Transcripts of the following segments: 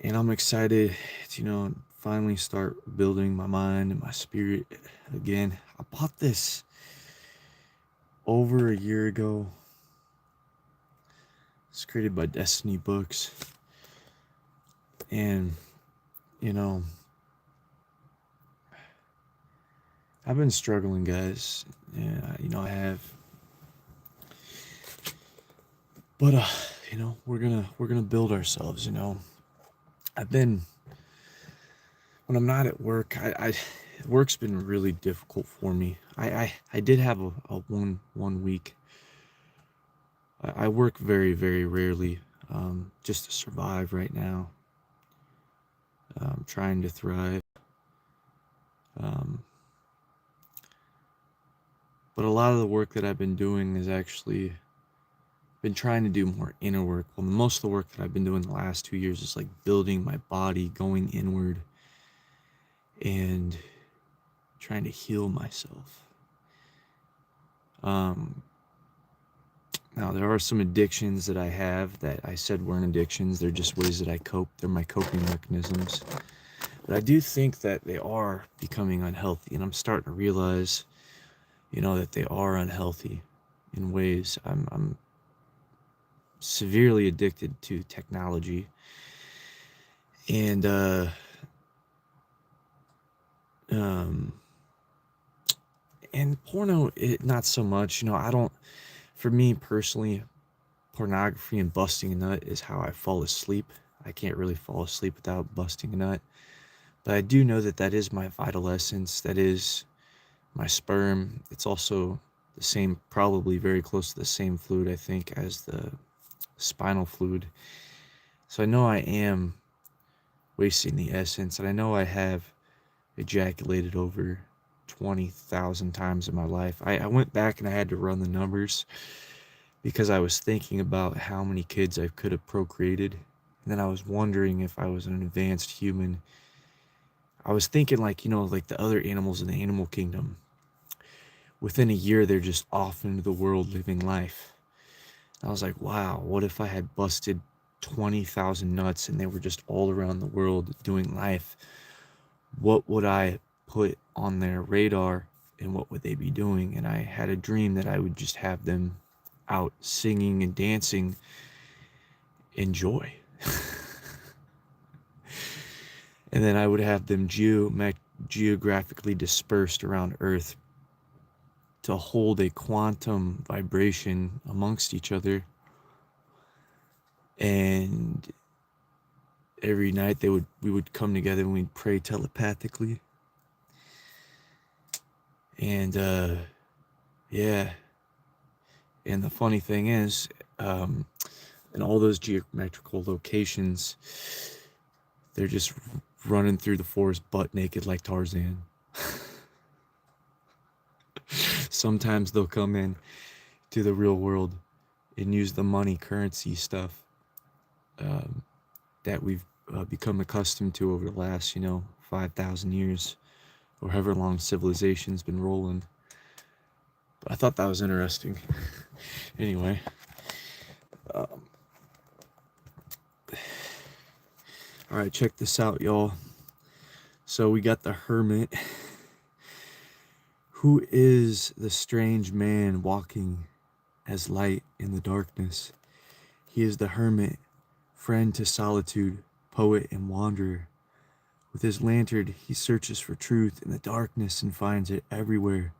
And I'm excited to, finally start building my mind and my spirit again. I bought this over a year ago. It's created by Destiny Books. And, you know, I've been struggling, guys. Yeah, I have. But we're gonna build ourselves, I've been when I'm not at work, I work's been really difficult for me. I did have a one week. I work very, very rarely, just to survive right now. Trying to thrive. Um, but a lot of the work that I've been doing is actually been trying to do more inner work. Well, most of the work that I've been doing the last 2 years is like building my body, going inward, and trying to heal myself. Um, Now, there are some addictions that I have that I said weren't addictions. They're just ways that I cope. They're my coping mechanisms. But I do think that they are becoming unhealthy. And I'm starting to realize, that they are unhealthy in ways. I'm severely addicted to technology. And, um, and porno, not so much. I don't, for me personally, pornography and busting a nut is how I fall asleep. I can't really fall asleep without busting a nut. But I do know that that is my vital essence. That is my sperm. It's also the same, probably very close to the same fluid, I think, as the spinal fluid. So I know I am wasting the essence, and I know I have ejaculated over 20,000 times in my life. I went back and I had to run the numbers because I was thinking about how many kids I could have procreated. And then I was wondering if I was an advanced human. I was thinking, like, like the other animals in the animal kingdom. Within a year, they're just off into the world living life. I was like, wow, what if I had busted 20,000 nuts and they were just all around the world doing life? What would I put on their radar and what would they be doing? And I had a dream that I would just have them out singing and dancing in joy. And then I would have them geographically dispersed around Earth to hold a quantum vibration amongst each other. And every night we would come together and we'd pray telepathically. And yeah. And the funny thing is, in all those geometrical locations, they're just running through the forest butt naked like Tarzan. Sometimes they'll come in to the real world and use the money currency stuff um, that we've become accustomed to over the last, 5,000 years or however long civilization's been rolling. But I thought that was interesting. Anyway, um, all right, check this out, y'all. So we got the Hermit. Who is the strange man walking as light in the darkness? He is the hermit, friend to solitude, poet and wanderer. With his lantern, he searches for truth in the darkness and finds it everywhere.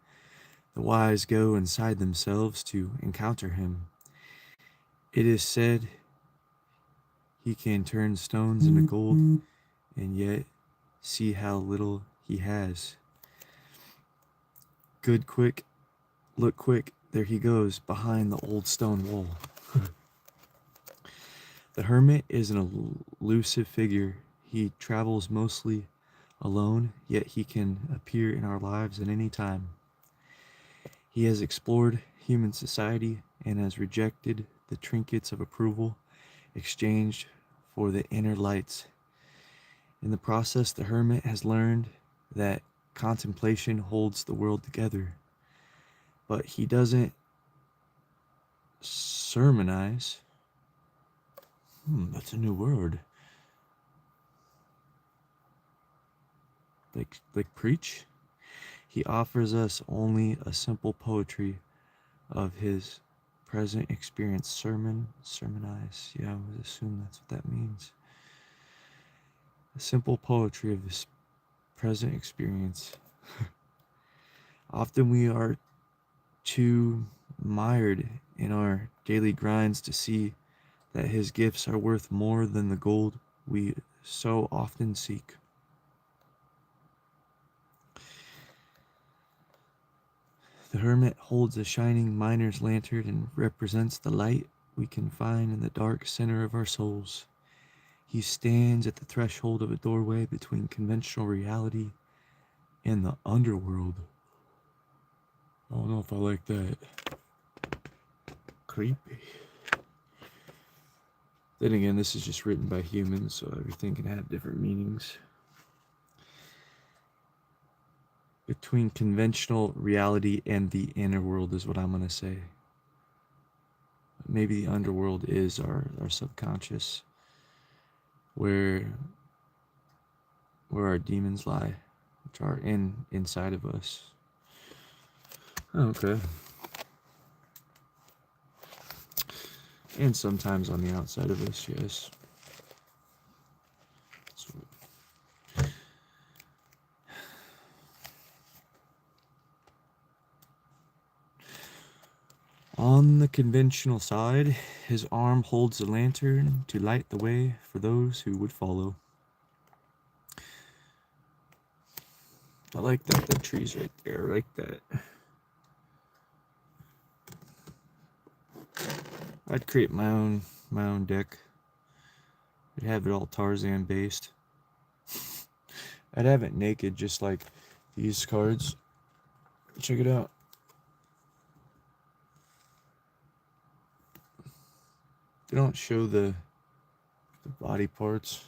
The wise go inside themselves to encounter him. It is said he can turn stones into gold, and yet see how little he has. Good quick, look quick, there he goes behind the old stone wall. The hermit is an elusive figure. He travels mostly alone, yet he can appear in our lives at any time. He has explored human society and has rejected the trinkets of approval exchanged for the inner lights. In the process, the hermit has learned that contemplation holds the world together, but he doesn't sermonize. That's a new word. like preach. He offers us only a simple poetry of his present experience. Sermonize. Yeah, I would assume that's what that means. A simple poetry of his present experience. Often we are too mired in our daily grinds to see that his gifts are worth more than the gold we so often seek. The hermit holds a shining miner's lantern and represents the light we can find in the dark center of our souls. He stands at the threshold of a doorway between conventional reality and the underworld. I don't know if I like that. Creepy. Then again, this is just written by humans, so everything can have different meanings. Between conventional reality and the inner world is what I'm going to say. Maybe the underworld is our subconscious, where our demons lie, which are inside of us. Okay. And sometimes on the outside of us, yes. On the conventional side, his arm holds a lantern to light the way for those who would follow. I like that, the trees right there, I like that. I'd create my own deck. I'd have it all Tarzan based. I'd have it naked, just like these cards. Check it out. They don't show the body parts.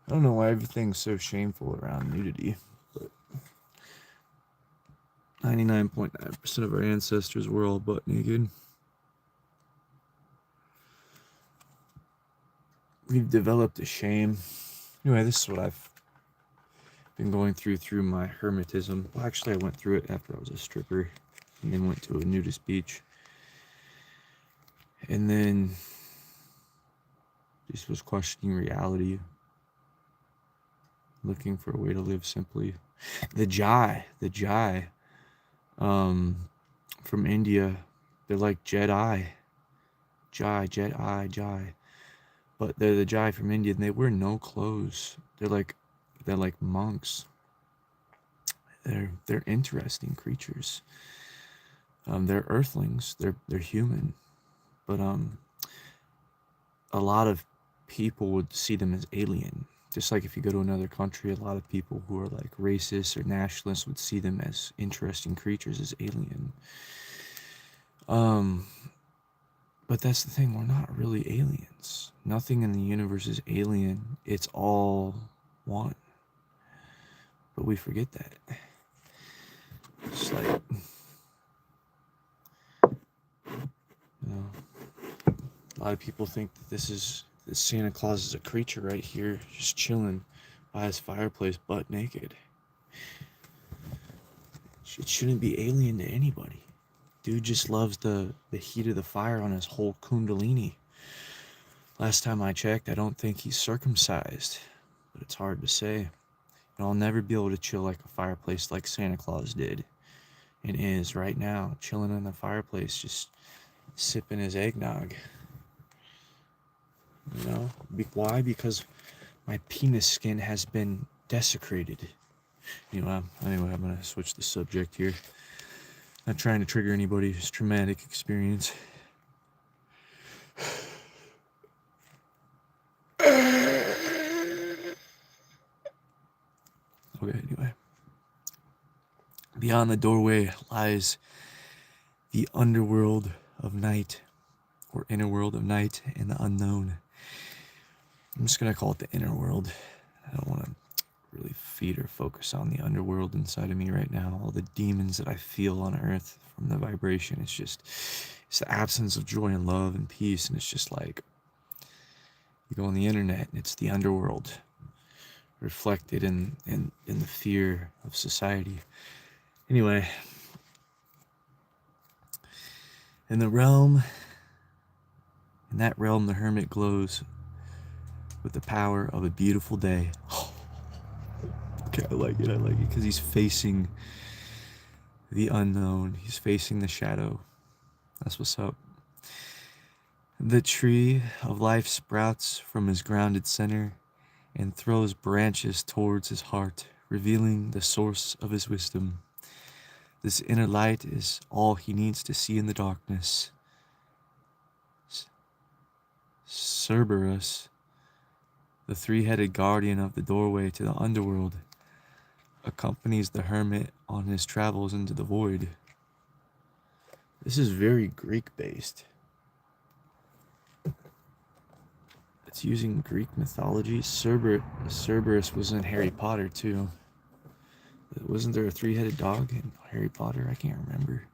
I don't know why everything's so shameful around nudity, but 99.9% of our ancestors were all butt naked. We've developed a shame. Anyway, this is what I've been going through my hermitism. Well, actually, I went through it after I was a stripper and then went to a nudist beach. And then just was questioning reality, looking for a way to live simply. The Jai, from India, they're like Jedi. Jai. But they're the Jai from India, and they wear no clothes. They're like monks. They're interesting creatures. They're earthlings. They're human, but a lot of people would see them as alien. Just like if you go to another country, a lot of people who are like racist or nationalists would see them as interesting creatures, as alien. But that's the thing, we're not really aliens. Nothing in the universe is alien. It's all one. But we forget that. It's like, you know, a lot of people think that this Santa Claus is a creature right here, just chilling by his fireplace, butt naked. It shouldn't be alien to anybody. Dude just loves the heat of the fire on his whole kundalini. Last time I checked, I don't think he's circumcised, but it's hard to say. And I'll never be able to chill like a fireplace like Santa Claus did and is right now, chilling in the fireplace, just sipping his eggnog. You know, why? Because my penis skin has been desecrated. Anyway, I'm gonna switch the subject here. Not trying to trigger anybody's traumatic experience. Okay, anyway. Beyond the doorway lies the underworld of night, or inner world of night, and the unknown. I'm just gonna call it the inner world. I don't want to really feed or focus on the underworld inside of me right now. All the demons that I feel on earth from the vibration. It's the absence of joy and love and peace. And it's just like, you go on the internet and it's the underworld. reflected in the fear of society. Anyway, in the realm, in that realm, the hermit glows with the power of a beautiful day. Okay, I like it because he's facing the unknown. He's facing the shadow. That's what's up. The tree of life sprouts from his grounded center and throws branches towards his heart, revealing the source of his wisdom. This inner light is all he needs to see in the darkness. Cerberus, the three-headed guardian of the doorway to the underworld, accompanies the hermit on his travels into the void. This is very Greek-based. It's using Greek mythology. Cerberus was in Harry Potter too. Wasn't there a three-headed dog in Harry Potter? I can't remember.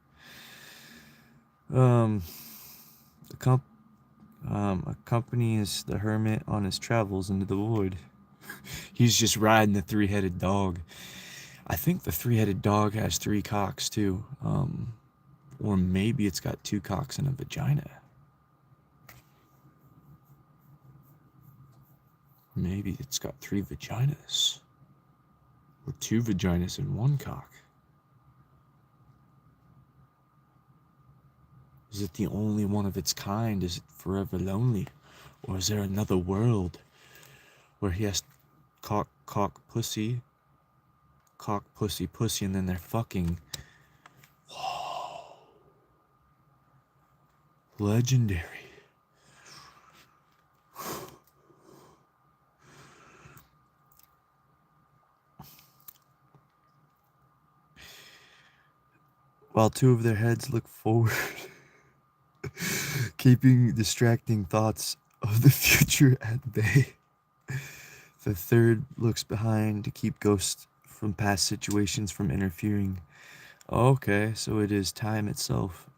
Accompanies the hermit on his travels into the void. He's just riding the three-headed dog. I think the three-headed dog has 3 cocks too. Or maybe it's got 2 cocks and a vagina. Maybe it's got 3 vaginas. Or 2 vaginas and 1 cock. Is it the only one of its kind? Is it forever lonely? Or is there another world where he has cock, pussy, pussy, and then they're fucking? Whoa. Legendary. While 2 of their heads look forward, keeping distracting thoughts of the future at bay. The 3rd looks behind to keep ghosts from past situations from interfering. Okay, so it is time itself.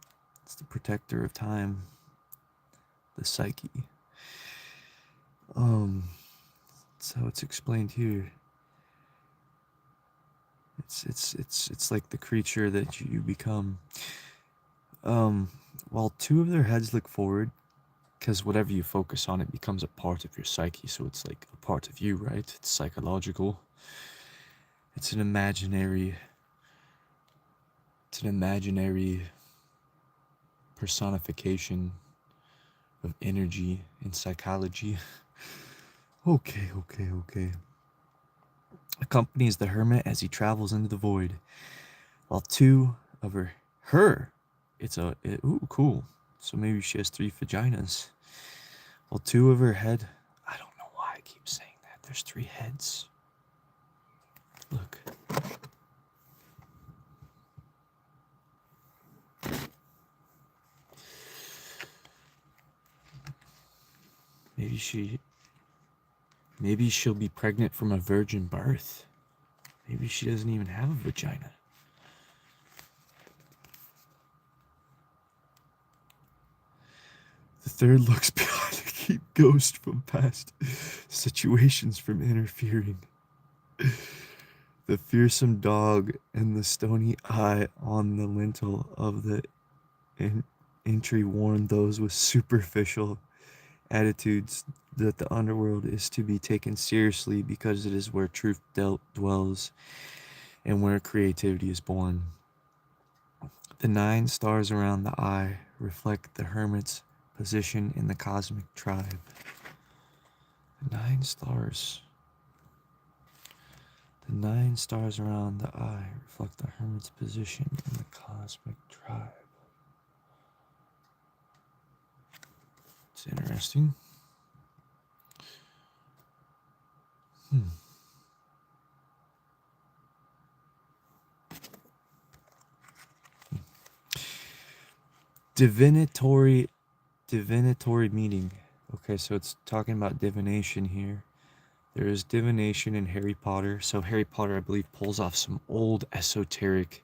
It's the protector of time. The psyche. That's how it's explained here. It's like the creature that you become. While 2 of their heads look forward, because whatever you focus on, it becomes a part of your psyche, so it's like a part of you, right? It's psychological. It's an imaginary personification of energy and psychology. Okay. Accompanies the hermit as he travels into the void, while 2 of her, ooh, cool. So maybe she has 3 vaginas. While 2 of her head, I don't know why I keep saying that. There's 3 heads. Look. Maybe she'll be pregnant from a virgin birth. Maybe she doesn't even have a vagina. The 3rd looks behind to keep ghosts from past situations from interfering. The fearsome dog and the stony eye on the lintel of the entry warn those with superficial attitudes that the underworld is to be taken seriously because it is where truth dwells and where creativity is born. The 9 stars around the eye reflect the hermit's position in the cosmic tribe. The 9 stars. The 9 stars around the eye reflect the hermit's position in the cosmic tribe. It's interesting. Divinatory meaning. Okay, so it's talking about divination here. There is divination in Harry Potter. So Harry Potter, I believe, pulls off some old esoteric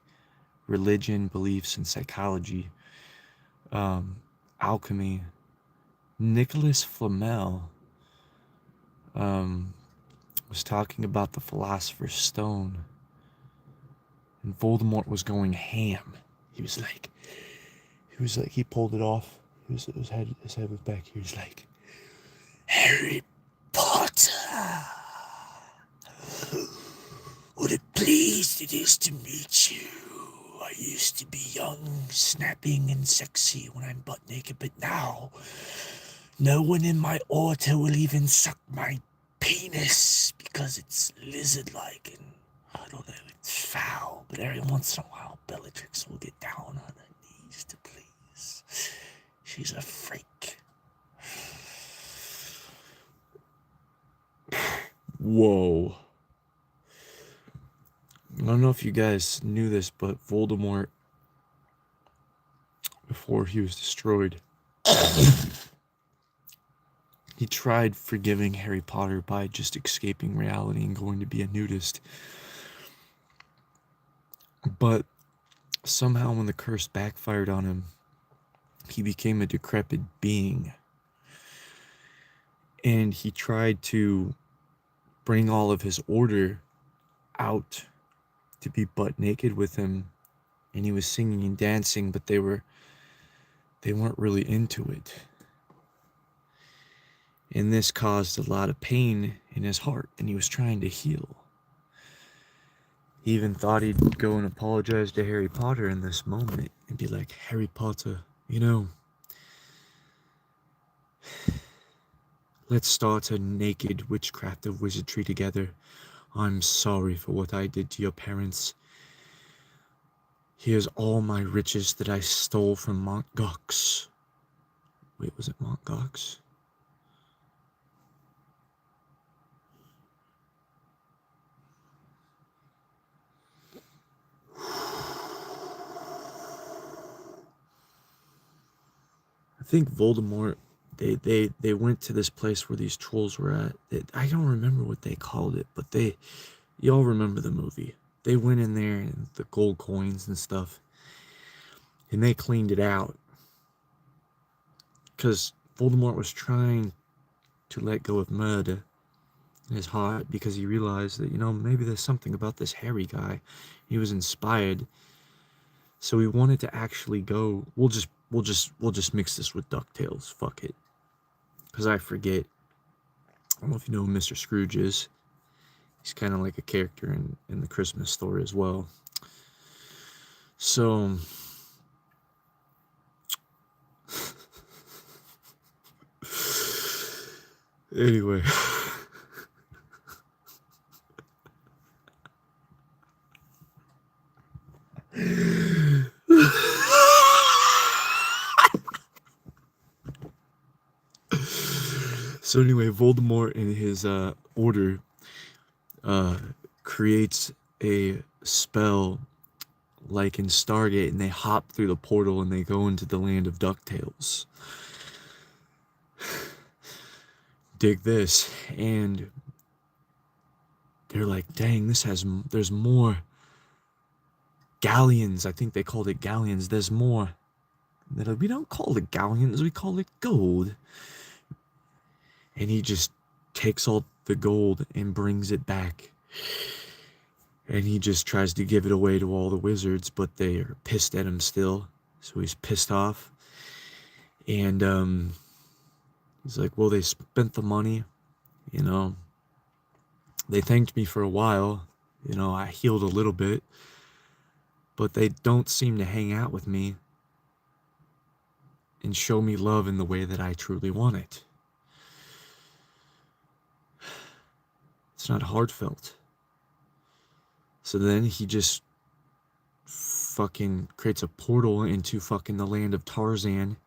religion, beliefs, and psychology. Alchemy. Nicholas Flamel, was talking about the Philosopher's Stone, and Voldemort was going ham. He was like, he pulled it off. His head was back here. He's like, Harry Potter, what a pleased it is to meet you. I used to be young, snapping, and sexy when I'm butt naked, but now no one in my order will even suck my penis because it's lizard-like and I don't know, it's foul. But every once in a while, Bellatrix will get down on her knees to please. She's a freak. Whoa. I don't know if you guys knew this, but Voldemort, before he was destroyed, he tried forgiving Harry Potter by just escaping reality and going to be a nudist. But somehow when the curse backfired on him, he became a decrepit being. And he tried to bring all of his order out to be butt naked with him. And he was singing and dancing, but they weren't really into it. And this caused a lot of pain in his heart, and he was trying to heal. He even thought he'd go and apologize to Harry Potter in this moment and be like, Harry Potter, you know, let's start a naked witchcraft of wizardry together. I'm sorry for what I did to your parents. Here's all my riches that I stole from Mont Gox. Wait, was it Mont Gox? I think Voldemort, they went to this place where these trolls were at. I don't remember what they called it, but y'all remember the movie. They went in there and the gold coins and stuff, and they cleaned it out. Because Voldemort was trying to let go of murder in his heart because he realized that, you know, maybe there's something about this Harry guy. He was inspired. So he wanted to actually go, we'll just mix this with DuckTales. Fuck it. Because I forget. I don't know if you know who Mr. Scrooge is. He's kind of like a character in the Christmas Story as well. So anyway. So anyway, Voldemort in his order creates a spell like in Stargate, and they hop through the portal and they go into the land of DuckTales. Dig this. And they're like, dang, there's more galleons. I think they called it galleons. There's more. They're like, we don't call it galleons, we call it gold. And he just takes all the gold and brings it back. And he just tries to give it away to all the wizards, but they are pissed at him still. So he's pissed off. And he's like, well, they spent the money, you know. They thanked me for a while. You know, I healed a little bit. But they don't seem to hang out with me and show me love in the way that I truly want it. It's not heartfelt. So then he just fucking creates a portal into fucking the land of Tarzan.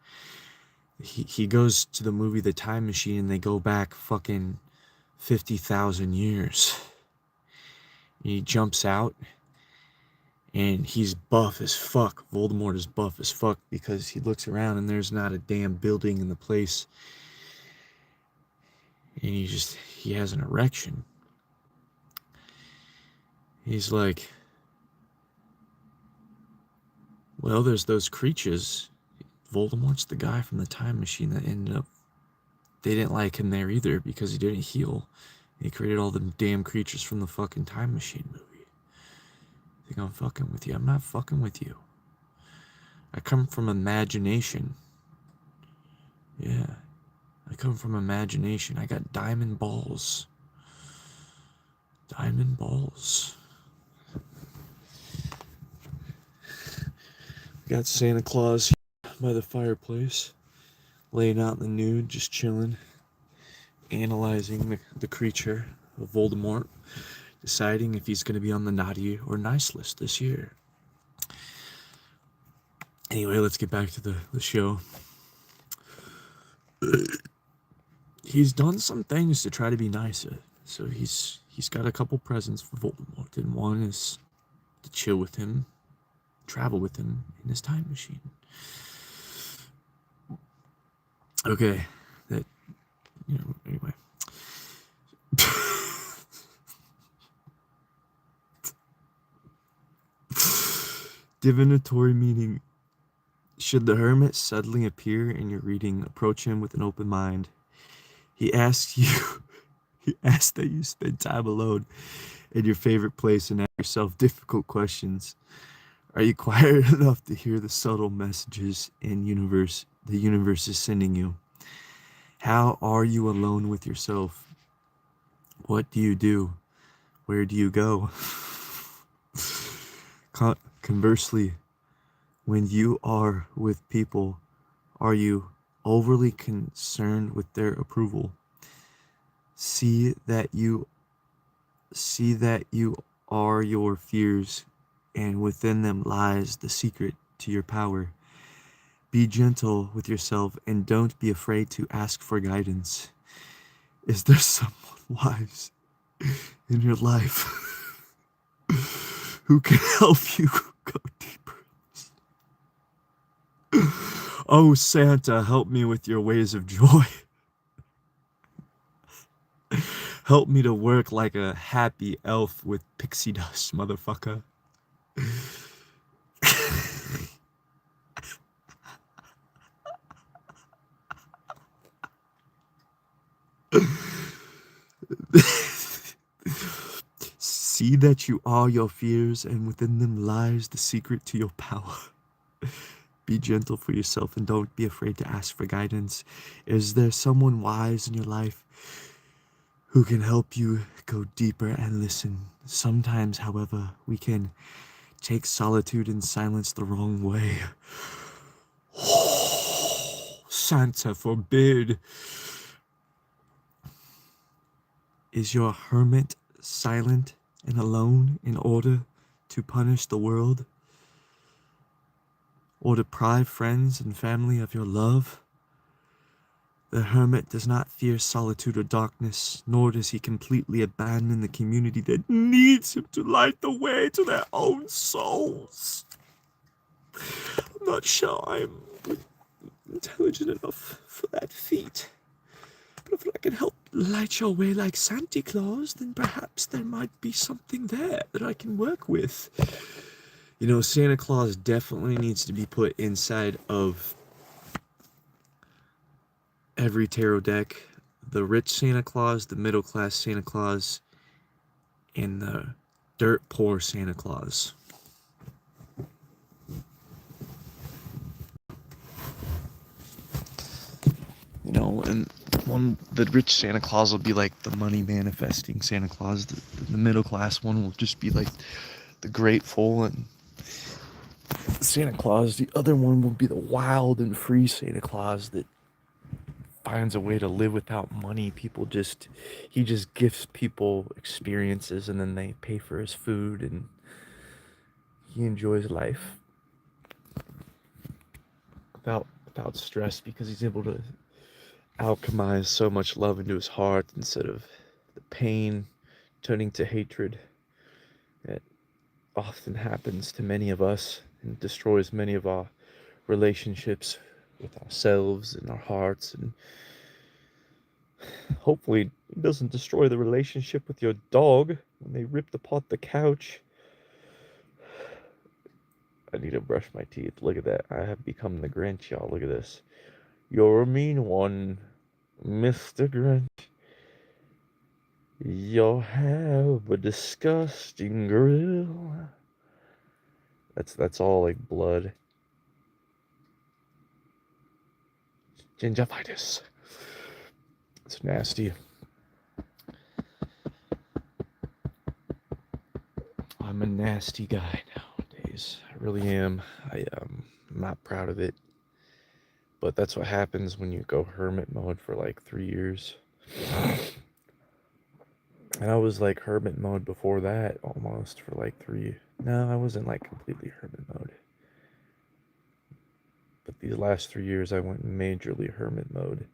He goes to the movie The Time Machine and they go back fucking 50,000 years. He jumps out and he's buff as fuck. Voldemort is buff as fuck because he looks around and there's not a damn building in the place. And he has an erection. He's like, well, there's those creatures. Voldemort's the guy from the Time Machine that ended up, they didn't like him there either because he didn't heal. He created all them damn creatures from the fucking Time Machine movie. Think I'm fucking with you? I'm not fucking with you. I come from imagination. Yeah, I come from imagination. I got diamond balls. Diamond balls. Got Santa Claus by the fireplace, laying out in the nude, just chilling, analyzing the creature of Voldemort, deciding if he's going to be on the naughty or nice list this year. Anyway, let's get back to the show. He's done some things to try to be nicer. So he's got a couple presents for Voldemort, and one is to chill with him, travel with him in his time machine. Okay, that, anyway. Divinatory meaning. Should the hermit suddenly appear in your reading, approach him with an open mind. He asks that you spend time alone in your favorite place and ask yourself difficult questions. Are you quiet enough to hear the subtle messages the universe is sending you? How are you alone with yourself? What do you do? Where do you go? Conversely, when you are with people, are you overly concerned with their approval? See that you are your fears, and within them lies the secret to your power. Be gentle with yourself and don't be afraid to ask for guidance. Is there someone wise in your life who can help you go deeper? Oh, Santa, help me with your ways of joy. Help me to work like a happy elf with pixie dust, motherfucker. See that you are your fears, and within them lies the secret to your power. Be gentle for yourself and don't be afraid to ask for guidance. Is there someone wise in your life who can help you go deeper and listen? Sometimes, however, we can take solitude and silence the wrong way. Santa forbid. Is your hermit silent and alone in order to punish the world? Or deprive friends and family of your love? The hermit does not fear solitude or darkness, nor does he completely abandon the community that needs him to light the way to their own souls. I'm not sure I'm intelligent enough for that feat, but if I can help light your way like Santa Claus, then perhaps there might be something there that I can work with. You know, Santa Claus definitely needs to be put inside of every tarot deck. The rich Santa Claus, the middle class Santa Claus, and the dirt poor Santa Claus. You know, and the rich Santa Claus will be like the money manifesting Santa Claus. The middle class one will just be like the grateful and Santa Claus. The other one will be the wild and free Santa Claus that finds a way to live without money. He just gifts people experiences and then they pay for his food and he enjoys life without stress because he's able to alchemize so much love into his heart instead of the pain turning to hatred that often happens to many of us and destroys many of our relationships with ourselves and our hearts, and hopefully it doesn't destroy the relationship with your dog when they ripped apart the couch. I need to brush my teeth. Look at that. I have become the Grinch, y'all. Look at this. You're a mean one, Mr. Grinch. You'll have a disgusting grill. That's all like blood. Gingivitis. It's nasty. I'm a nasty guy nowadays. I really am. I'm not proud of it. But that's what happens when you go hermit mode for like 3 years. And I was like hermit mode before that almost for like three. No, I wasn't like completely hermit mode. But these last 3 years I went majorly hermit mode.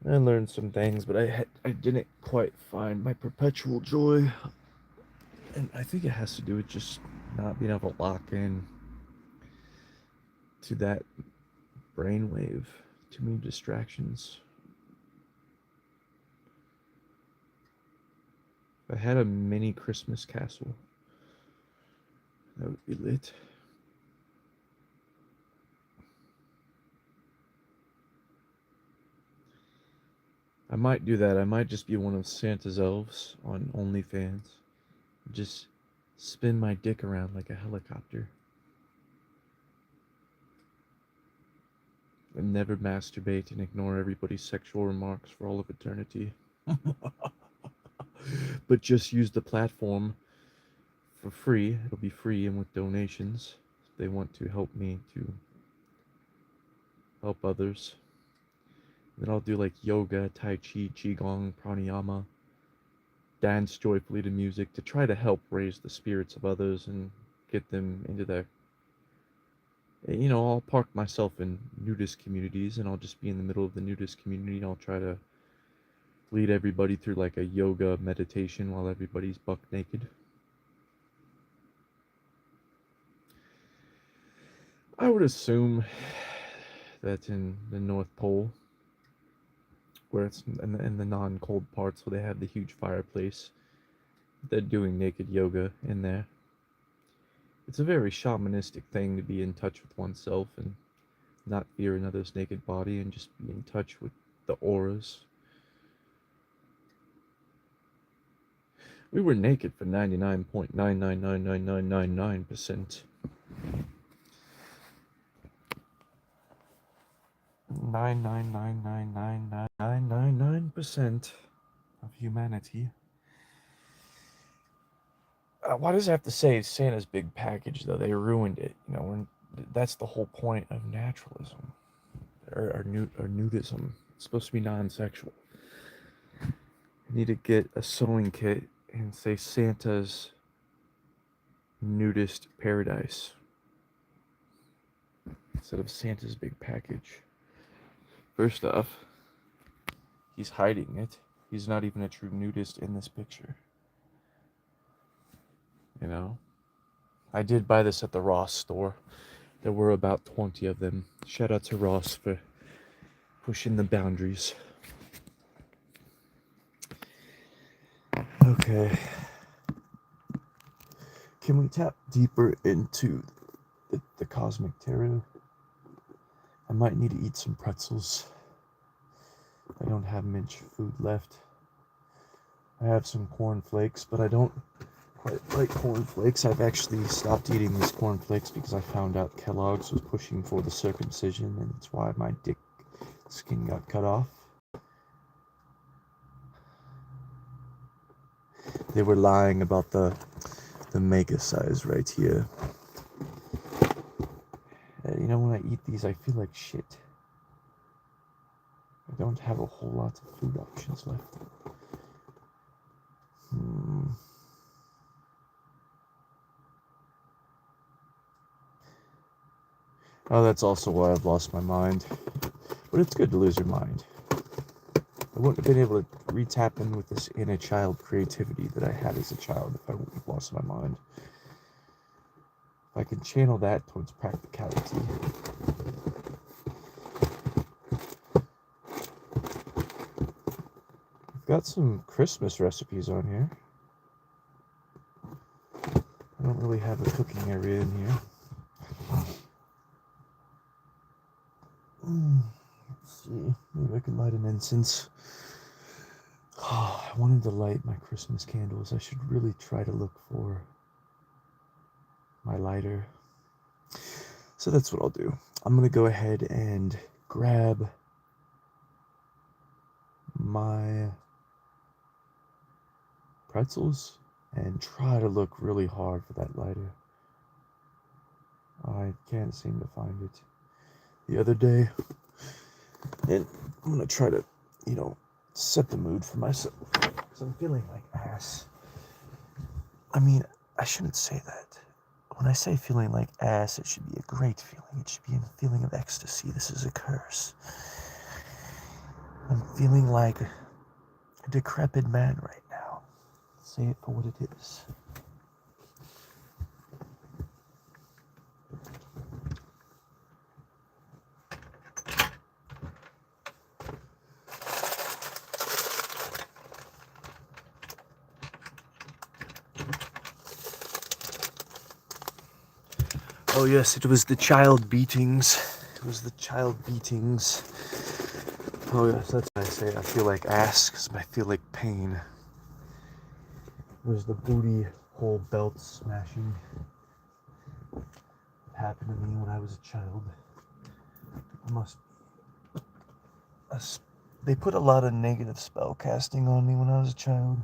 I learned some things, but I didn't quite find my perpetual joy. And I think it has to do with just not being able to lock in to that brainwave. Too many distractions. If I had a mini Christmas castle, that would be lit. I might do that. I might just be one of Santa's elves on OnlyFans. Just spin my dick around like a helicopter. And never masturbate and ignore everybody's sexual remarks for all of eternity. But just use the platform for free. It'll be free and with donations. If they want to help me to help others. Then I'll do like yoga, tai chi, qigong, pranayama, dance joyfully to music to try to help raise the spirits of others and get them into their, I'll park myself in nudist communities and I'll just be in the middle of the nudist community and I'll try to lead everybody through like a yoga meditation while everybody's buck naked. I would assume that in the North Pole, where it's in the non-cold parts where they have the huge fireplace, they're doing naked yoga in there. It's a very shamanistic thing to be in touch with oneself and not fear another's naked body and just be in touch with the auras. We were naked for 99.9999999%. 999999999% of humanity. Why does it have to say Santa's big package, though? They ruined it. That's the whole point of naturalism or nudism. It's supposed to be non-sexual. You need to get a sewing kit and say Santa's nudist paradise instead of Santa's big package. First off, he's hiding it. He's not even a true nudist in this picture. I did buy this at the Ross store. There were about 20 of them. Shout out to Ross for pushing the boundaries. Okay. Can we tap deeper into the cosmic tarot? I might need to eat some pretzels. I don't have much food left. I have some cornflakes, but I don't quite like cornflakes. I've actually stopped eating these cornflakes because I found out Kellogg's was pushing for the circumcision, and that's why my dick skin got cut off. They were lying about the mega size right here. When I eat these, I feel like shit. I don't have a whole lot of food options left. Oh, that's also why I've lost my mind. But it's good to lose your mind. I wouldn't have been able to re-tap in with this inner child creativity that I had as a child if I wouldn't have lost my mind. If I can channel that towards practicality. I've got some Christmas recipes on here. I don't really have a cooking area in here. Let's see. Maybe I could light an incense. I wanted to light my Christmas candles. I should really try to look for my lighter. So that's what I'll do. I'm going to go ahead and grab my pretzels and try to look really hard for that lighter. I can't seem to find it the other day. And I'm going to try to, set the mood for myself. Because I'm feeling like ass. I mean, I shouldn't say that. When I say feeling like ass, it should be a great feeling. It should be a feeling of ecstasy. This is a curse. I'm feeling like a decrepit man right now. Say it for what it is. Oh yes, it was the child beatings. It was the child beatings. Oh yes, that's why I say I feel like ass, because I feel like pain. It was the booty hole belt smashing. It happened to me when I was a child. They put a lot of negative spell casting on me when I was a child.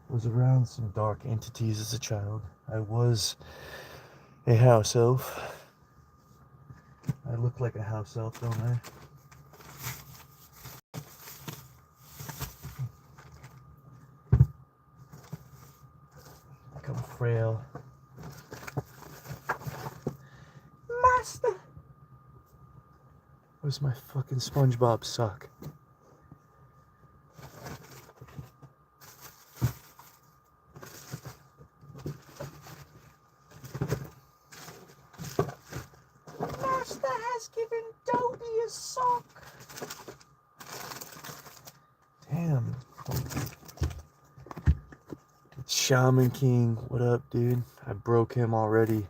I was around some dark entities as a child. I was a house elf. I look like a house elf, don't I? Like I'm frail. Master! Where's my fucking SpongeBob sock? Master has given Dobie a sock. Damn. Shaman King, what up, dude? I broke him already.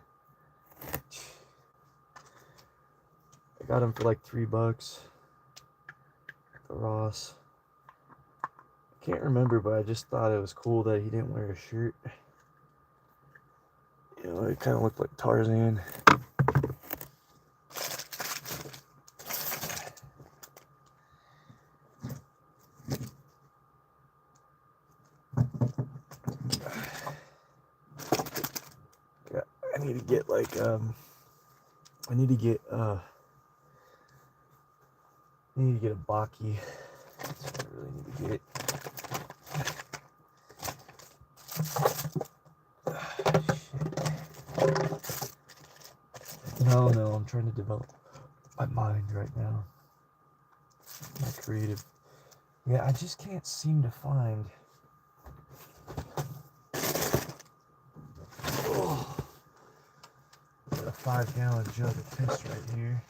I got him for like $3 at the Ross. I can't remember, but I just thought it was cool that he didn't wear a shirt. It kind of looked like Tarzan. Yeah, I need to get I need to get a Baki. That's what I really need to get. No, I'm trying to develop my mind right now. My creative. Yeah, I just can't seem to find. Oh, got a 5-gallon jug of piss right here.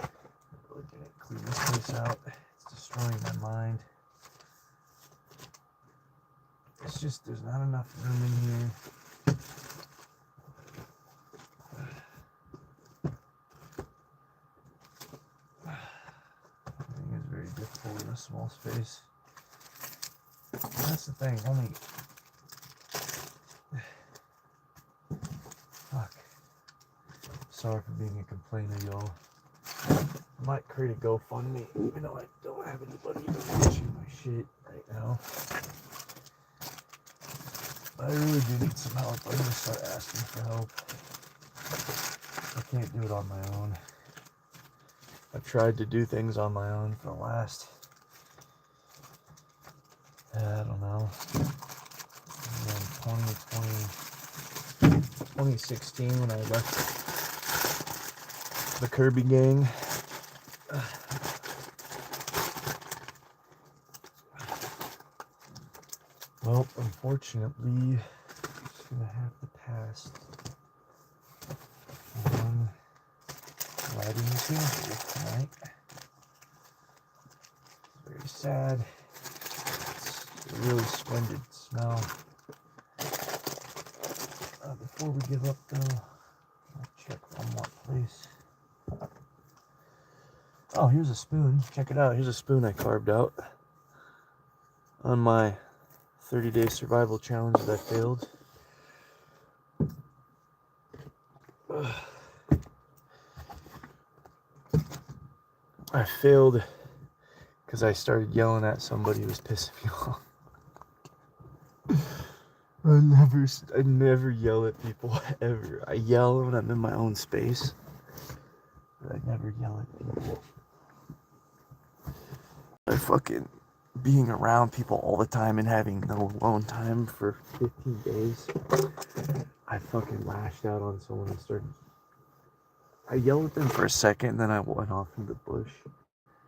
I'm really gonna clean this place out. It's destroying my mind. It's just, there's not enough room in here. Everything is very difficult in a small space. And that's the thing, fuck. Sorry for being a complainer, y'all. I might create a GoFundMe, even though I don't have anybody to watch my shit right now. But I really do need some help. I'm gonna start asking for help. I can't do it on my own. I've tried to do things on my own for the last, I don't know, 2016 when I left the Kirby gang. Well, unfortunately, I'm just gonna have to pass on lighting the candle tonight. It's very sad. It's a really splendid smell. Before we give up, though, I'll check one more place. Oh, here's a spoon. Check it out. Here's a spoon I carved out. on my 30-day survival challenge that I failed. I failed because I started yelling at somebody who was pissing me off. I never yell at people, ever. I yell when I'm in my own space, but I never yell at people. I fucking being around people all the time and having no alone time for 15 days. I fucking lashed out on someone and started. I yelled at them for a second, then I went off in the bush.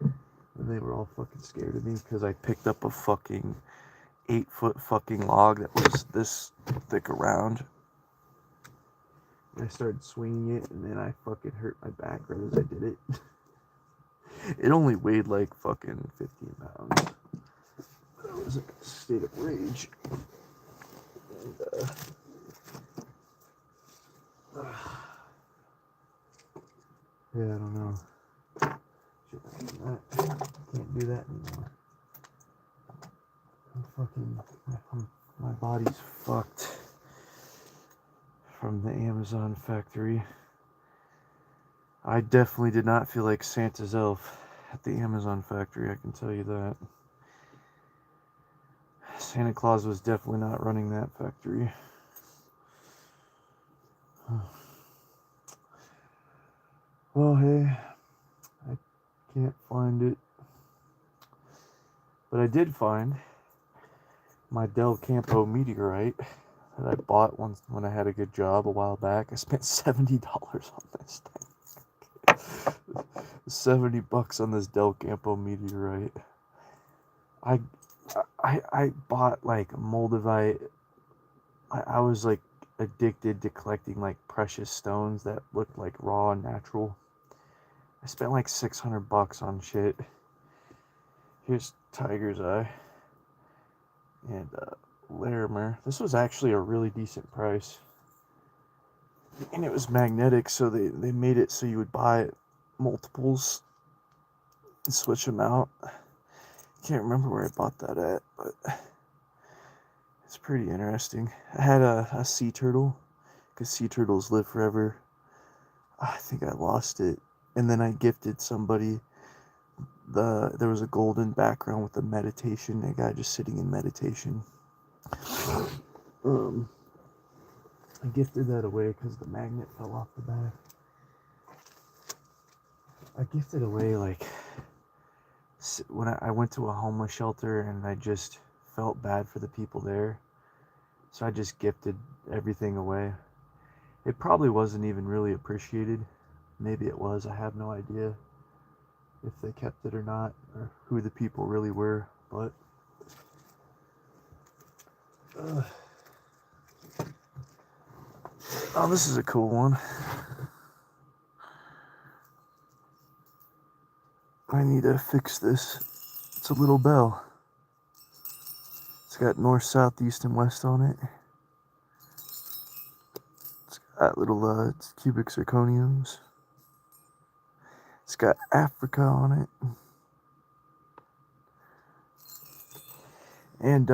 And they were all fucking scared of me because I picked up a fucking 8-foot fucking log that was this thick around. And I started swinging it, and then I fucking hurt my back right as I did it. It only weighed like fucking 15 pounds. But I was in a state of rage. And, yeah, I don't know. Shit, can't do that anymore. My body's fucked from the Amazon factory. I definitely did not feel like Santa's elf at the Amazon factory, I can tell you that. Santa Claus was definitely not running that factory. Well, hey, I can't find it. But I did find my Del Campo meteorite that I bought once when I had a good job a while back. I spent $70 on this thing. $70 on this Del Campo meteorite. I bought like moldavite. I was like addicted to collecting like precious stones that looked like raw and natural. I spent like $600 on shit. Here's Tiger's Eye and Larimer. This was actually a really decent price. And it was magnetic, so they made it so you would buy multiples and switch them out. Can't remember where I bought that at, but it's pretty interesting. I had a sea turtle, because sea turtles live forever. I think I lost it. And then I gifted somebody there was a golden background with a meditation, a guy just sitting in meditation. I gifted that away because the magnet fell off the back. I gifted away like when I went to a homeless shelter and I just felt bad for the people there. So I just gifted everything away. It probably wasn't even really appreciated. Maybe it was. I have no idea if they kept it or not, or who the people really were. But oh, this is a cool one. I need to fix this. It's a little bell. It's got north, south, east, and west on it. It's got little cubic zirconiums. It's got Africa on it. And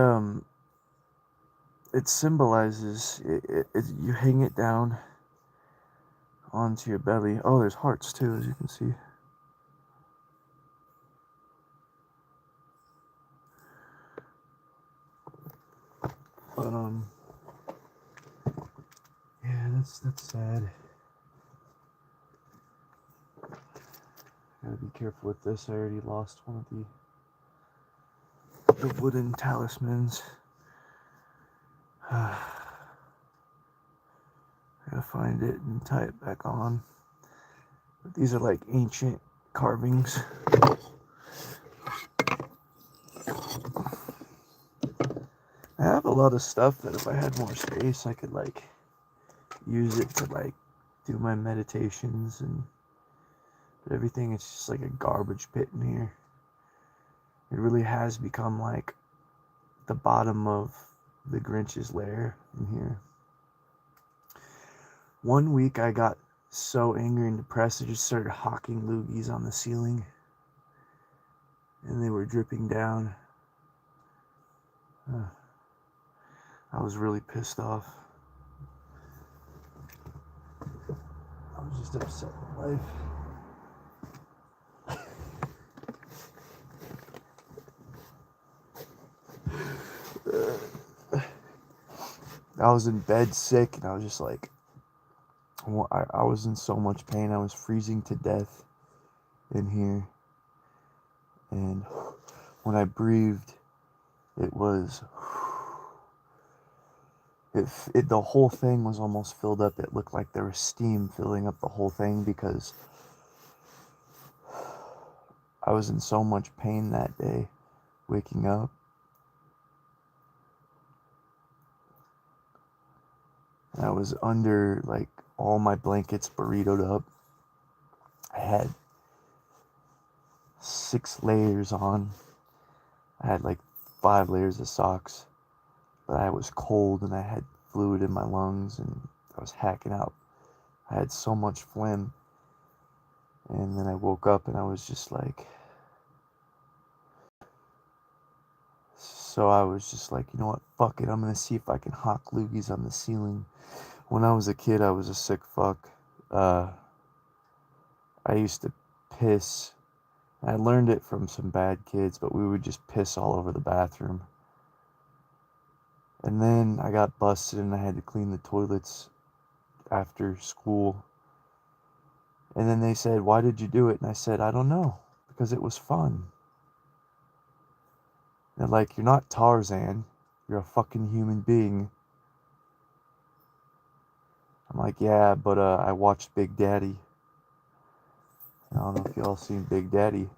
it symbolizes you hang it down onto your belly. Oh, there's hearts too, as you can see. But yeah, that's sad. Gotta be careful with this. I already lost one of the wooden talismans. I gotta find it and tie it back on. But these are like ancient carvings. I have a lot of stuff that if I had more space, I could like use it to like do my meditations but everything. It's just like a garbage pit in here. It really has become like the bottom of the Grinch's lair in here. One week I got so angry and depressed, I just started hawking loogies on the ceiling. And they were dripping down. I was really pissed off. I was just upset with life. I was in bed sick, and I was just like, I was in so much pain. I was freezing to death in here. And when I breathed, it was, the whole thing was almost filled up. It looked like there was steam filling up the whole thing because I was in so much pain that day, waking up. And I was under, like, all my blankets burritoed up. I had 6 layers on. I had like 5 layers of socks. But I was cold and I had fluid in my lungs and I was hacking out. I had so much phlegm. And then I woke up and I was just like, so I was just like, you know what, fuck it, I'm gonna see if I can hawk loogies on the ceiling. When I was a kid, I was a sick fuck. I used to piss. I learned it from some bad kids, but we would just piss all over the bathroom. And then I got busted and I had to clean the toilets after school. And then they said, why did you do it? And I said, I don't know, because it was fun. They're like, you're not Tarzan, you're a fucking human being. I'm like, yeah, but I watched Big Daddy. I don't know if y'all seen Big Daddy.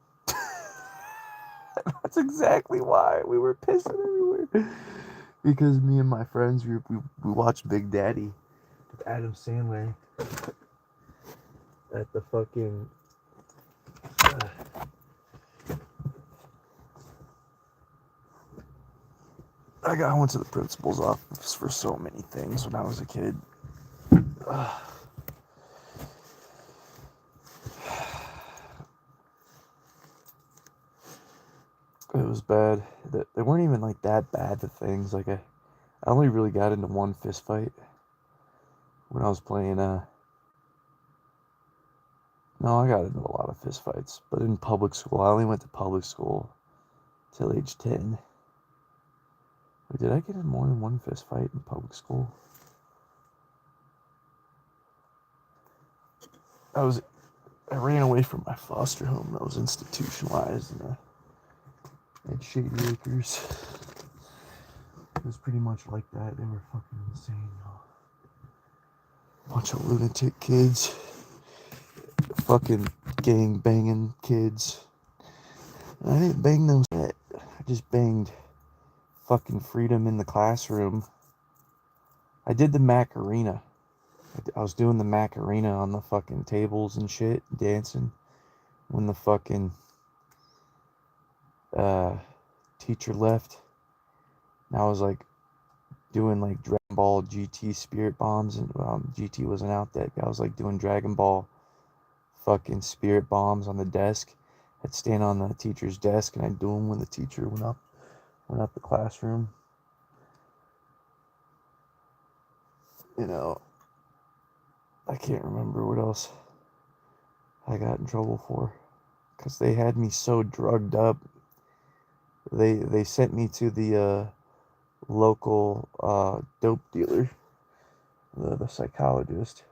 That's exactly why we were pissing everywhere. Because me and my friends, we watched Big Daddy with Adam Sandler at the fucking... I went to the principal's office for so many things when I was a kid. It was bad. They weren't even like that bad, the things. Like I only really got into one fist fight when I was playing no, I got into a lot of fist fights, but in public school. I only went to public school till age 10. Wait, did I get in more than one fist fight in public school? I ran away from my foster home. I was institutionalized at Shady Acres. It was pretty much like that. They were fucking insane. Bunch of lunatic kids. Fucking gang banging kids. And I didn't bang those yet. I just banged fucking freedom in the classroom. I did the Macarena. I was doing the Macarena on the fucking tables and shit, dancing. When the fucking teacher left. And I was like doing like Dragon Ball GT Spirit Bombs, and GT wasn't out that. I was like doing Dragon Ball fucking Spirit Bombs on the desk. I'd stand on the teacher's desk and I'd do them when the teacher went up the classroom. You know, I can't remember what else I got in trouble for, because they had me so drugged up. They sent me to the local dope dealer, the psychologist.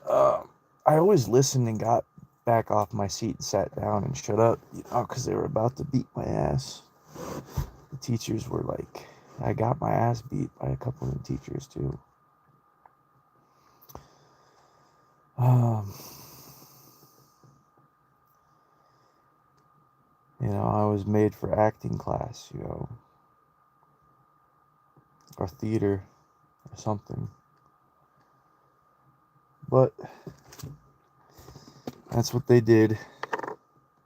I always listened and got back off my seat and sat down and shut up, because they were about to beat my ass. The teachers were like, I got my ass beat by a couple of the teachers too. I was made for acting class, or theater, or something. But that's what they did.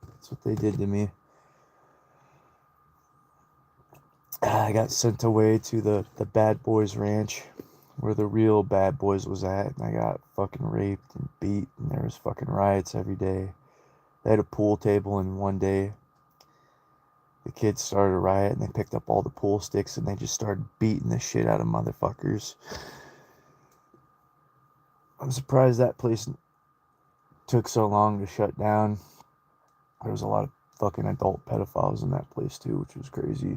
That's what they did to me. I got sent away to the Bad Boys Ranch, where the real bad boys was at, and I got fucking raped and beat, and there was fucking riots every day. They had a pool table, and one day the kids started a riot and they picked up all the pool sticks and they just started beating the shit out of motherfuckers. I'm surprised that place took so long to shut down. There was a lot of fucking adult pedophiles in that place too, which was crazy.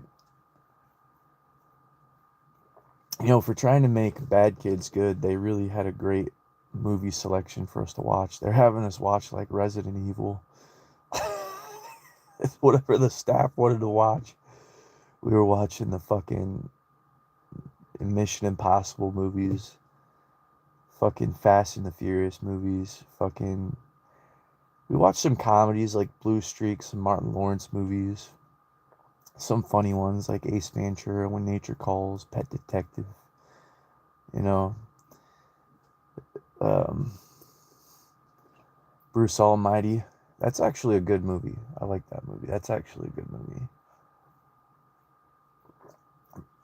You know, for trying to make Bad Kids good, they really had a great movie selection for us to watch. They're having us watch like Resident Evil. Whatever the staff wanted to watch. We were watching the fucking Mission Impossible movies, fucking Fast and the Furious movies, fucking. We watched some comedies like Blue Streak, some Martin Lawrence movies, some funny ones like Ace Ventura, When Nature Calls, Pet Detective. You know, um, Bruce Almighty. That's actually a good movie. I like that movie. That's actually a good movie.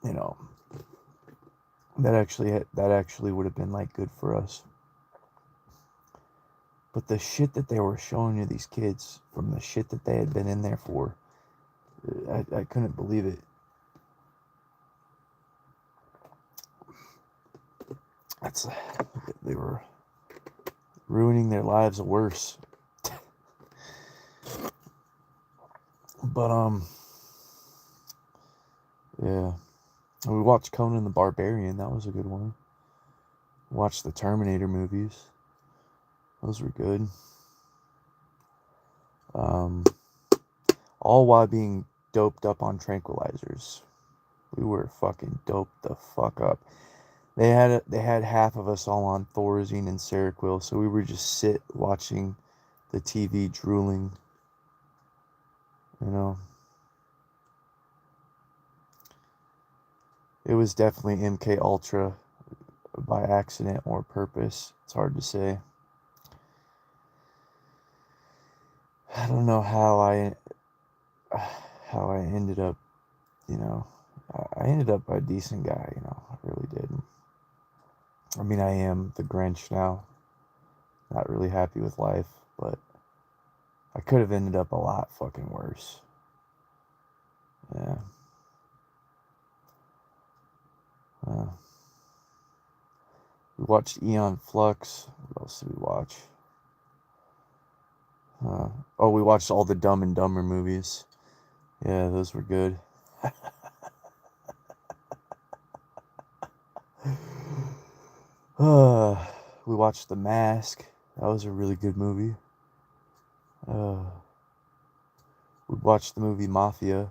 You know, that actually would have been like good for us. But the shit that they were showing you these kids from the shit that they had been in there for, I couldn't believe it. That's they were ruining their lives worse. But yeah. We watched Conan the Barbarian. That was a good one. Watched the Terminator movies. Those were good. All while being doped up on tranquilizers. We were fucking doped the fuck up. They had half of us all on Thorazine and Seroquel, so we were just sit watching the TV drooling. You know. It was definitely MK Ultra by accident or purpose. It's hard to say. I don't know how I ended up, you know, I ended up a decent guy, you know, I really did. I mean, I am the Grinch now, not really happy with life, but I could have ended up a lot fucking worse. Yeah. We watched Eon Flux. What else did we watch? We watched all the Dumb and Dumber movies. Yeah, those were good. We watched The Mask. That was a really good movie. We watched the movie Mafia.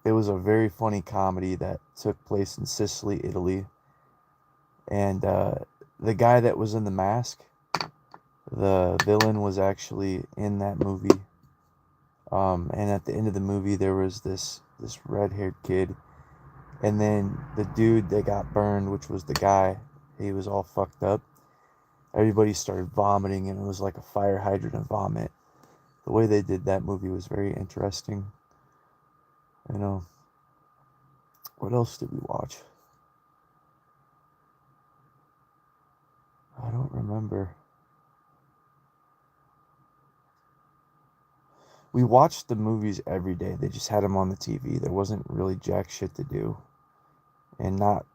It was a very funny comedy that took place in Sicily, Italy. And the guy that was in The Mask, the villain, was actually in that movie. And at the end of the movie, there was this red-haired kid. And then the dude that got burned, which was the guy, he was all fucked up. Everybody started vomiting, and it was like a fire hydrant of vomit. The way they did that movie was very interesting. You know, what else did we watch? I don't remember. We watched the movies every day. They just had them on the TV. There wasn't really jack shit to do. And not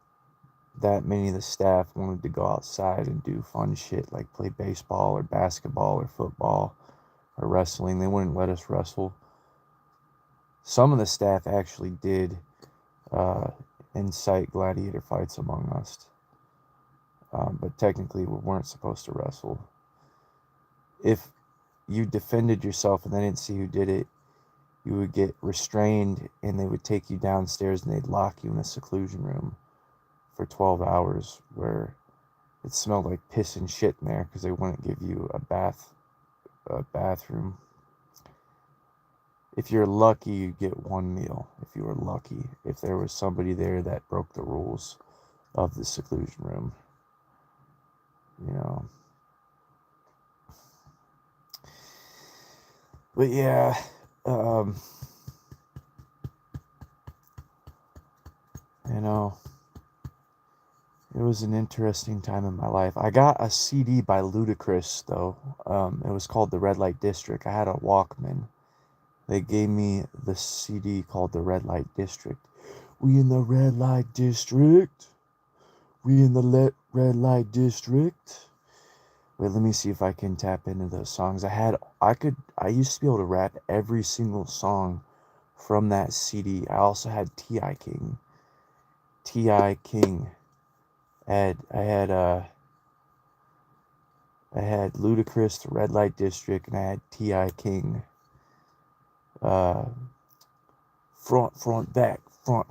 that many of the staff wanted to go outside and do fun shit like play baseball or basketball or football or wrestling. They wouldn't let us wrestle. Some of the staff actually did incite gladiator fights among us. But technically we weren't supposed to wrestle. If you defended yourself and they didn't see who did it, you would get restrained and they would take you downstairs and they'd lock you in a seclusion room for 12 hours where it smelled like piss and shit in there because they wouldn't give you a bathroom. If you're lucky, you'd get one meal. If you were lucky, if there was somebody there that broke the rules of the seclusion room, you know. But yeah, you know, It was an interesting time in my life. I got a CD by Ludacris though. It was called The Red Light District. I had a Walkman. They gave me the CD called The Red Light District. We in the Red Light District. We in the Red Light District. Wait, let me see if I can tap into those songs. I used to be able to rap every single song from that CD. I also had T.I. King. T.I. King. I had Ludacris, The Red Light District, and I had T.I. King. Uh, front, back, front,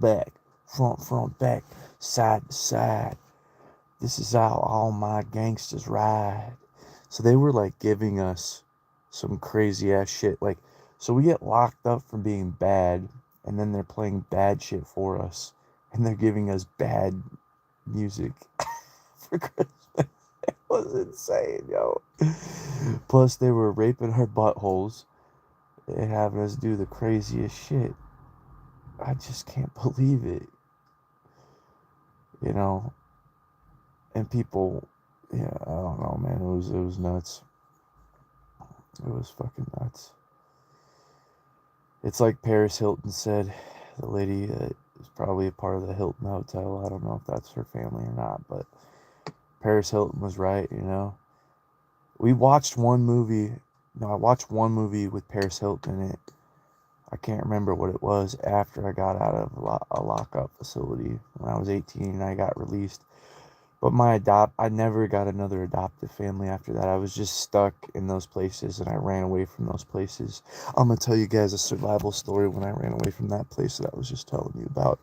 back, front, back, side to side. This is how all my gangsters ride. So they were like giving us some crazy ass shit. Like, so we get locked up for being bad, and then they're playing bad shit for us, and they're giving us bad music for Christmas. It was insane, yo. Plus, they were raping our buttholes and having us do the craziest shit. I just can't believe it, you know. And people, yeah, I don't know, man. It was nuts. It was fucking nuts. It's like Paris Hilton said, the lady that is probably a part of the Hilton Hotel. I don't know if that's her family or not, but Paris Hilton was right, you know. We watched one movie. No, I watched one movie with Paris Hilton in it. I can't remember what it was after I got out of a lockup facility when I was 18 and I got released. But I never got another adoptive family after that. I was just stuck in those places and I ran away from those places. I'm going to tell you guys a survival story when I ran away from that place that I was just telling you about.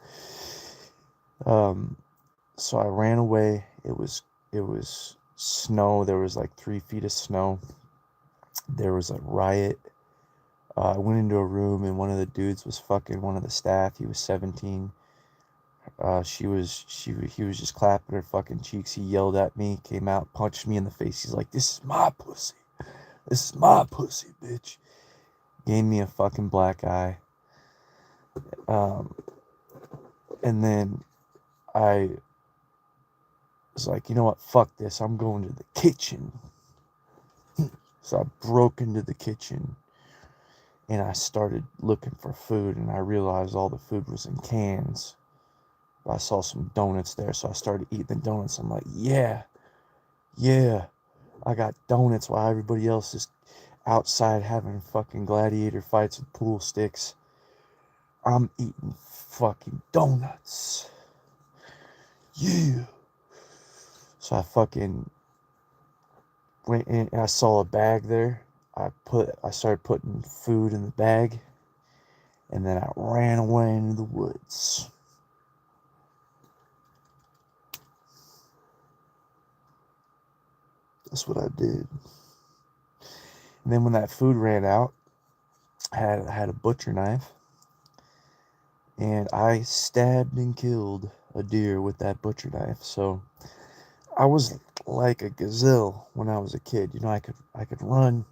So I ran away. It was snow. There was like 3 feet of snow. There was a riot. I went into a room and one of the dudes was fucking one of the staff. He was 17. He was just clapping her fucking cheeks. He yelled at me, came out, punched me in the face. He's like, "This is my pussy. This is my pussy, bitch." Gave me a fucking black eye. Um, and then I was like, you know what? Fuck this. I'm going to the kitchen. So I broke into the kitchen and I started looking for food and I realized all the food was in cans. I saw some donuts there, so I started eating the donuts. I'm like, yeah, I got donuts while everybody else is outside having fucking gladiator fights with pool sticks. I'm eating fucking donuts. Yeah. So I fucking went in and I saw a bag there. I started putting food in the bag and then I ran away into the woods. That's what I did. And then when that food ran out, I had a butcher knife and I stabbed and killed a deer with that butcher knife. So I was like a gazelle when I was a kid. You know, I could run.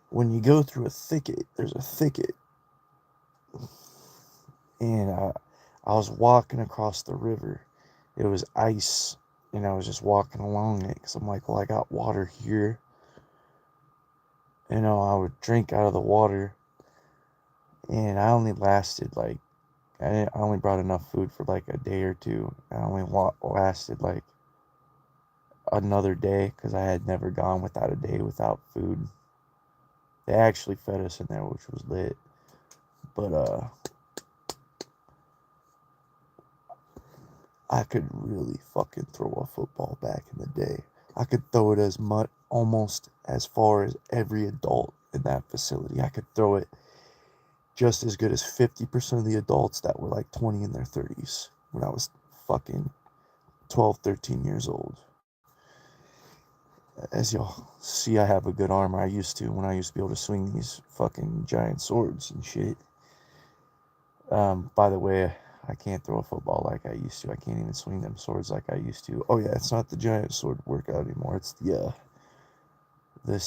When you go through a thicket, there's a thicket, and I was walking across the river. It was ice, and I was just walking along it because I'm like, well, I got water here. You know, I would drink out of the water, and I only lasted like I only brought enough food for like a day or two. I only lasted like another day because I had never gone without a day without food. They actually fed us in there, which was lit. But I could really fucking throw a football back in the day. I could throw it as much, almost as far as every adult in that facility. I could throw it just as good as 50% of the adults that were like 20 in their 30s when I was fucking 12, 13 years old. As y'all see, I have a good arm. I used to when I used to be able to swing these fucking giant swords and shit. By the way, I can't throw a football like I used to. I can't even swing them swords like I used to. Oh yeah, it's not the giant sword workout anymore. It's the the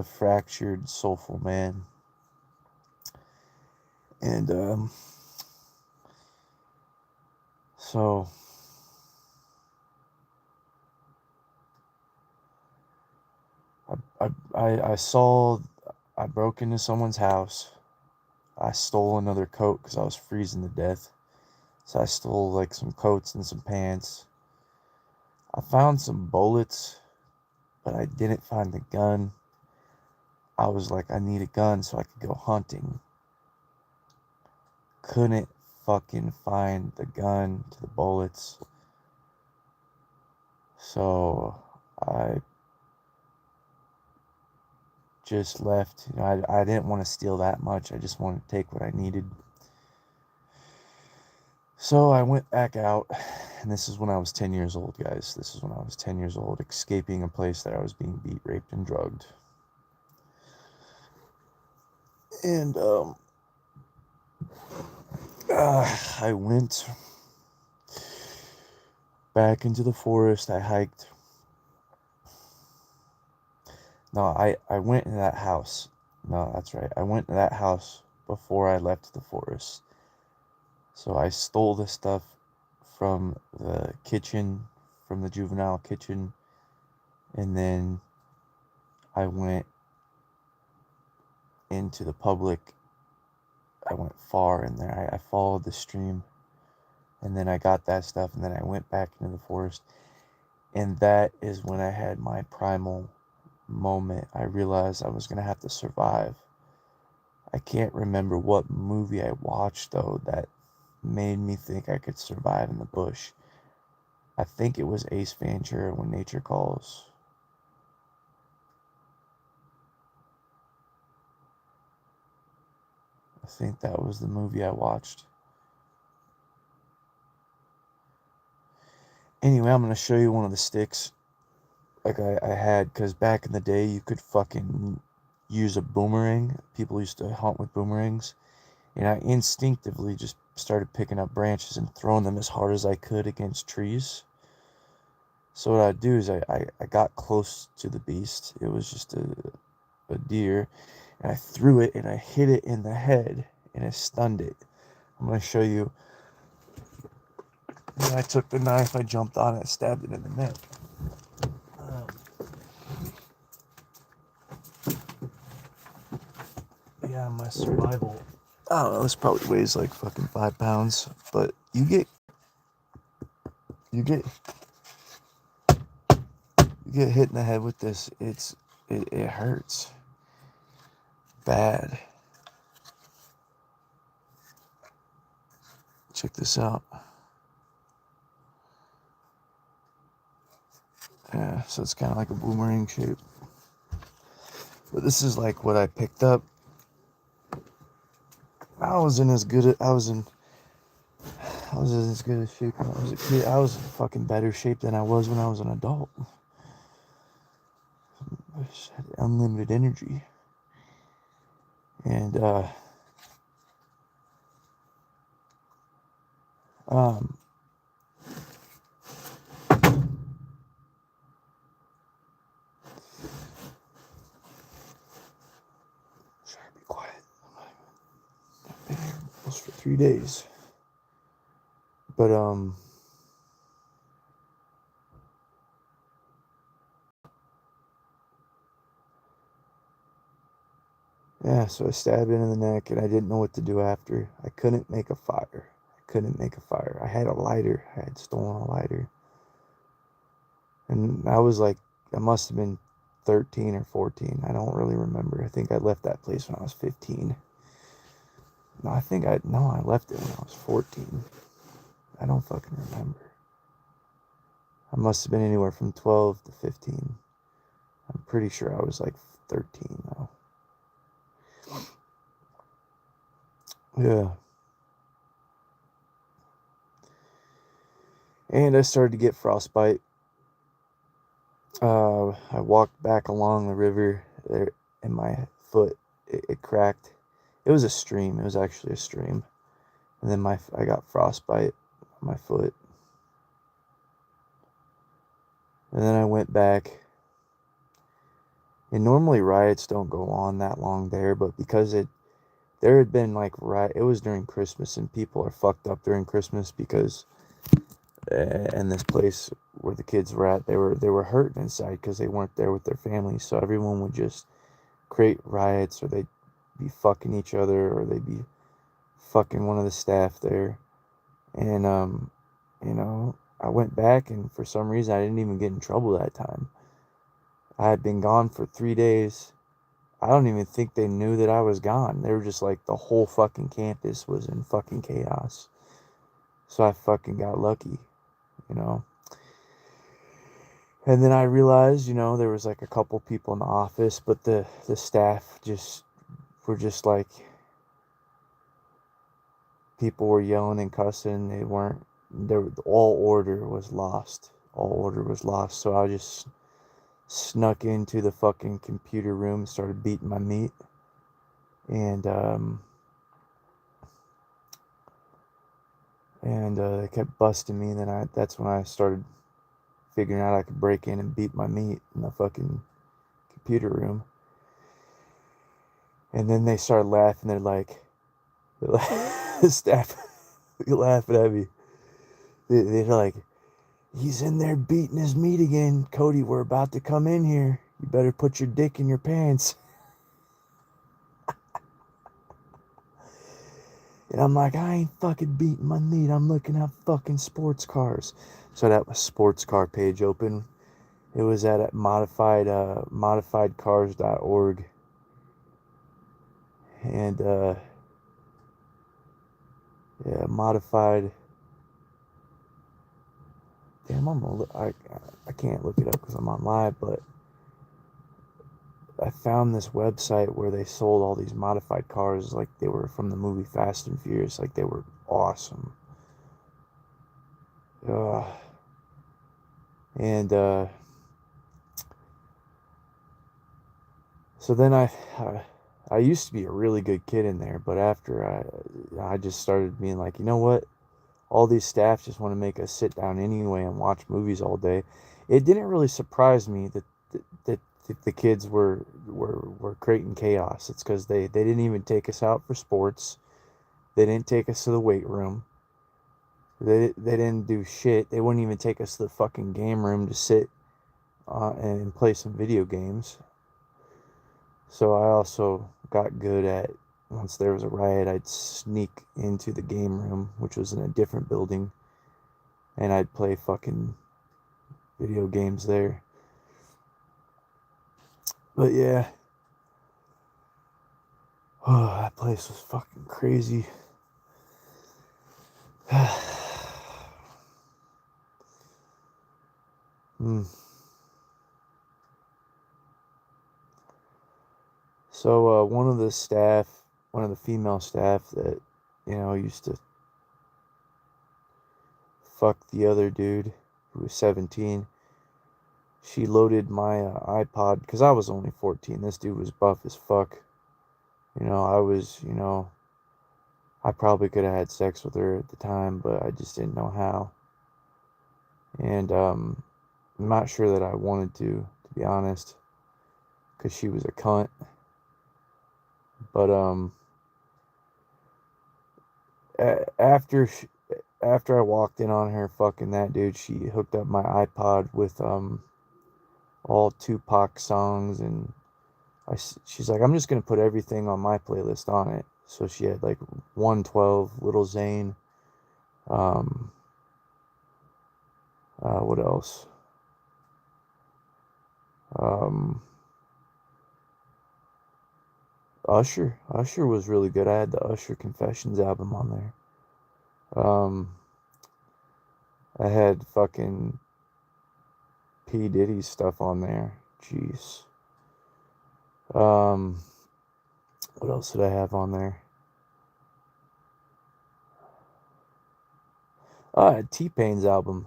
fractured soulful man. And So I broke into someone's house. I stole another coat because I was freezing to death. So I stole like some coats and some pants. I found some bullets, but I didn't find the gun. I was like, I need a gun so I could go hunting. Couldn't fucking find the gun to the bullets. So I just left. I didn't want to steal that much. I just wanted to take what I needed. So I went back out, and this is when I was 10 years old, guys. This is when I was 10 years old, escaping a place that I was being beat, raped, and drugged. And I went back into the forest. I hiked. No, I went in that house. No, that's right. I went to that house before I left the forest. So I stole the stuff from the kitchen, from the juvenile kitchen, and then I went into the public. I went far in there. I followed the stream, and then I got that stuff, and then I went back into the forest. And that is when I had my primal moment. I realized I was going to have to survive. I can't remember what movie I watched, though, that made me think I could survive in the bush. I think it was Ace Ventura, When Nature Calls. I think that was the movie I watched. Anyway, I'm going to show you one of the sticks like I had, because back in the day you could fucking use a boomerang. People used to hunt with boomerangs. And I instinctively just started picking up branches and throwing them as hard as I could against trees. So what I'd do is I got close to the beast. It was just a deer. And I threw it and I hit it in the head and it stunned it. I'm going to show you. And I took the knife, I jumped on it, stabbed it in the neck. Yeah, my survival. I don't know, this probably weighs like fucking 5 pounds. But you get hit in the head with this, it hurts bad. Check this out. Yeah, so it's kind of like a boomerang shape. But this is like what I picked up. I was in as good a shape when I was a kid. I was in fucking better shape than I was when I was an adult. I just had unlimited energy. And um sorry, be quiet. I've been here almost for 3 days. But yeah, so I stabbed it in the neck and I didn't know what to do after. I couldn't make a fire. I had a lighter. I had stolen a lighter. And I was like, I must have been 13 or 14. I don't really remember. I think I left that place when I was 15. No, I left it when I was 14. I don't fucking remember. I must have been anywhere from 12 to 15. I'm pretty sure I was like 13 though. Yeah. And I started to get frostbite. I walked back along the river there, and my foot, it cracked. It was a stream. It was actually a stream. And then I got frostbite on my foot. And then I went back. And normally riots don't go on that long there, but because there had been like it was during Christmas, and people are fucked up during Christmas because And this place where the kids were at, they were hurting inside because they weren't there with their families. So everyone would just create riots, or they'd be fucking each other, or they'd be fucking one of the staff there. And I went back, and for some reason I didn't even get in trouble that time. I had been gone for 3 days. I don't even think they knew that I was gone. They were just like, the whole fucking campus was in fucking chaos. So I fucking got lucky, you know. And then I realized, there was like a couple people in the office, but the staff just were just like, people were yelling and cussing. They weren't there. All order was lost. All order was lost. So I just snuck into the fucking computer room and started beating my meat. And they kept busting me. And then that's when I started figuring out I could break in and beat my meat in the fucking computer room. And then they started laughing. The staff laughing at me. They're like, he's in there beating his meat again. Cody, we're about to come in here. You better put your dick in your pants. And I'm like, I ain't fucking beating my meat. I'm looking at fucking sports cars. So that was sports car page open. It was at modifiedcars.org. And yeah, modified. Damn, I can't look it up because I'm on live, but I found this website where they sold all these modified cars like they were from the movie Fast and Furious, like they were awesome. And so then I used to be a really good kid in there, but after I just started being like, you know what? All these staff just want to make us sit down anyway and watch movies all day. It didn't really surprise me that the kids were creating chaos. It's because they didn't even take us out for sports. They didn't take us to the weight room. They didn't do shit. They wouldn't even take us to the fucking game room to sit and play some video games. So I also got good at, once there was a riot, I'd sneak into the game room, which was in a different building, and I'd play fucking video games there. But yeah, oh, that place was fucking crazy. mm. So one of the female staff that, used to fuck the other dude who was 17, she loaded my iPod, because I was only 14. This dude was buff as fuck. I probably could have had sex with her at the time, but I just didn't know how. And I'm not sure that I wanted to be honest, because she was a cunt. But after after I walked in on her fucking that dude, she hooked up my iPod with all Tupac songs, and she's like, I'm just gonna put everything on my playlist on it. So she had like 112, Little Zane, um, what else? Um, Usher was really good. I had the Usher Confessions album on there. I had fucking P Diddy's stuff on there. Jeez. Um, what else did I have on there? Oh, I had T-Pain's album.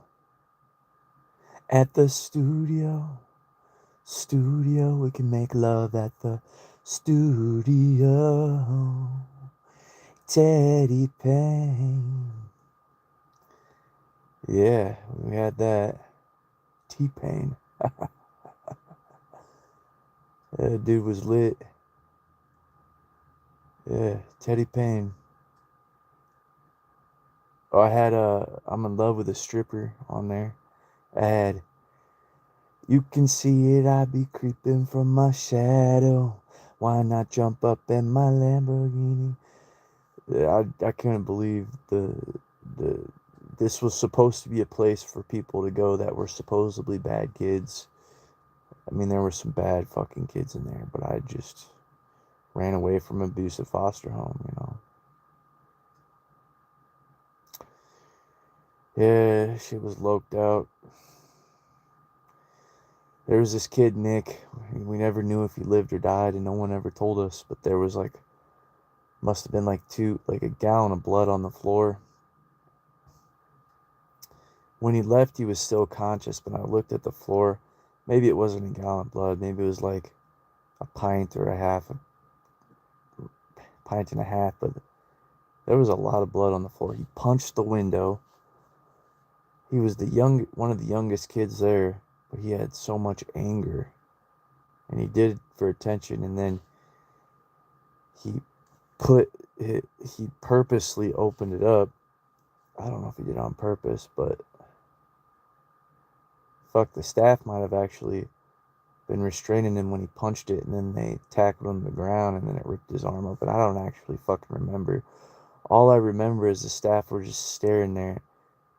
At the studio, we can make love at the studio. Teddy Payne. Yeah, we had that. T-Pain. That dude was lit. Yeah, Teddy Payne. I had I'm in love with a stripper on there. I had you can see it, I be creeping from my shadow. Why not jump up in my Lamborghini? Yeah, I couldn't believe the this was supposed to be a place for people to go that were supposedly bad kids. I mean, there were some bad fucking kids in there, but I just ran away from abusive foster home. Yeah, shit was loped out. There was this kid, Nick. We never knew if he lived or died, and no one ever told us. But there was like, must have been like a gallon of blood on the floor. When he left, he was still conscious, but I looked at the floor. Maybe it wasn't a gallon of blood. Maybe it was like a pint or a pint and a half. But there was a lot of blood on the floor. He punched the window. He was one of the youngest kids there, but he had so much anger, and he did it for attention. And then he put he purposely opened it up. I don't know if he did it on purpose, but fuck, the staff might have actually been restraining him when he punched it, and then they tackled him to the ground, and then it ripped his arm open. I don't actually fucking remember. All I remember is the staff were just staring there.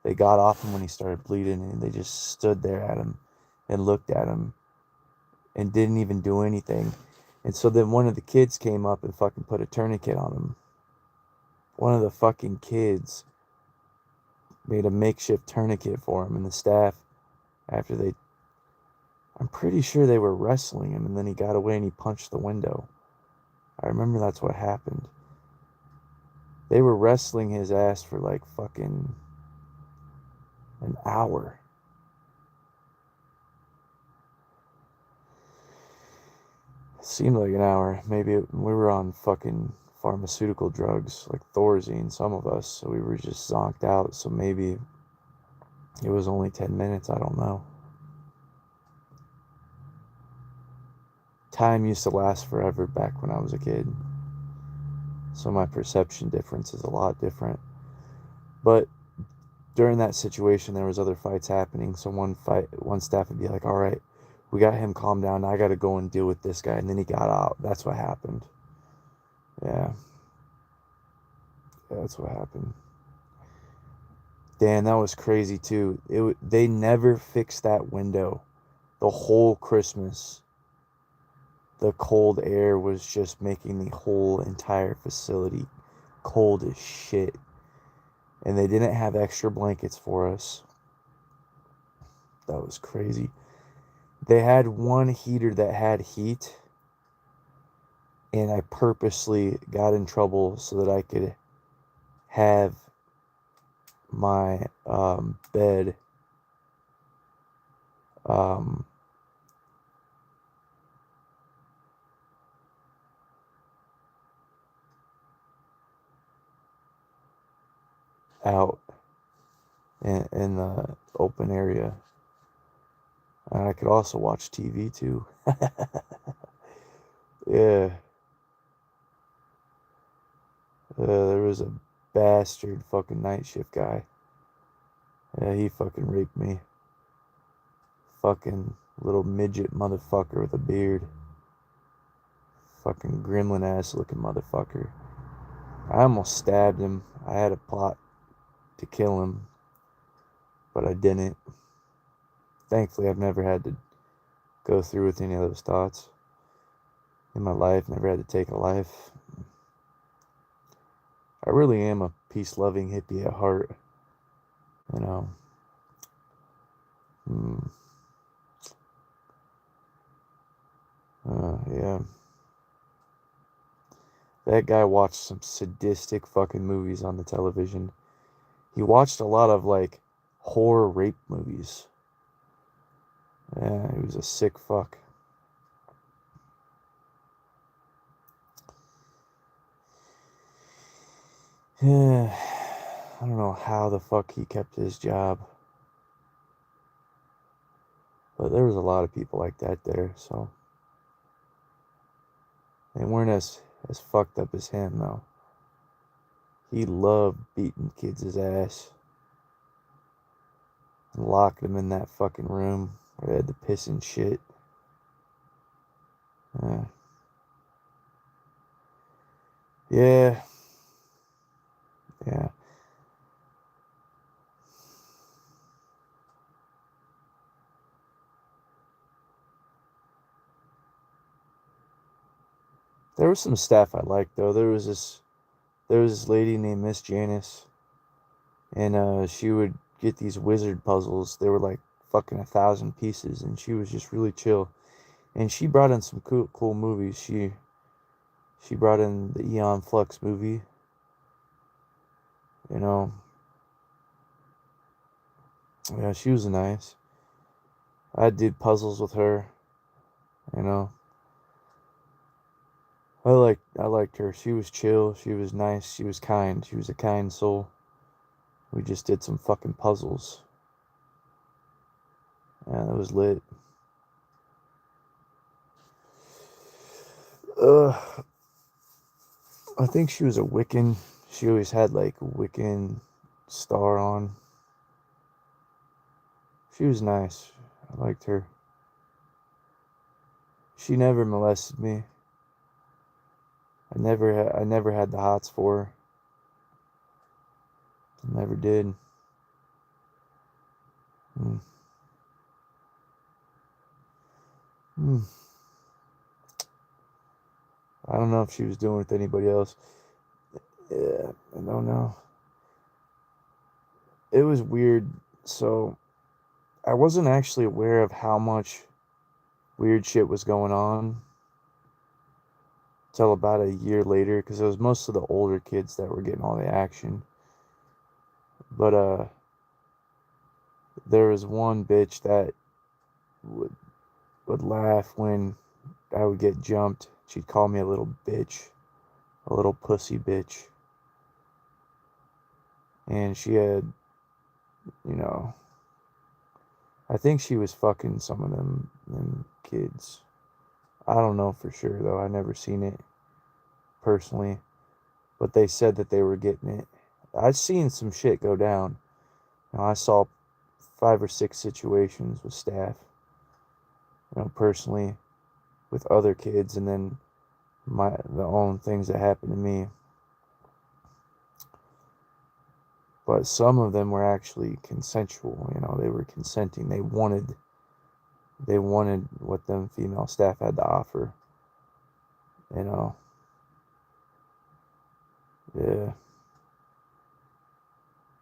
They got off him when he started bleeding, and they just stood there at him and looked at him and didn't even do anything. And so then one of the kids came up and fucking put a tourniquet on him. One of the fucking kids made a makeshift tourniquet for him, and the staff, after they, I'm pretty sure they were wrestling him, and then he got away and he punched the window. I remember that's what happened. They were wrestling his ass for like fucking an hour. It seemed like an hour. Maybe we were on fucking pharmaceutical drugs like Thorazine, some of us, so we were just zonked out. So maybe it was only 10 minutes. I don't know. Time used to last forever back when I was a kid. So my perception difference is a lot different. But during that situation, there was other fights happening. So one staff would be like, all right, we got him calmed down. I got to go and deal with this guy. And then he got out. That's what happened. Yeah. That's what happened. Dan, that was crazy too. They never fixed that window. The whole Christmas, the cold air was just making the whole entire facility cold as shit. And they didn't have extra blankets for us. That was crazy. They had one heater that had heat, and I purposely got in trouble so that I could have my bed um, out in the open area. And I could also watch TV too. Yeah. There was a bastard fucking night shift guy. Yeah, he fucking raped me. Fucking little midget motherfucker with a beard. Fucking gremlin ass looking motherfucker. I almost stabbed him. I had a plot to kill him, but I didn't. Thankfully, I've never had to go through with any of those thoughts in my life. Never had to take a life. I really am a peace-loving hippie at heart. You know. Yeah. That guy watched some sadistic fucking movies on the television. He watched a lot of like horror rape movies. Yeah, he was a sick fuck. Yeah, I don't know how the fuck he kept his job. But there was a lot of people like that there, so they weren't as fucked up as him though. He loved beating kids' ass and locking them in that fucking room where they had to piss and shit. Uh, yeah, yeah. There was some staff I liked though. There was this lady named Miss Janice, and she would get these wizard puzzles. They were like fucking 1,000 pieces, and she was just really chill. And she brought in some cool movies. She brought in the Eon Flux movie. You know, yeah, she was nice. I did puzzles with her. You know, I liked her. She was chill. She was nice. She was kind. She was a kind soul. We just did some fucking puzzles. Yeah, that was lit. Uh, I think she was a Wiccan. She always had like a Wiccan star on. She was nice. I liked her. She never molested me. I never had the hots for her. I never did. Mm. Mm. I don't know if she was doing it with anybody else. Yeah, I don't know. It was weird. So I wasn't actually aware of how much weird shit was going on till about a year later, because it was most of the older kids that were getting all the action. But there was one bitch that would would laugh when I would get jumped. She'd call me a little bitch, a little pussy bitch, and she had, you know, I think she was fucking some of them kids. I don't know for sure though. I never seen it personally, but they said that they were getting it. I've seen some shit go down. I saw 5 or 6 situations with staff, personally with other kids, and then the own things that happened to me. But some of them were actually consensual. They were consenting. They wanted what them female staff had to offer. You know, yeah,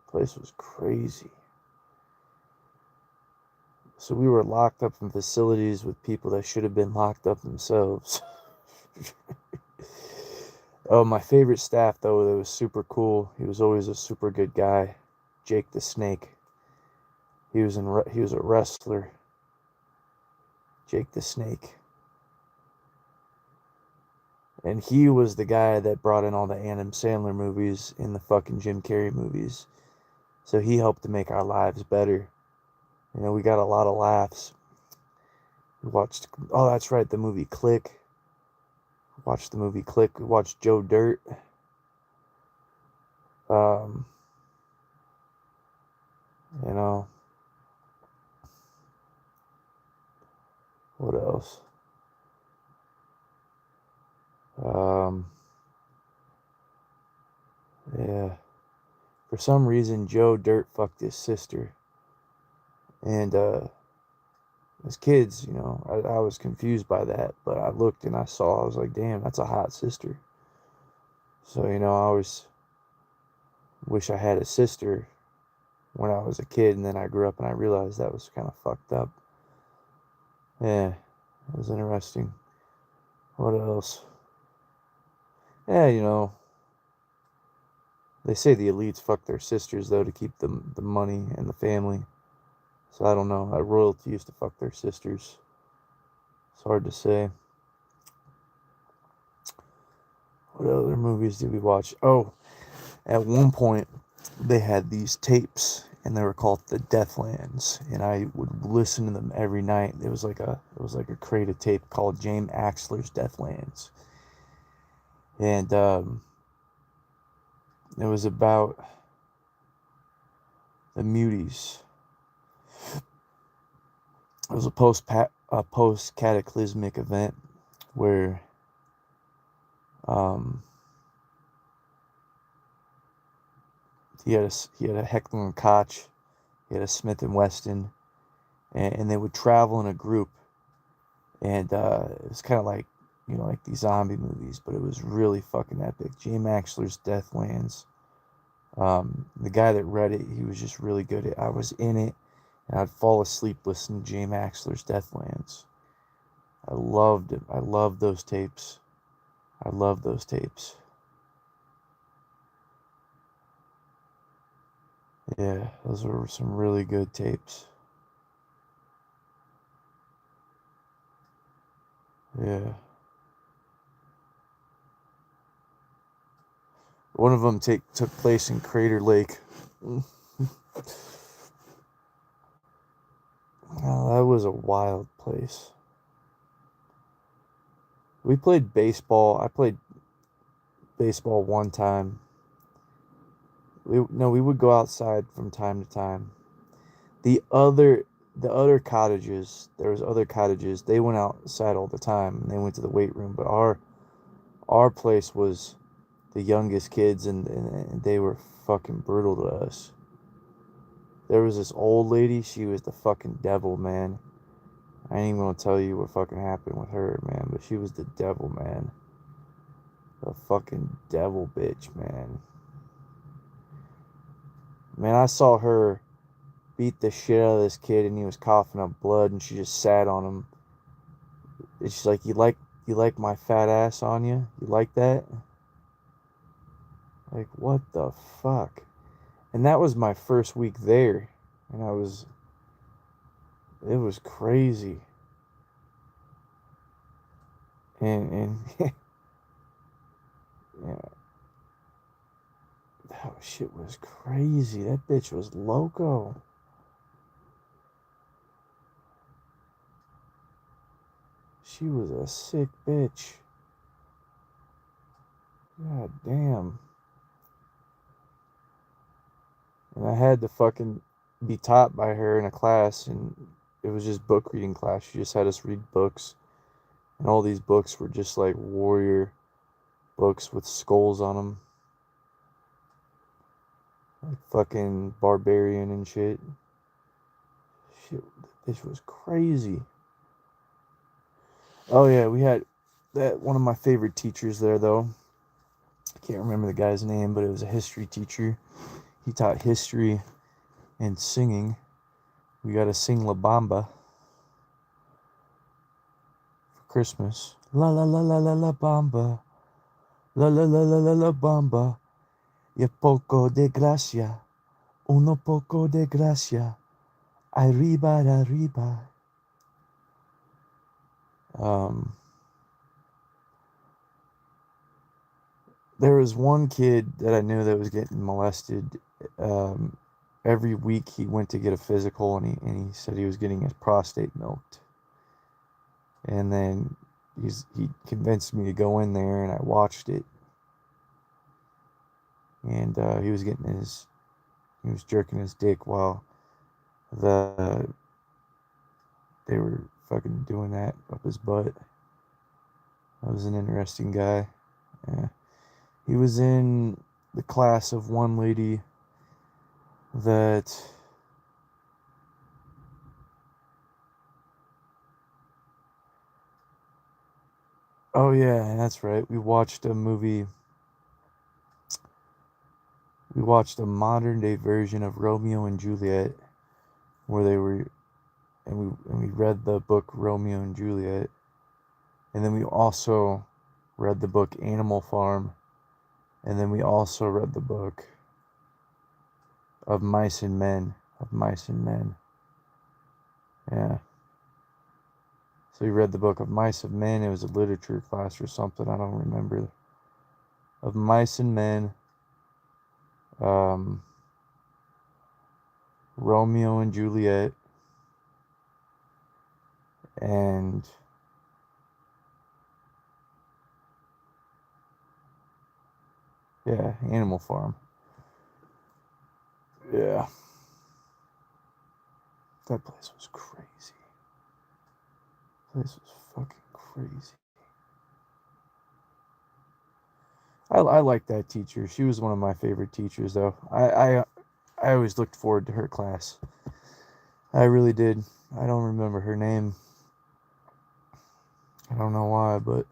place was crazy. So we were locked up in facilities with people that should have been locked up themselves. Oh, my favorite staff though, that was super cool. He was always a super good guy. Jake the Snake. He was a wrestler. Jake the Snake. And he was the guy that brought in all the Adam Sandler movies and the fucking Jim Carrey movies. So he helped to make our lives better. We got a lot of laughs. We watched, oh, that's right, the movie Click. Watched the movie Click. We watched Joe Dirt. Um, you know, what else? Um, yeah. For some reason, Joe Dirt fucked his sister. And as kids, I was confused by that. But I looked and I was like, damn, that's a hot sister. So, I always wish I had a sister when I was a kid. And then I grew up and I realized that was kind of fucked up. Yeah, it was interesting. What else? Yeah, they say the elites fuck their sisters, though, to keep the money and the family. So I don't know. Royalty used to fuck their sisters. It's hard to say. What other movies did we watch? Oh, at one point, they had these tapes, and they were called the Deathlands, and I would listen to them every night. It was like a crate of tape called James Axler's Deathlands, and It was about the muties. It was a post cataclysmic event where um, he had a Heckler and Koch, he had a Smith and Wesson, and they would travel in a group, and it was kind of like like these zombie movies, but it was really fucking epic. Jay Maxler's Deathlands. The guy that read it, he was just really good at. I was in it, and I'd fall asleep listening to Jay Maxler's Deathlands. I loved it. I loved those tapes. I love those tapes. Yeah, those were some really good tapes. Yeah. One of them took place in Crater Lake. Oh, that was a wild place. We played baseball. I played baseball one time. We would go outside from time to time. The other the other cottages, there was other cottages. They went outside all the time and they went to the weight room, but our place was the youngest kids, and they were fucking brutal to us. There was this old lady, she was the fucking devil, man. I ain't even gonna tell you what fucking happened with her, man, but she was the devil, man. The fucking devil bitch, man. Man, I saw her beat the shit out of this kid and he was coughing up blood and she just sat on him. And she's like, you like my fat ass on you? You like that? Like, what the fuck? And that was my first week there. And it was crazy. And yeah, that shit was crazy. That bitch was loco. She was a sick bitch. God damn. And I had to fucking be taught by her in a class, and it was just book reading class. She just had us read books, and all these books were just like warrior books with skulls on them, like fucking barbarian and shit. Shit, this was crazy. Oh yeah, we had that one of my favorite teachers there though. I can't remember the guy's name, but it was a history teacher. He taught history and singing. We got to sing La Bamba for Christmas. La la la la la la Bamba. La la la la la la Bamba. Y poco de gracia. Uno poco de gracia. Arriba, arriba. Um, there was one kid that I knew that was getting molested. Um, every week he went to get a physical, and he said he was getting his prostate milked. And then he convinced me to go in there, and I watched it. And he was jerking his dick while the they were fucking doing that up his butt. That was an interesting guy. Yeah. He was in the class of one lady that oh yeah, that's right. We watched a modern day version of Romeo and Juliet where they were and we read the book Romeo and Juliet. And then we also read the book Animal Farm. And then we also read the book of Mice and Men. Of Mice and Men. Yeah. So we read the book of Mice and Men. It was a literature class or something. I don't remember. Of Mice and Men. Um, Romeo and Juliet. And Yeah, Animal Farm. Yeah. That place was crazy. That place was fucking crazy. I like that teacher. She was one of my favorite teachers, though. I always looked forward to her class. I really did. I don't remember her name. I don't know why, but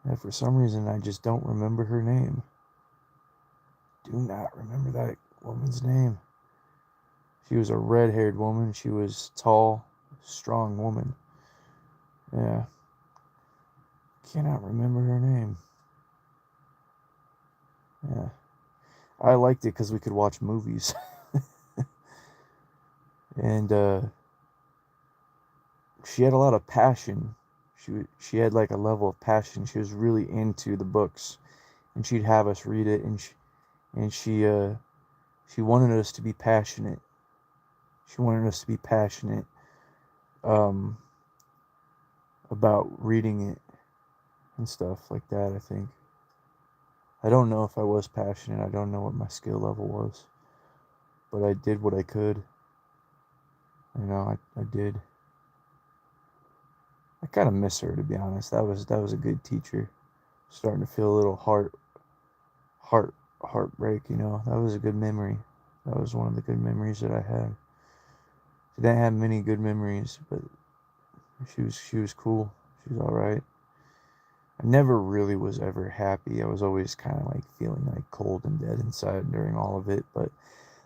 yeah, for some reason I just don't remember her name. Do not remember that woman's name. She was a red-haired woman. She was tall, strong woman. Yeah, cannot remember her name. Yeah, I liked it because we could watch movies, and she had a lot of passion. She had like a level of passion. She was really into the books, and she'd have us read it, and she wanted us to be passionate. She wanted us to be passionate um, about reading it and stuff like that. I think. I don't know if I was passionate. I don't know what my skill level was, but I did what I could. I did. I kind of miss her, to be honest. That was a good teacher. Starting to feel a little heart heartbreak. That was a good memory. That was one of the good memories that I had. She didn't have many good memories, but she was cool. She was all right. I never really was ever happy. I was always kind of like feeling like cold and dead inside during all of it. But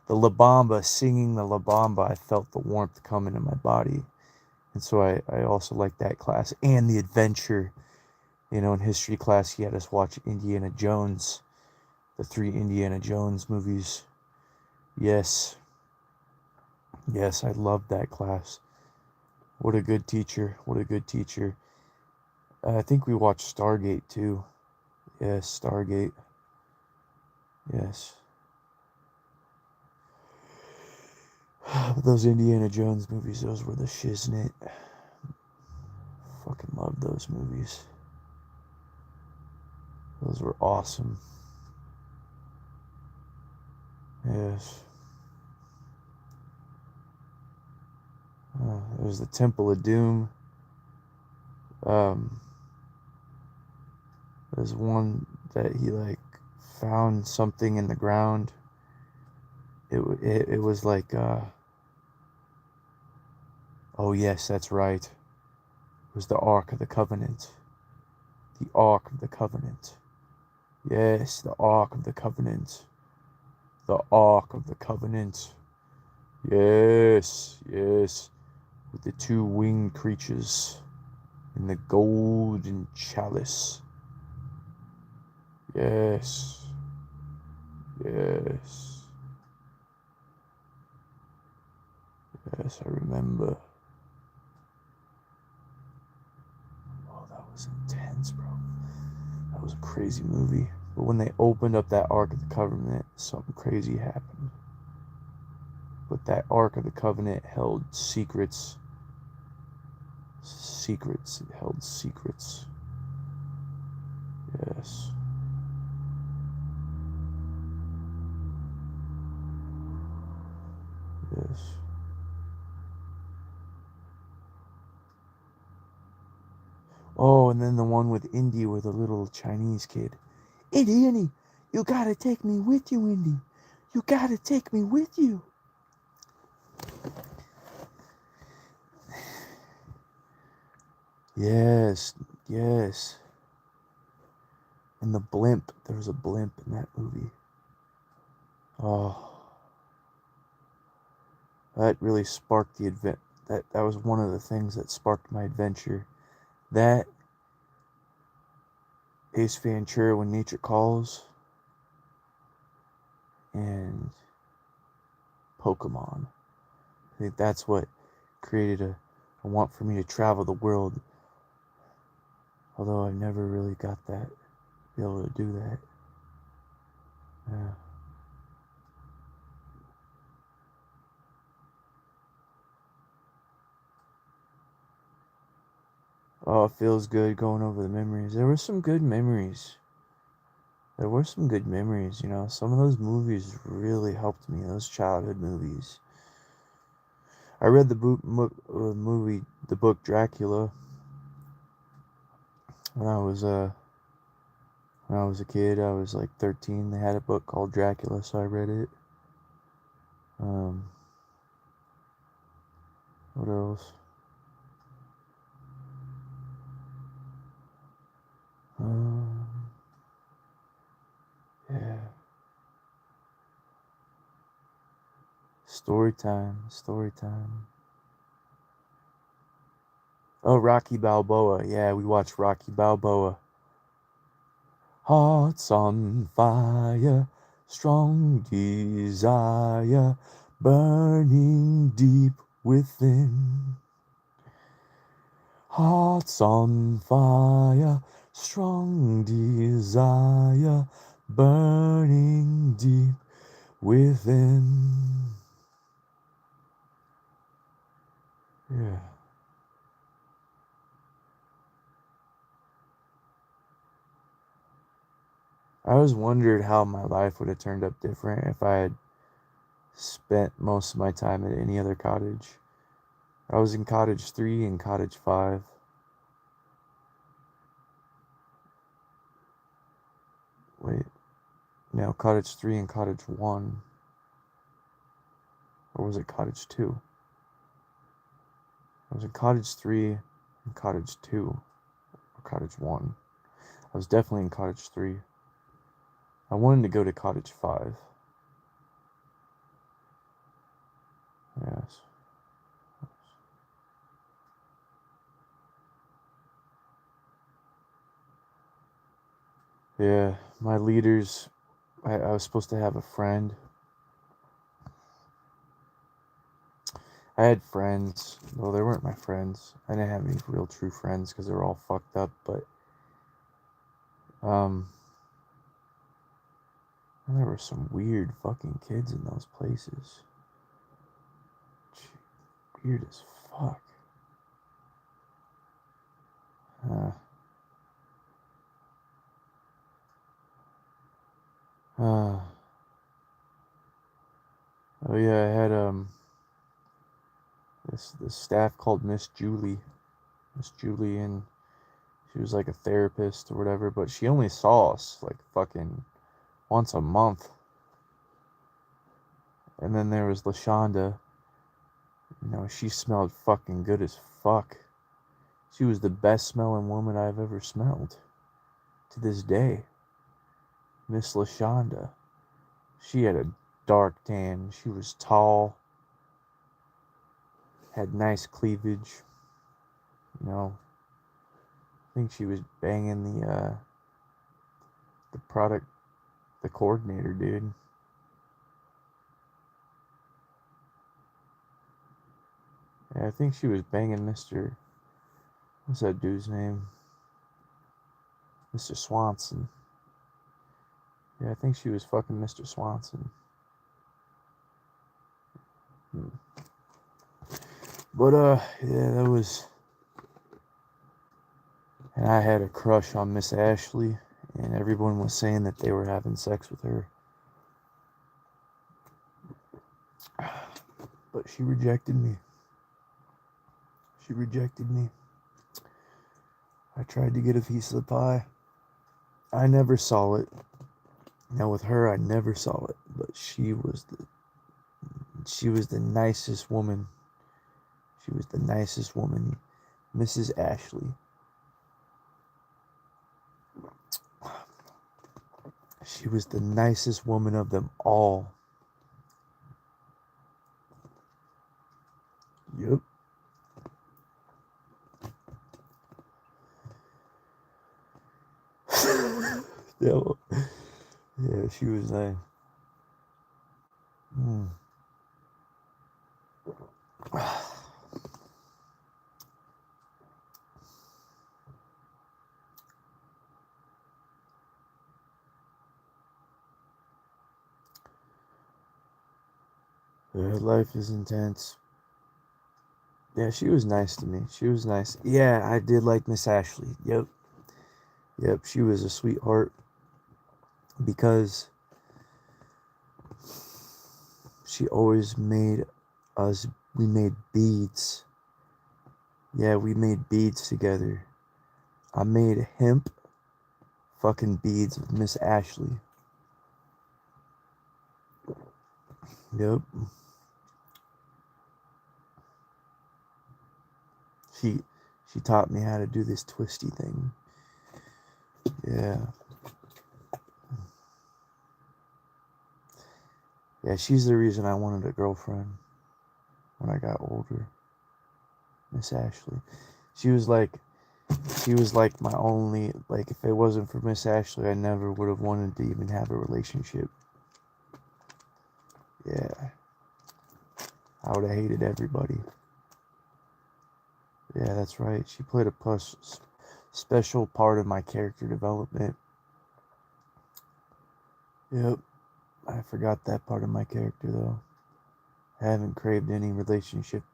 the La Bamba, singing the La Bamba, I felt the warmth come into my body. And so I also liked that class and the adventure. In history class, he had us watch Indiana Jones, the three Indiana Jones movies. Yes, yes, I loved that class. What a good teacher. What a good teacher. I think we watched Stargate too. Yes, Stargate. Yes. Those Indiana Jones movies, those were the shiznit. Fucking love those movies. Those were awesome. Yes. There's the Temple of Doom. Um, there's one that he like found something in the ground. It was like oh yes, that's right. It was the Ark of the Covenant. The Ark of the Covenant. Yes, the Ark of the Covenant. The Ark of the Covenant. Yes, yes. With the two winged creatures in the golden chalice. Yes. Yes. Yes, I remember. Oh, that was intense, bro. That was a crazy movie. But when they opened up that Ark of the Covenant, something crazy happened. But that Ark of the Covenant held secrets. Secrets. It held secrets. Yes. Yes. Oh, and then the one with Indy with the little Chinese kid. Indy, you gotta take me with you, Indy. You gotta take me with you. Yes, yes. And the blimp. There was a blimp in that movie. Oh, that really sparked the advent. That was one of the things that sparked my adventure. That Ace Ventura When Nature Calls and Pokemon. I think that's what created a want for me to travel the world. Although I never really got that, be able to do that. Yeah. Oh, it feels good going over the memories. There were some good memories. There were some good memories, you know. Some of those movies really helped me. Those childhood movies. I read the book Dracula when I was when I was a kid. I was like 13. They had a book called Dracula, so I read it. Um, what else? Um, yeah. Story time. Story time. Oh, Rocky Balboa. Yeah, we watched Rocky Balboa. Hearts on fire, strong desire, burning deep within. Hearts on fire, strong desire, burning deep within. Yeah. I always wondered how my life would have turned up different if I had spent most of my time at any other cottage. I was in cottage 3 and cottage 5. Wait, no, cottage 3 and cottage 1. Or was it cottage 2? I was in cottage 3 and cottage 2. Or cottage 1. I was definitely in cottage 3. I wanted to go to cottage 5. Yes. Yeah, my leaders, I was supposed to have a friend. I had friends. Well, they weren't my friends. I didn't have any real true friends because they were all fucked up. But um, there were some weird fucking kids in those places. Weird as fuck. Uh, uh, oh yeah, I had this staff called Miss Julie, and she was like a therapist or whatever. But she only saw us like fucking once a month. And then there was Lashonda. You know, she smelled fucking good as fuck. She was the best smelling woman I've ever smelled. To this day. Miss Lashonda. She had a dark tan. She was tall. Had nice cleavage. You know. I think she was banging the product the coordinator dude. Yeah, I think she was banging Mr. What's that dude's name? Mr. Swanson. Yeah, I think she was fucking Mr. Swanson. Hmm. But yeah, that was. And I had a crush on Miss Ashley, and everyone was saying that they were having sex with her. But she rejected me. She rejected me. I tried to get a piece of the pie. I never saw it. Now with her, I never saw it, but she was the nicest woman. She was the nicest woman, Mrs. Ashley. She was the nicest woman of them all. Yep. Yeah, yeah, she was nice. Mm. Yeah, life is intense. Yeah, she was nice to me. She was nice. Yeah, I did like Miss Ashley. Yep. Yep, she was a sweetheart. because she always made us, we made beads. Yeah, we made beads together. I made hemp fucking beads with Miss Ashley. Yep. She she taught me how to do this twisty thing. Yeah. Yeah, she's the reason I wanted a girlfriend when I got older. Miss Ashley. She was like she was like my only, like, if it wasn't for Miss Ashley, I never would have wanted to even have a relationship. Yeah. I would have hated everybody. Yeah, that's right. She played a special part of my character development. Yep. I forgot that part of my character though. I haven't craved any relationship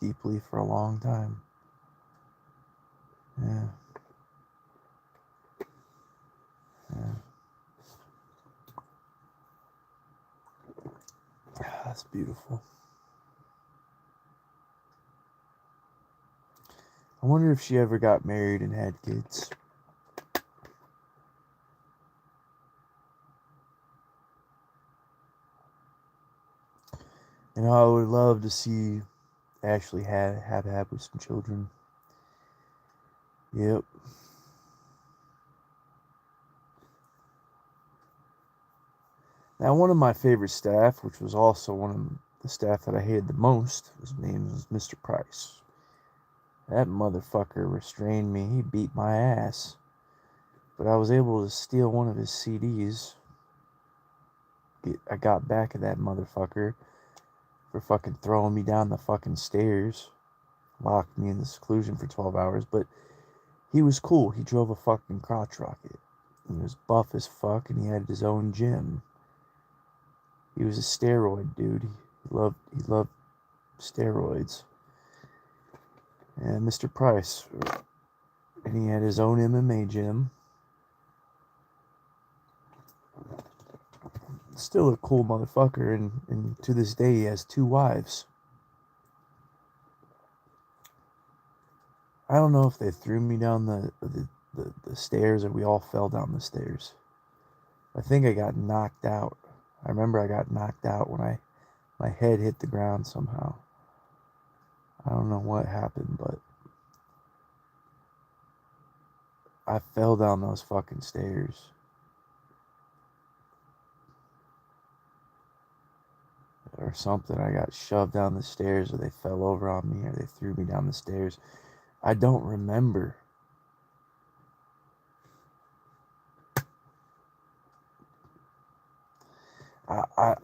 deeply for a long time. Yeah. Yeah. That's beautiful. I wonder if she ever got married and had kids. You know, I would love to see Ashley have with some children. Yep. Now, one of my favorite staff, which was also one of the staff that I hated the most, his name was Mr. Price. That motherfucker restrained me. He beat my ass. But I was able to steal one of his CDs. I got back at that motherfucker for fucking throwing me down the fucking stairs. Locked me in the seclusion for 12 hours. But he was cool. He drove a fucking crotch rocket. He was buff as fuck and he had his own gym. He was a steroid dude. He loved steroids. And Mr. Price. And he had his own MMA gym. Still a cool motherfucker, and to this day he has 2 wives. I don't know if they threw me down the stairs or we all fell down the stairs. I think I got knocked out. I remember I got knocked out when my head hit the ground somehow. I don't know what happened, but I fell down those fucking stairs. Or something. I got shoved down the stairs, or they fell over on me, or they threw me down the stairs. I don't remember. I, I,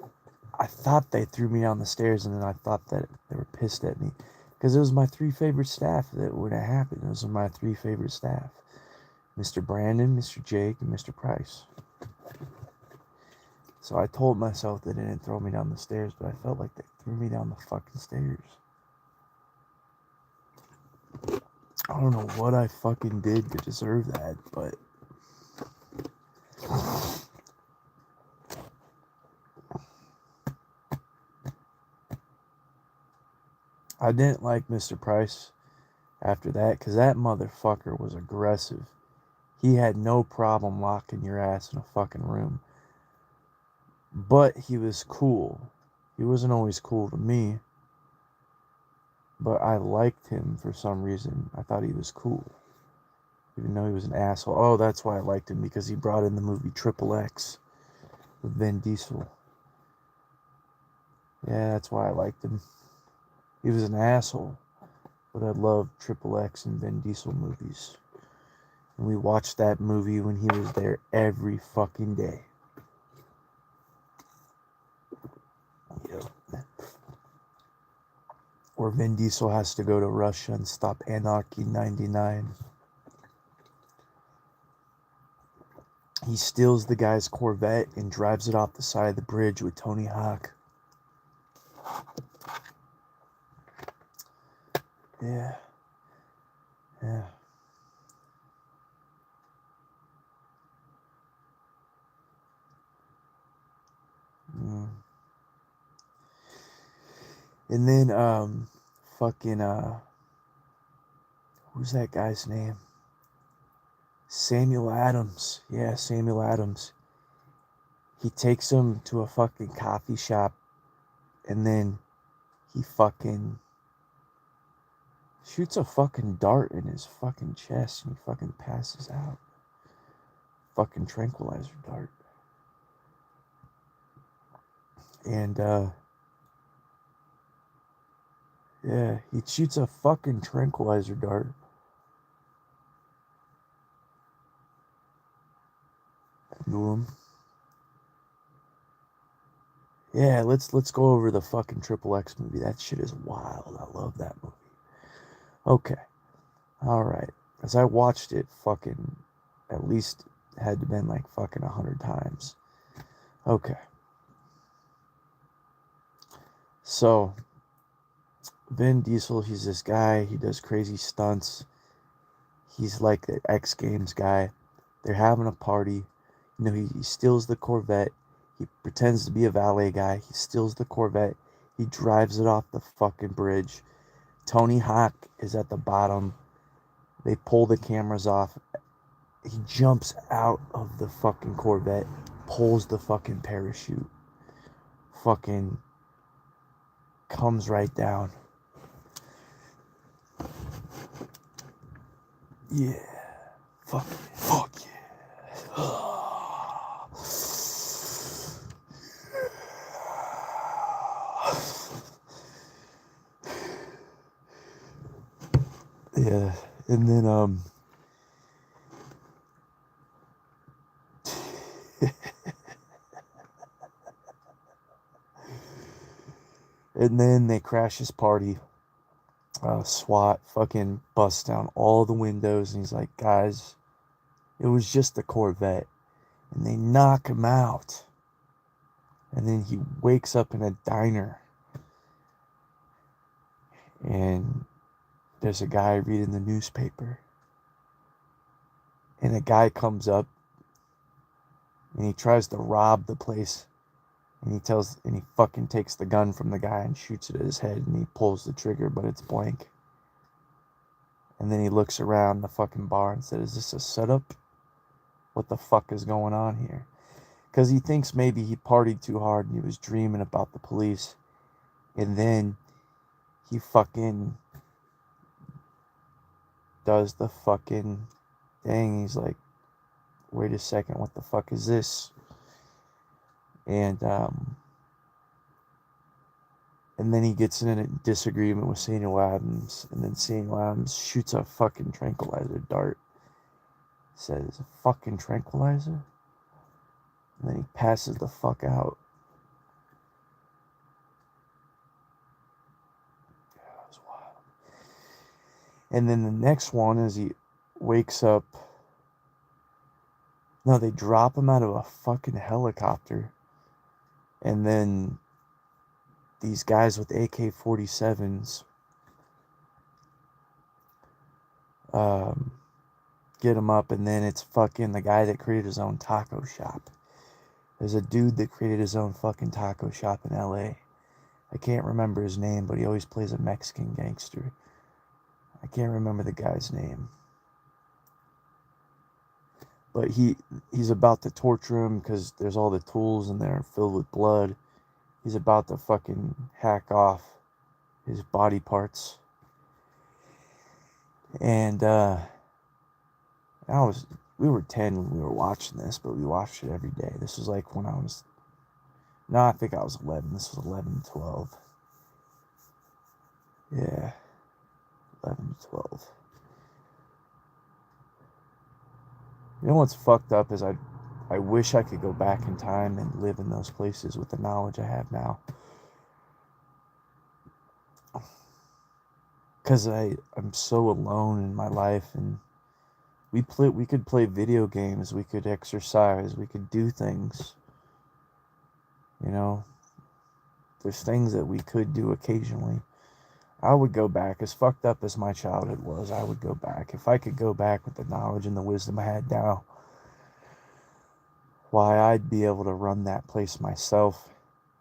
I thought they threw me down the stairs, and then I thought that they were pissed at me. Because it was my 3 favorite staff that would have happened. Those are my 3 favorite staff. Mr. Brandon, Mr. Jake, and Mr. Price. So I told myself they didn't throw me down the stairs, but I felt like they threw me down the fucking stairs. I don't know what I fucking did to deserve that, but I didn't like Mr. Price after that, because that motherfucker was aggressive. He had no problem locking your ass in a fucking room. But he was cool. He wasn't always cool to me, but I liked him for some reason. I thought he was cool, even though he was an asshole. Oh, that's why I liked him, because he brought in the movie Triple X with Vin Diesel. Yeah, that's why I liked him. He was an asshole, but I loved Triple X and Vin Diesel movies. And we watched that movie when he was there every fucking day. Yep. Or Vin Diesel has to go to Russia and stop Anarchy 99. He steals the guy's Corvette and drives it off the side of the bridge with Tony Hawk. Yeah. Yeah. And then, fucking, who's that guy's name? Samuel Adams. Yeah, Samuel Adams. He takes him to a fucking coffee shop, and then he fucking shoots a fucking dart in his fucking chest, and he fucking passes out. Fucking tranquilizer dart. And, yeah, he shoots a fucking tranquilizer dart into him. Yeah, let's go over the fucking Triple X movie. That shit is wild. I love that movie. Okay. All right. As I watched it fucking at least had to been like fucking 100 times. Okay. So Vin Diesel, he's this guy, he does crazy stunts. He's like the X Games guy. They're having a party. You know, he steals the Corvette. He pretends to be a valet guy. He steals the Corvette. He drives it off the fucking bridge. Tony Hawk is at the bottom. They pull the cameras off. He jumps out of the fucking Corvette, pulls the fucking parachute, fucking comes right down. Yeah. Fuck yeah. Yeah. And then and then they crash his party. SWAT fucking busts down all the windows, and he's like, guys, it was just the Corvette. And they knock him out. And then he wakes up in a diner. And there's a guy reading the newspaper. And a guy comes up and he tries to rob the place. And he fucking takes the gun from the guy and shoots it at his head, and he pulls the trigger, but it's blank. And then he looks around the fucking bar and says, is this a setup? What the fuck is going on here? Because he thinks maybe he partied too hard and he was dreaming about the police. And then he fucking does the fucking thing. He's like, wait a second, what the fuck is this? And then he gets in a disagreement with Samuel Adams, and then Samuel Adams shoots a fucking tranquilizer dart. Says, fucking tranquilizer? And then he passes the fuck out. Yeah, that was wild. And then the next one is he wakes up. No, they drop him out of a fucking helicopter. And then these guys with AK-47s get him up, and then it's fucking the guy that created his own taco shop. There's a dude that created his own fucking taco shop in LA. I can't remember his name, but he always plays a Mexican gangster. I can't remember the guy's name. But he's about to torture him because there's all the tools in there filled with blood. He's about to fucking hack off his body parts. And we were 10 when we were watching this, but we watched it every day. This was like when I think I was 11. This was 11 to 12. Yeah, 11 to 12. You know what's fucked up is I wish I could go back in time and live in those places with the knowledge I have now. Because I'm so alone in my life, and we could play video games, we could exercise, we could do things. You know, there's things that we could do occasionally. I would go back, as fucked up as my childhood was, I would go back. If I could go back with the knowledge and the wisdom I had now, why, I'd be able to run that place myself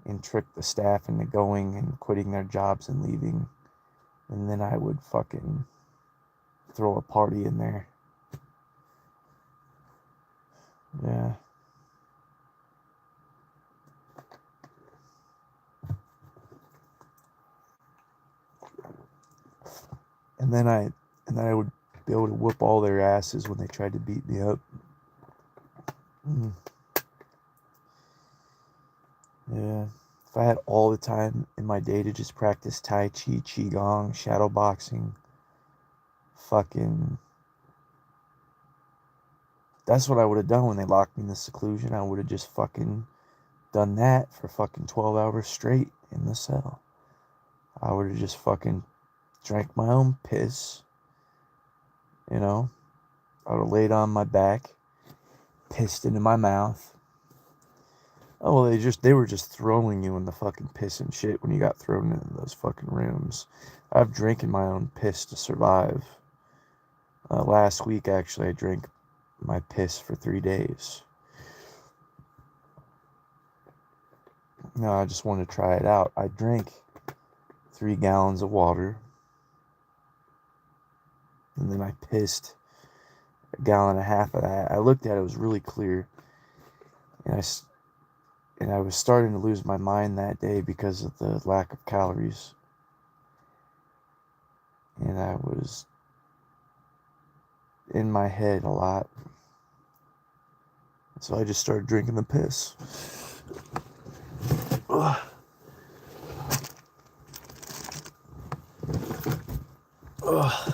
and trick the staff into going and quitting their jobs and leaving. And then I would fucking throw a party in there. Yeah. And then I would be able to whoop all their asses when they tried to beat me up. Yeah. If I had all the time in my day to just practice Tai Chi, Qigong, shadow boxing, fucking. That's what I would have done when they locked me in the seclusion. I would have just fucking done that for fucking 12 hours straight in the cell. I would have just fucking drank my own piss. You know? I would have laid on my back, pissed into my mouth. Oh, well, they were just throwing you in the fucking piss and shit when you got thrown into those fucking rooms. I've drinking my own piss to survive. Last week, actually, I drank my piss for 3 days. No, I just wanted to try it out. I drank 3 gallons of water, and then I pissed a gallon and a half of that. I looked at it, it was really clear, and I was starting to lose my mind that day because of the lack of calories. And I was in my head a lot. So I just started drinking the piss. Ugh.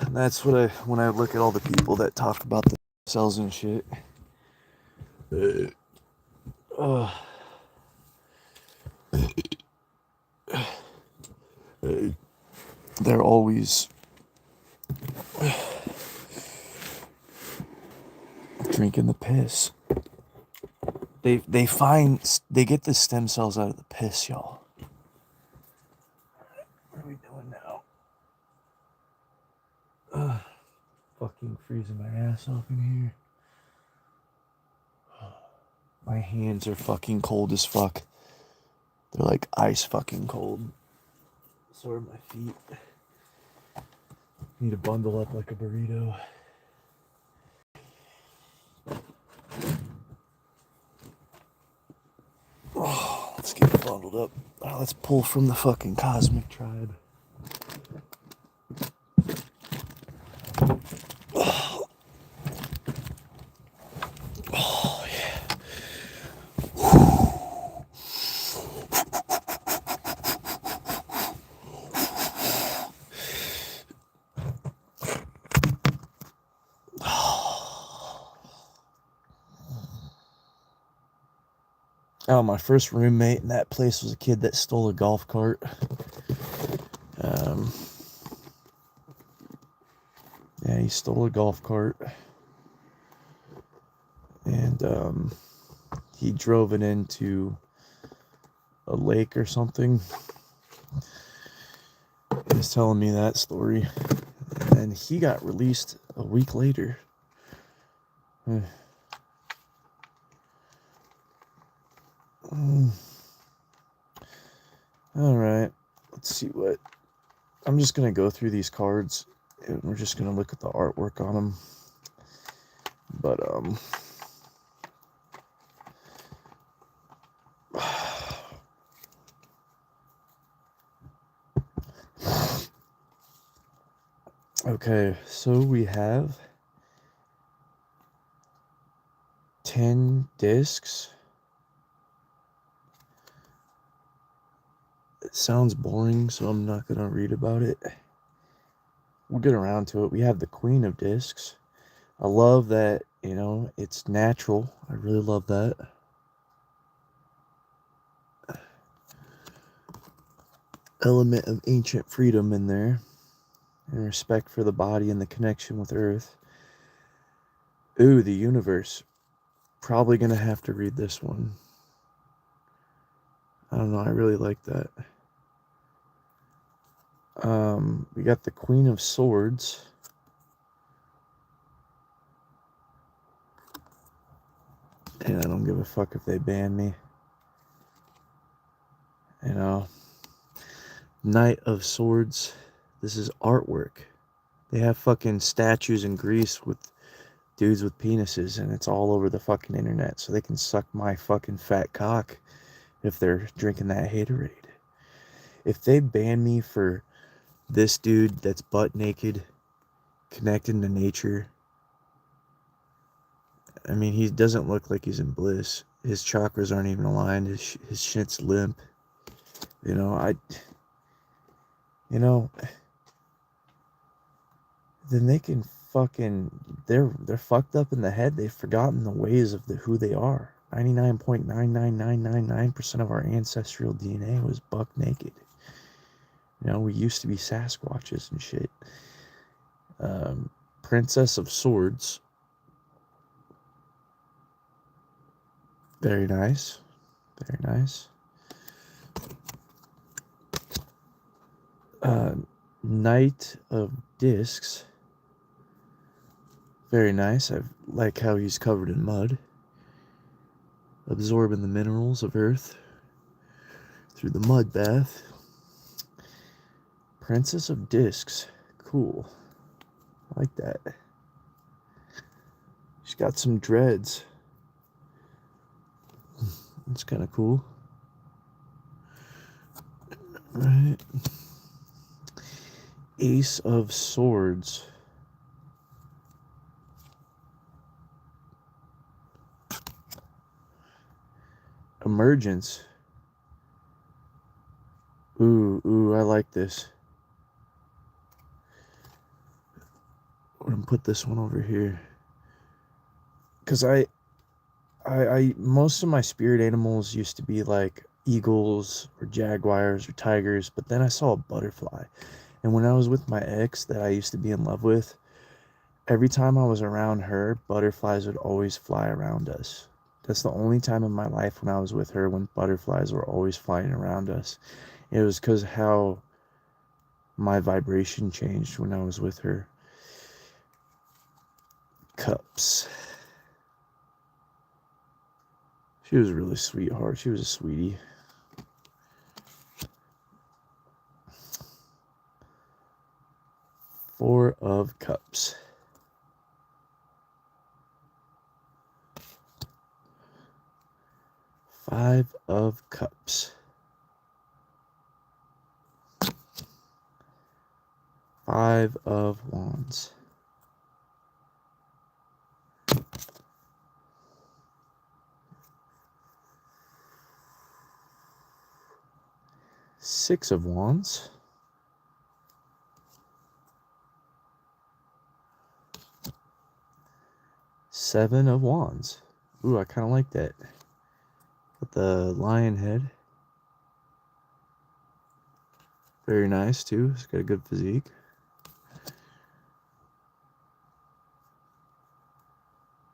And that's what when I look at all the people that talk about themselves and shit. They're always drinking the piss. They get the stem cells out of the piss, y'all. What are we doing now? Fucking freezing my ass off in here. My hands are fucking cold as fuck. They're like ice fucking cold. So are my feet. Need to bundle up like a burrito. Oh, let's get bundled up. Oh, let's pull from the fucking cosmic tribe. Oh yeah. Oh, my first roommate in that place was a kid that stole a golf cart. Yeah, he stole a golf cart. And he drove it into a lake or something. He was telling me that story. And he got released a week later. Alright, let's see what... I'm just going to go through these cards, and we're just going to look at the artwork on them. But, okay, so we have 10 discs. It sounds boring, so I'm not going to read about it. We'll get around to it. We have the Queen of Discs. I love that, it's natural. I really love that. Element of ancient freedom in there. And respect for the body and the connection with Earth. Ooh, the universe. Probably going to have to read this one. I don't know. I really like that. We got the Queen of Swords. And I don't give a fuck if they ban me. Knight of Swords. This is artwork. They have fucking statues in Greece with dudes with penises, and it's all over the fucking internet, so they can suck my fucking fat cock if they're drinking that haterade. If they ban me for this dude that's butt naked, connecting to nature, I mean, he doesn't look like he's in bliss. His chakras aren't even aligned. His shit's limp. You know, you know, then they can fucking, they're fucked up in the head. They've forgotten the ways of who they are. 99.99999% of our ancestral DNA was buck naked. You know, we used to be Sasquatches and shit. Princess of Swords. Very nice. Very nice. Knight of Discs. Very nice. I like how he's covered in mud. Absorbing the minerals of Earth through the mud bath. Princess of Discs. Cool. I like that. She's got some dreads. That's kind of cool. Right. Ace of Swords. Emergence. Ooh, I like this. I'm gonna put this one over here. Because I most of my spirit animals used to be like eagles or jaguars or tigers, but then I saw a butterfly. And when I was with my ex that I used to be in love with, every time I was around her, butterflies would always fly around us. That's the only time in my life when I was with her when butterflies were always flying around us. It was because how my vibration changed when I was with her. Cups. She was a really sweetheart. She was a sweetie. Four of Cups. Five of Cups. Five of Wands. Six of Wands. Seven of Wands. Ooh, I kind of like that. With the lion head. Very nice, too. It's got a good physique.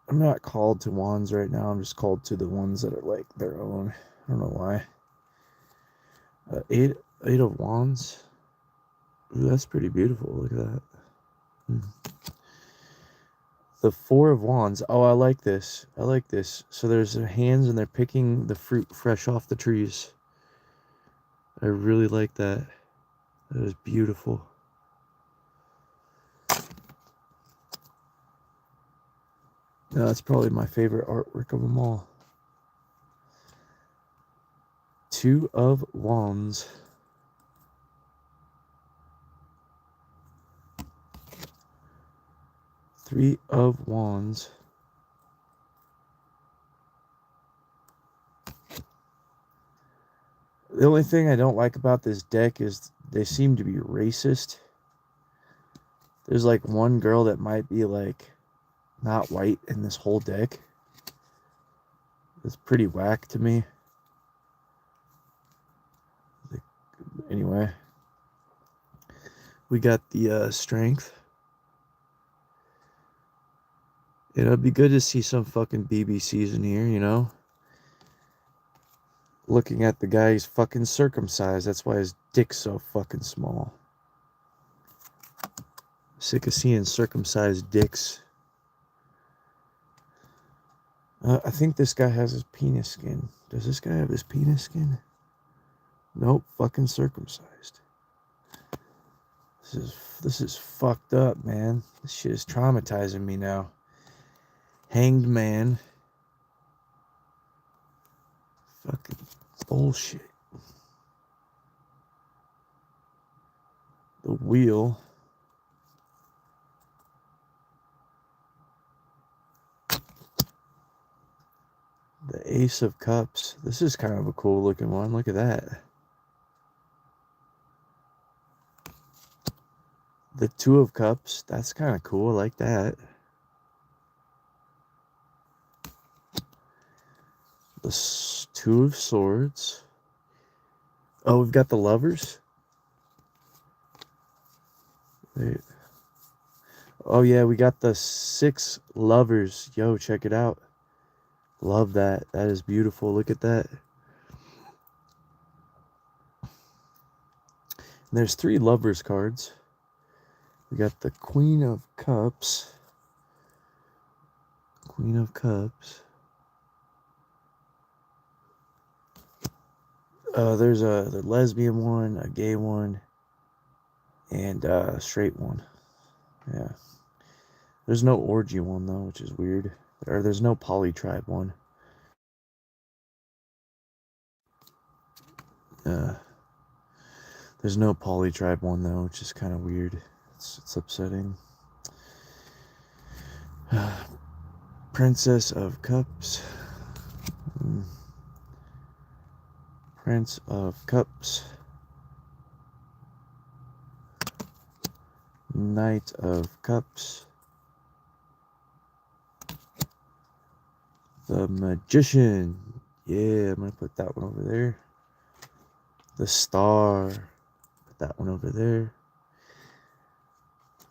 I'm not called to wands right now. I'm just called to the ones that are like their own. I don't know why. Eight of Wands. Ooh, that's pretty beautiful. Look at that. The Four of Wands. Oh, I like this. I like this. So there's their hands and they're picking the fruit fresh off the trees. I really like that. That is beautiful. No, that's probably my favorite artwork of them all. Two of Wands. Three of Wands. The only thing I don't like about this deck is they seem to be racist. There's like one girl that might be like not white in this whole deck. It's pretty whack to me. Anyway, we got the strength. It'd be good to see some fucking BBCs in here, you know? Looking at the guy, he's fucking circumcised. That's why his dick's so fucking small. Sick of seeing circumcised dicks. I think this guy has his penis skin. Does this guy have his penis skin? Nope, fucking circumcised. This is fucked up, man. This shit is traumatizing me now. Hanged man. Fucking bullshit. The wheel. The Ace of Cups. This is kind of a cool looking one. Look at that. The Two of Cups. That's kind of cool. I like that. The Two of Swords. Oh, we've got the Lovers. Wait. Oh, yeah, we got the Six Lovers. Yo, check it out. Love that. That is beautiful. Look at that. And there's 3 Lovers cards. We got the Queen of Cups. Queen of Cups. There's the lesbian one, a gay one, and a straight one. Yeah. There's no orgy one, though, which is weird. Or there's no polytribe one. There's no polytribe one, though, which is kind of weird. It's upsetting. Princess of Cups. Prince of Cups. Knight of Cups. The Magician. Yeah, I'm going to put that one over there. The Star. Put that one over there.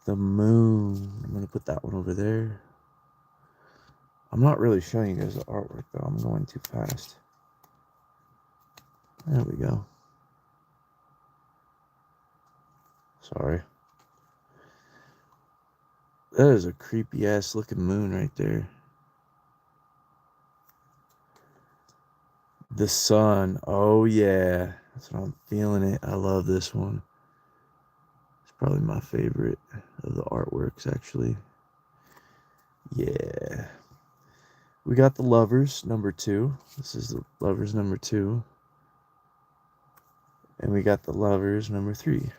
The Moon. I'm going to put that one over there. I'm not really showing you guys the artwork, though. I'm going too fast. There we go. Sorry. That is a creepy ass looking moon right there. The Sun. Oh yeah. That's what I'm feeling it. I love this one. It's probably my favorite of the artworks, actually. Yeah. We got the Lovers, number 2. This is the Lovers, number 2. And we got the Lovers, number 3.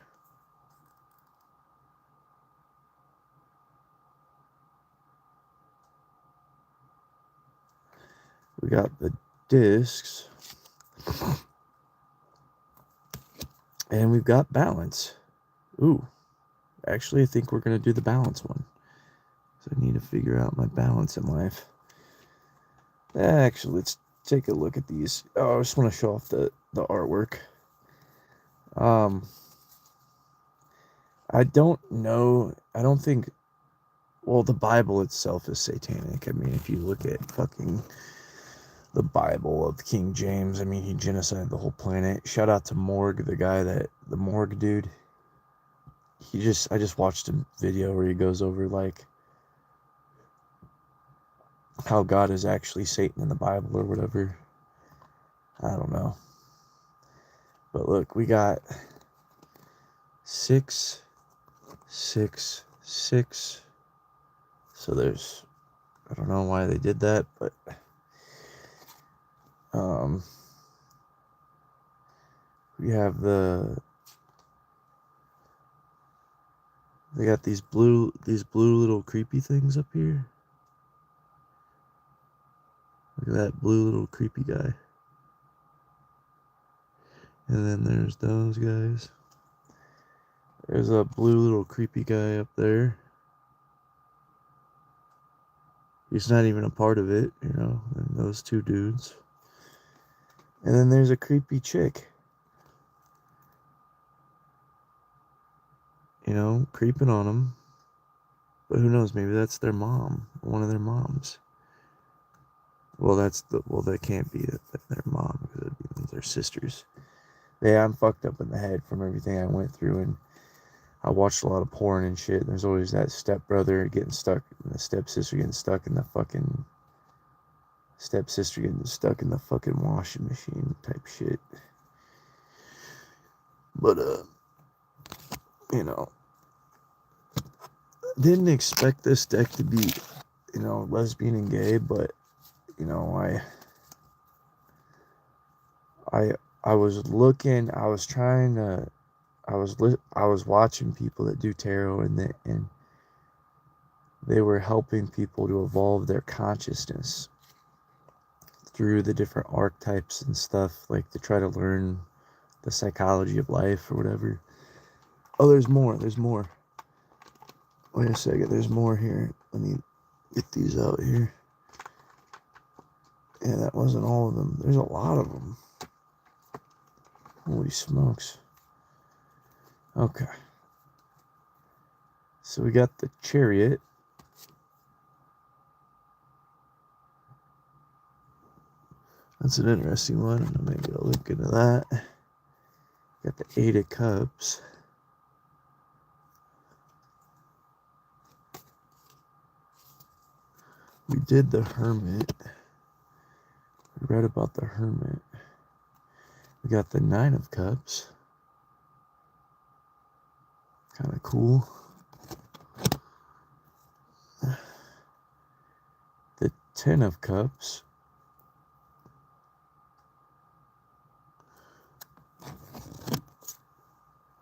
We got the discs. And we've got Balance. Ooh. Actually, I think we're going to do the Balance one. So I need to figure out my balance in life. Actually, let's take a look at these. Oh, I just want to show off the artwork. I don't know. I don't think... Well, the Bible itself is satanic. I mean, if you look at fucking the Bible of King James, I mean, he genocided the whole planet. Shout out to Morg, the Morg dude. I just watched a video where he goes over, like, how God is actually Satan in the Bible or whatever. I don't know. But look, we got 6, 6, 6. So there's, I don't know why they did that, but we have they got these blue little creepy things up here. Look at that blue little creepy guy. And then there's those guys. There's a blue little creepy guy up there. He's not even a part of it, you know, and those 2 dudes. And then there's a creepy chick. You know, creeping on them. But who knows, maybe that's their mom, one of their moms. Well, that can't be their mom, because it means they're sisters. Yeah, I'm fucked up in the head from everything I went through, and I watched a lot of porn and shit. There's always that stepbrother getting stuck, and the stepsister getting stuck in the fucking washing machine type shit. But, you know, didn't expect this deck to be, lesbian and gay, but I I was looking, I was trying to, I was watching people that do tarot, and they were helping people to evolve their consciousness through the different archetypes and stuff, like to try to learn the psychology of life or whatever. Oh, there's more. There's more. Wait a second. There's more here. Let me get these out here. Yeah, that wasn't all of them. There's a lot of them. Holy smokes. Okay. So we got the Chariot. That's an interesting one. Maybe I'll look into that. Got the Eight of Cups. We did the Hermit. We read about the Hermit. We got the Nine of Cups. Kind of cool. The Ten of Cups.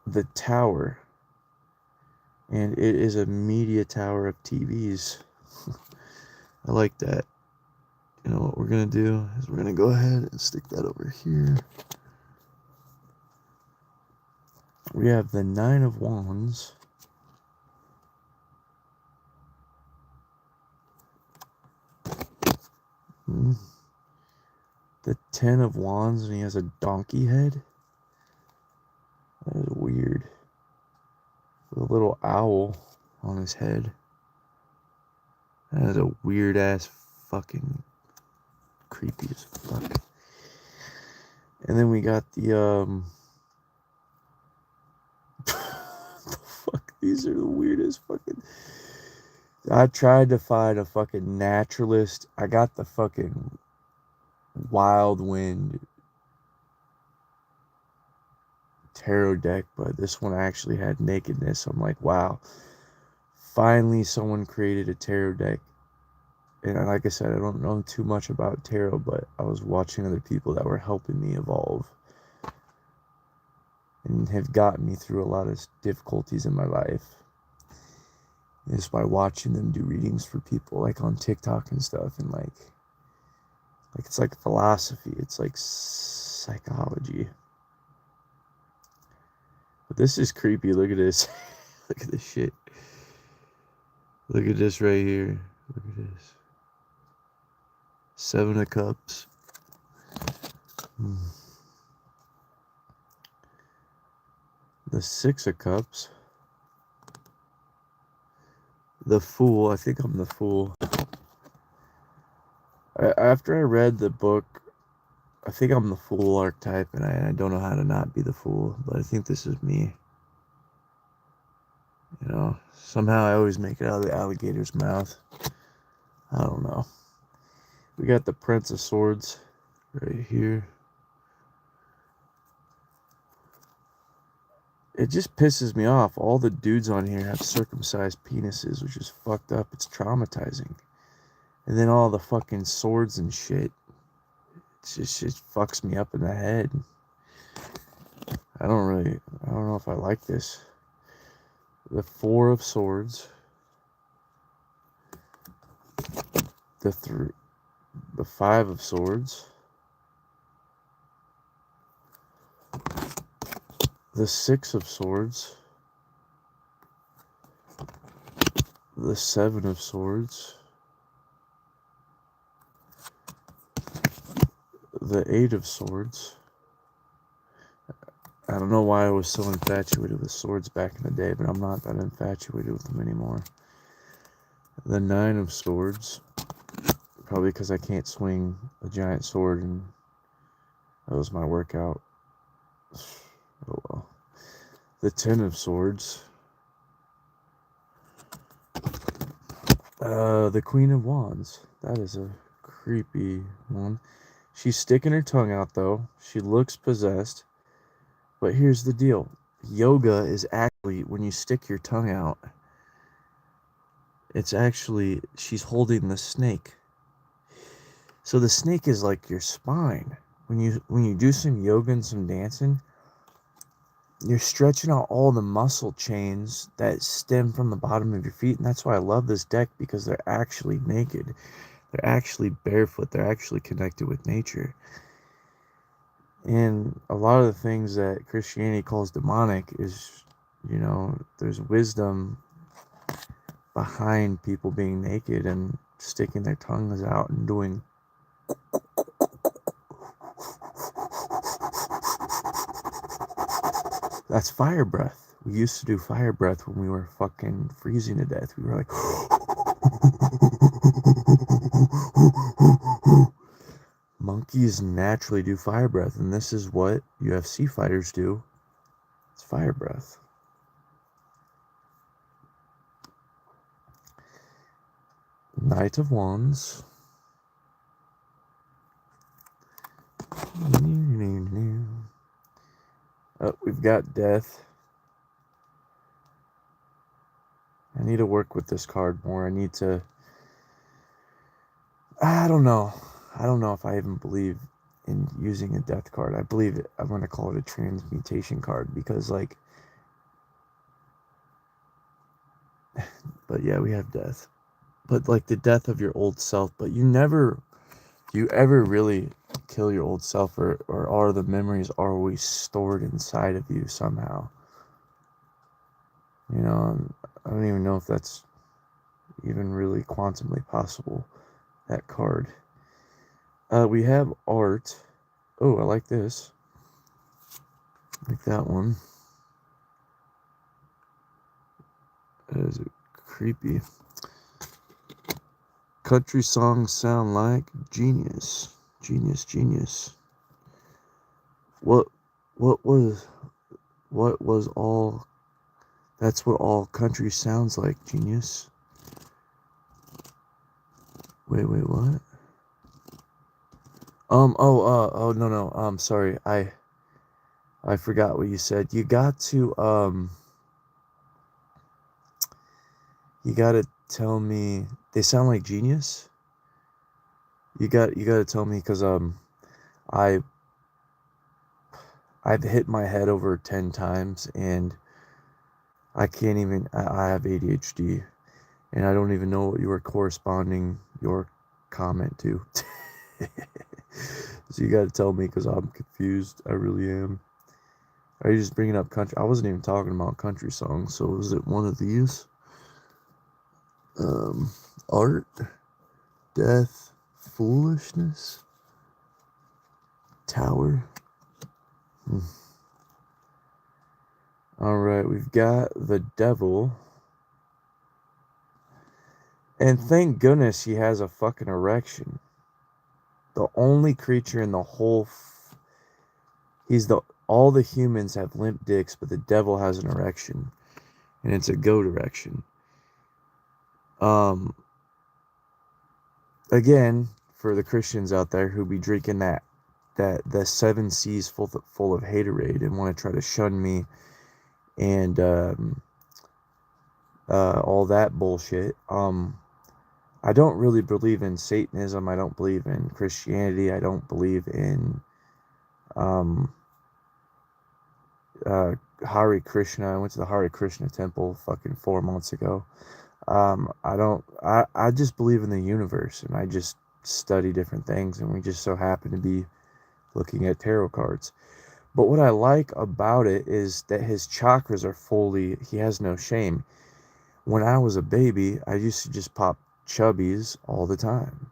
The Tower. And it is a media tower of TVs. I like that. You know what we're going to do is we're going to go ahead and stick that over here. We have the Nine of Wands. The Ten of Wands, and he has a donkey head. That is weird. With a little owl on his head. That is a weird ass fucking creepy as fuck. And then we got the the fuck, these are the weirdest fucking. I tried to find a fucking naturalist. I got the fucking Wild Wind tarot deck, but this one actually had nakedness. I'm like, wow, finally someone created a tarot deck. And like I said, I don't know too much about tarot, but I was watching other people that were helping me evolve and have gotten me through a lot of difficulties in my life. Just by watching them do readings for people, like on TikTok and stuff, and like it's like philosophy, it's like psychology. But this is creepy. Look at this. Look at this shit. Look at this right here. Look at this. Seven of Cups. The Six of Cups. The Fool. I think I'm the Fool. After I read the book, I think I'm the Fool archetype, and I don't know how to not be the Fool, but I think this is me. You know, somehow I always make it out of the alligator's mouth. I don't know. We got the Prince of Swords right here. It just pisses me off. All the dudes on here have circumcised penises, which is fucked up. It's traumatizing. And then all the fucking swords and shit. It just fucks me up in the head. I don't know if I like this. The Four of Swords. The Five of Swords. The Six of Swords. The Seven of Swords. The Eight of Swords. I don't know why I was so infatuated with swords back in the day, but I'm not that infatuated with them anymore. The Nine of Swords. Probably because I can't swing a giant sword, and that was my workout. Oh well. The Ten of Swords. The Queen of Wands. That is a creepy one. She's sticking her tongue out, though. She looks possessed. But here's the deal. Yoga is actually when you stick your tongue out. It's actually, she's holding the snake. So the snake is like your spine. When you do some yoga and some dancing, you're stretching out all the muscle chains that stem from the bottom of your feet. And that's why I love this deck, because they're actually naked. They're actually barefoot. They're actually connected with nature. And a lot of the things that Christianity calls demonic is, there's wisdom behind people being naked and sticking their tongues out and doing. That's fire breath. We used to do fire breath when we were fucking freezing to death. We were like, monkeys naturally do fire breath, and this is what UFC fighters do. It's fire breath. Knight of Wands. Oh, we've got Death. I need to work with this card more. I don't know. I don't know if I even believe in using a death card. I'm going to call it a transmutation card, because but yeah, we have death. But like the death of your old self, but do you ever really kill your old self, or are the memories always stored inside of you somehow? I don't even know if that's even really quantumly possible, that card. We have art. Oh, I like this. I like that one. That is creepy. Country songs sound like genius. Genius. What was all, that's what all country sounds like, genius. Wait, what? No, sorry, I forgot what you said. You got to tell me they sound like genius. You got to tell me, because I've hit my head over 10 times, and I can't even, I have ADHD, and I don't even know what you were corresponding your comment to. So you got to tell me, because I'm confused. I really am. Are you just bringing up country? I wasn't even talking about country songs. So is it one of these? Art, death, foolishness, tower. All right, we've got the devil. And thank goodness he has a fucking erection. The only creature in the whole... all the humans have limp dicks, but the devil has an erection. And it's a goat erection. Again, for the Christians out there who be drinking that the 7 C's full of haterade and want to try to shun me and all that bullshit. I don't really believe in Satanism. I don't believe in Christianity. I don't believe in Hare Krishna. I went to the Hare Krishna temple fucking 4 months ago. I just believe in the universe, and I just study different things, and we just so happen to be looking at tarot cards. But what I like about it is that his chakras are he has no shame. When I was a baby, I used to just pop chubbies all the time,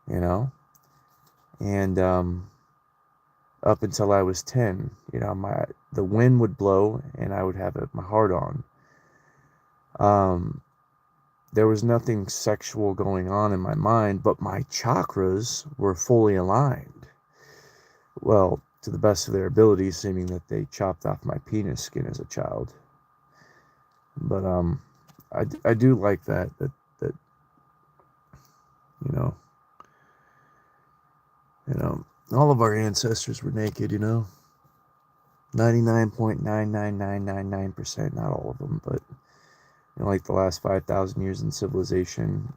and up until I was 10, the wind would blow and I would have my heart on. There was nothing sexual going on in my mind, but my chakras were fully aligned. Well, to the best of their ability, seeming that they chopped off my penis skin as a child. But I do like that all of our ancestors were naked, 99.99999%, not all of them, but in like the last 5,000 years in civilization,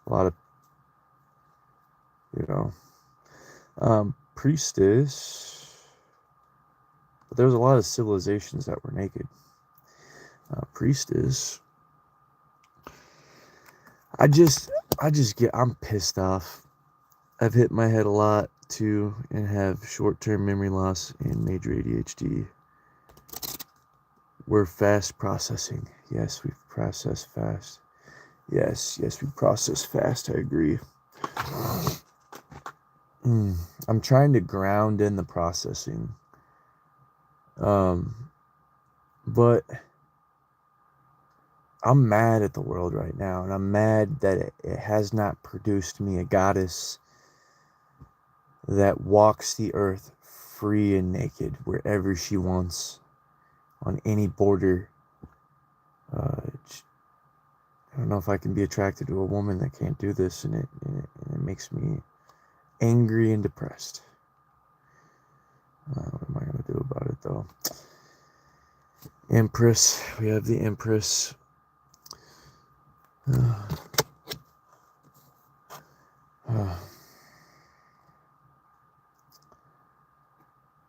a lot of, you know, priestess, but there was a lot of civilizations that were naked. Priestess, I just, I'm pissed off. I've hit my head a lot too and have short-term memory loss and major ADHD. We're fast processing. Yes, we process fast. Yes, we process fast. I agree. I'm trying to ground in the processing. But I'm mad at the world right now, and I'm mad that it has not produced me a goddess that walks the earth free and naked wherever she wants, on any border. I don't know if I can be attracted to a woman that can't do this, and it makes me angry and depressed. What am I going to do about it, though? Empress. We have the Empress.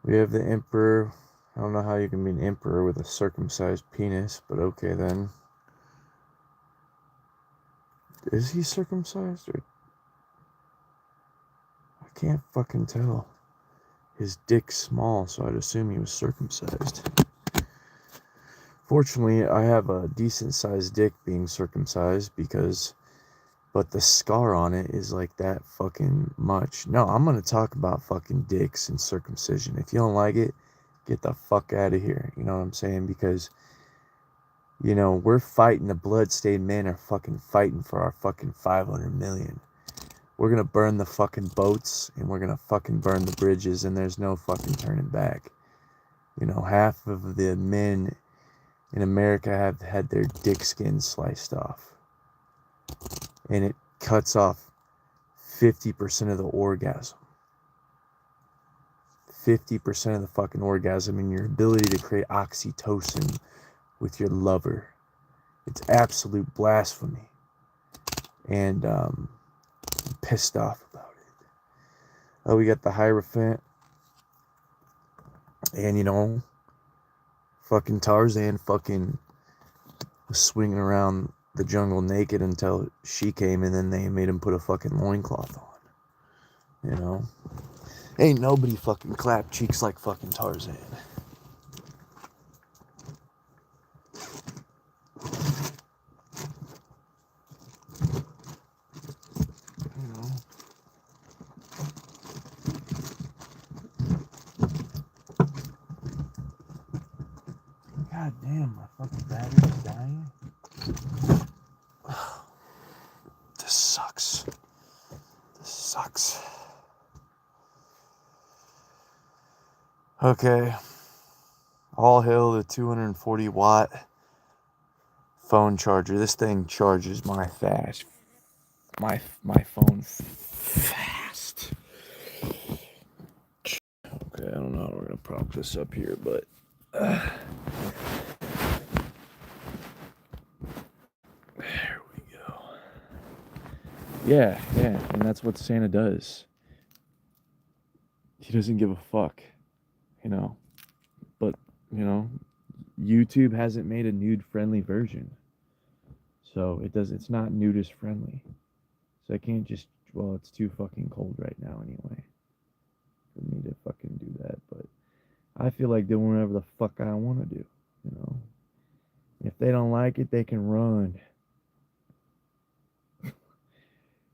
We have the Emperor. I don't know how you can be an emperor with a circumcised penis, but okay then. Is he circumcised? Or I can't fucking tell. His dick's small, so I'd assume he was circumcised. Fortunately, I have a decent sized dick being circumcised but the scar on it is like that fucking much. No, I'm gonna talk about fucking dicks and circumcision. If you don't like it, get the fuck out of here. You know what I'm saying? Because, we're fighting. The bloodstained men are fucking fighting for our fucking 500 million. We're gonna burn the fucking boats, and we're gonna fucking burn the bridges, and there's no fucking turning back. Half of the men in America have had their dick skins sliced off. And it cuts off 50% of the orgasm. 50% of the fucking orgasm and your ability to create oxytocin with your lover. It's absolute blasphemy. And I'm pissed off about it. Oh, we got the Hierophant. And, fucking Tarzan fucking was swinging around the jungle naked until she came, and then they made him put a fucking loincloth on. Ain't nobody fucking clap cheeks like fucking Tarzan. God damn, my fucking battery's dying. This sucks. Okay. All hail the 240 watt phone charger. This thing charges my phone fast. Okay, I don't know how we're gonna prop this up here, but there we go. Yeah, and that's what Santa does. He doesn't give a fuck, but YouTube hasn't made a nude friendly version, so it's not nudist friendly, so I can't just, well, it's too fucking cold right now anyway for me to fucking do that. But I feel like doing whatever the fuck I want to do. If they don't like it, they can run.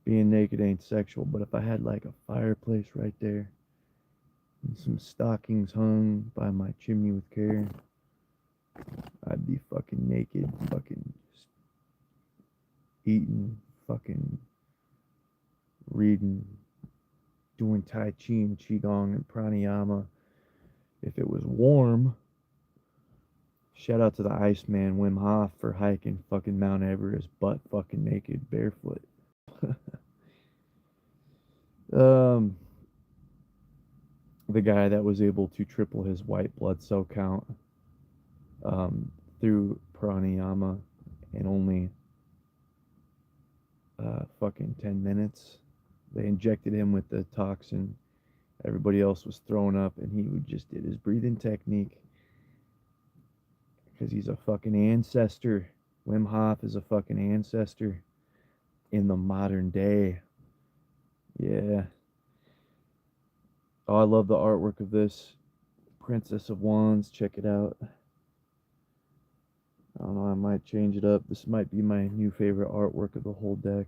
Being naked ain't sexual, but if I had like a fireplace right there and some stockings hung by my chimney with care, I'd be fucking naked, fucking eating, fucking reading, doing Tai Chi and Qigong and Pranayama. If it was warm, shout out to the Iceman Wim Hof for hiking fucking Mount Everest butt fucking naked, barefoot. The guy that was able to triple his white blood cell count through pranayama, in only fucking 10 minutes. They injected him with the toxin. Everybody else was throwing up, and he would just did his breathing technique because he's a fucking ancestor. Wim Hof is a fucking ancestor in the modern day. Yeah. Oh, I love the artwork of this. Princess of Wands, check it out. I don't know, I might change it up. This might be my new favorite artwork of the whole deck.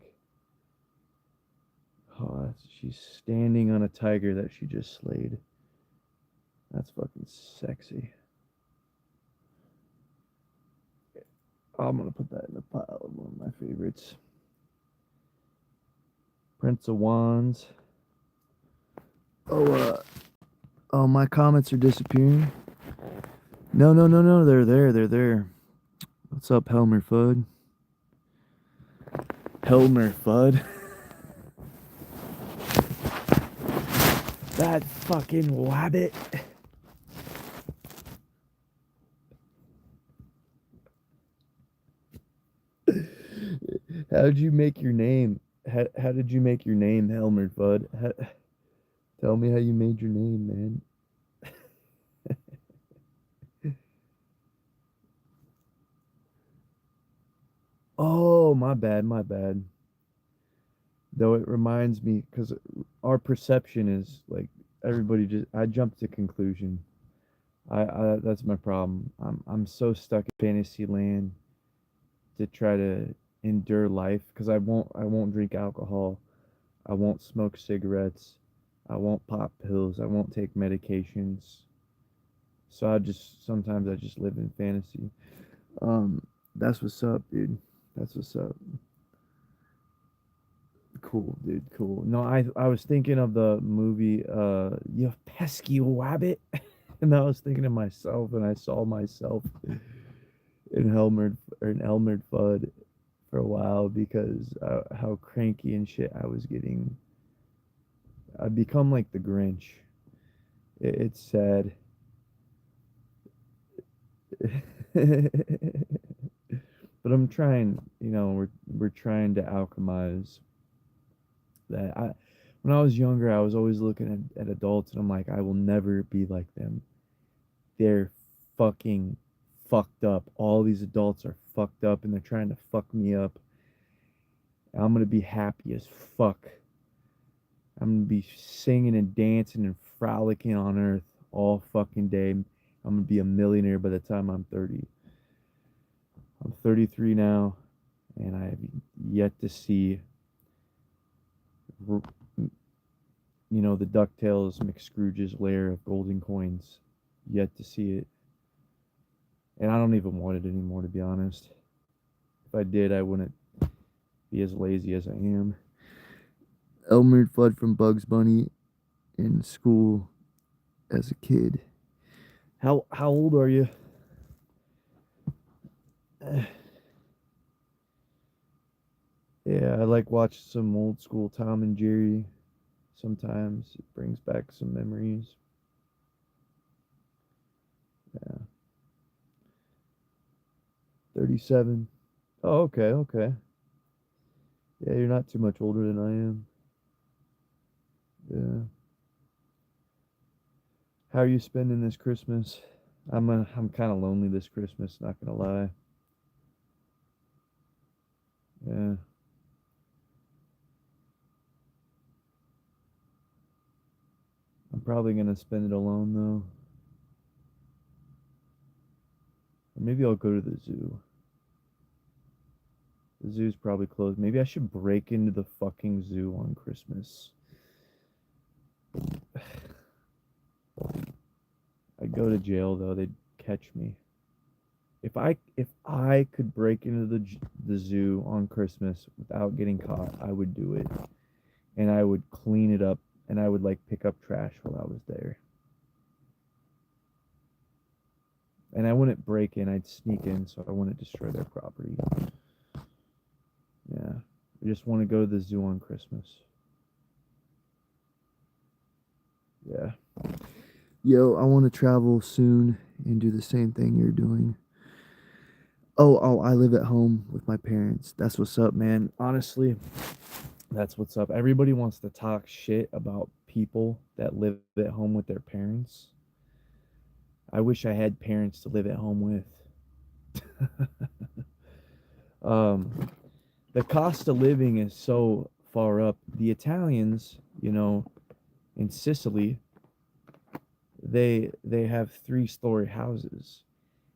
Oh, she's standing on a tiger that she just slayed. That's fucking sexy. I'm gonna put that in the pile of one of my favorites. Prince of Wands. Oh, my comments are disappearing. No, they're there. What's up, Helmer Fudd? Helmer Fudd. That fucking wabbit. How'd you make your name? How did you make your name, Helmer Fudd? Tell me how you made your name, man. Oh, my bad. Though it reminds me, because our perception is like everybody just. I jump to conclusion. I that's my problem. I'm so stuck in fantasy land to try to endure life because I won't drink alcohol. I won't smoke cigarettes. I won't pop pills. I won't take medications. So sometimes I just live in fantasy. Um, that's what's up, dude. That's what's up. Cool, dude. Cool. No, I was thinking of the movie, you pesky wabbit, and I was thinking of myself, and I saw myself in Elmer Fudd for a while because how cranky and shit I was getting. I become like the Grinch. It's sad. But I'm trying, we're trying to alchemize that. When I was younger, I was always looking at adults and I'm like, I will never be like them. They're fucking fucked up. All these adults are fucked up and they're trying to fuck me up. I'm gonna be happy as fuck. I'm gonna be singing and dancing and frolicking on earth all fucking day. I'm gonna be a millionaire by the time I'm 30. I'm 33 now, and I have yet to see, the DuckTales McScrooge's lair of golden coins. Yet to see it. And I don't even want it anymore, to be honest. If I did, I wouldn't be as lazy as I am. Elmer Fudd from Bugs Bunny in school as a kid. How old are you? Yeah, I like watching some old school Tom and Jerry. Sometimes it brings back some memories. Yeah. 37. Oh, okay, okay. Yeah, you're not too much older than I am. Yeah. How are you spending this Christmas? I'm kind of lonely this Christmas, not gonna lie. Yeah. I'm probably gonna spend it alone though. Or maybe I'll go to the zoo. The zoo's probably closed. Maybe I should break into the fucking zoo on Christmas. I'd go to jail though. They'd catch me. If I could break into the zoo on Christmas without getting caught, I would do it. And I would clean it up and I would like pick up trash while I was there. And I wouldn't break in, I'd sneak in so I wouldn't destroy their property. Yeah. I just want to go to the zoo on Christmas. Yeah. Yo, I want to travel soon and do the same thing you're doing. Oh, I live at home with my parents. That's what's up, man. Honestly, that's what's up. Everybody wants to talk shit about people that live at home with their parents. I wish I had parents to live at home with. Um, the cost of living is so far up. The Italians, in Sicily, they have three-story houses,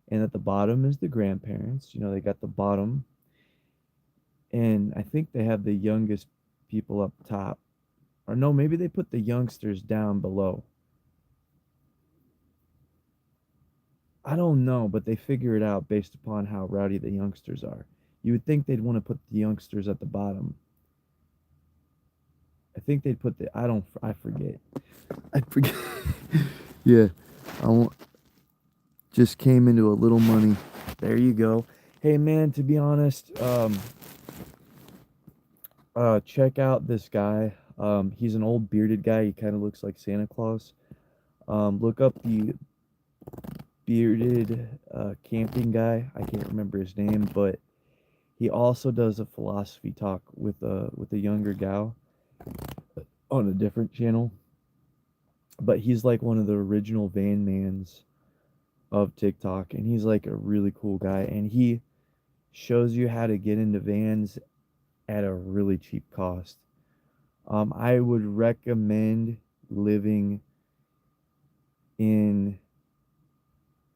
and at the bottom is the grandparents. They got the bottom, and I think they have the youngest people up top. Or no, maybe they put the youngsters down below. I don't know, but they figure it out based upon how rowdy the youngsters are. You would think they'd want to put the youngsters at the bottom. I think they'd put the I forget. I forget. Yeah, I want, just came into a little money. There you go. Hey man, to be honest, check out this guy. He's an old bearded guy. He kind of looks like Santa Claus. Look up the bearded camping guy. I can't remember his name, but he also does a philosophy talk with a younger gal on a different channel. But he's like one of the original van mans of TikTok, and he's like a really cool guy, and he shows you how to get into vans at a really cheap cost. I would recommend living in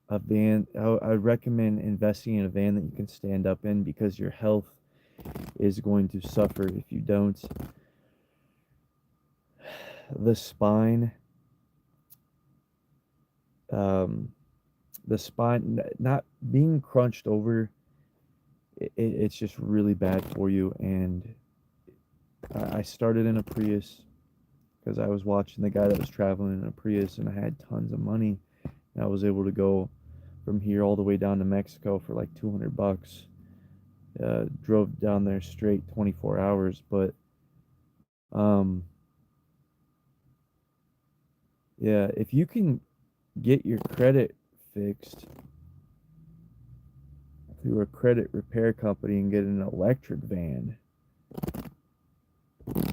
a van. I'd recommend investing in a van that you can stand up in because your health is going to suffer if you don't. The spine, um, the spine, not being crunched over, it's just really bad for you. And I started in a Prius because I was watching the guy that was traveling in a Prius, and I had tons of money. And I was able to go from here all the way down to Mexico for like $200. Drove down there straight 24 hours, but um, yeah, if you can get your credit fixed through a credit repair company and get an electric van,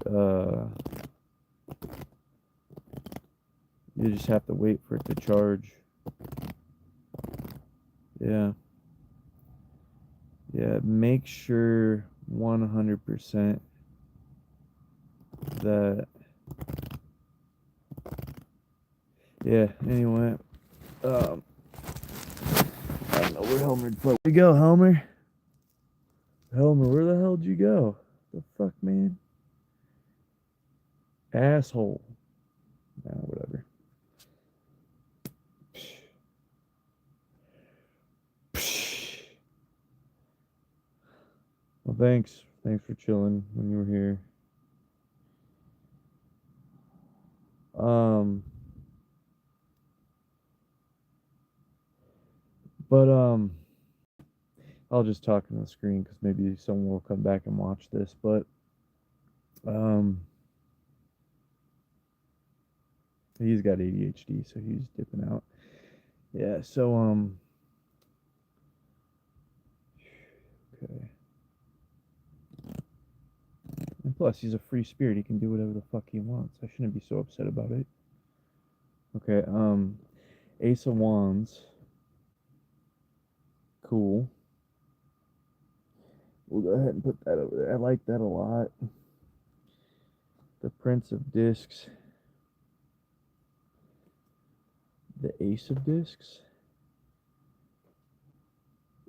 uh, you just have to wait for it to charge. Yeah. Yeah, make sure 100% that. Yeah, anyway. Um, I don't know where Helmer. Where'd you go, Helmer? Helmer, where the hell did you go? The fuck, man? Asshole. Nah, whatever. Well, thanks. Thanks for chilling when you were here. Um, but I'll just talk on the screen because maybe someone will come back and watch this. But um, he's got ADHD, so he's dipping out. Yeah. So okay. And plus, he's a free spirit. He can do whatever the fuck he wants. I shouldn't be so upset about it. Okay. Ace of Wands. Cool. We'll go ahead and put that over there. I like that a lot. The Prince of Discs. The Ace of Discs.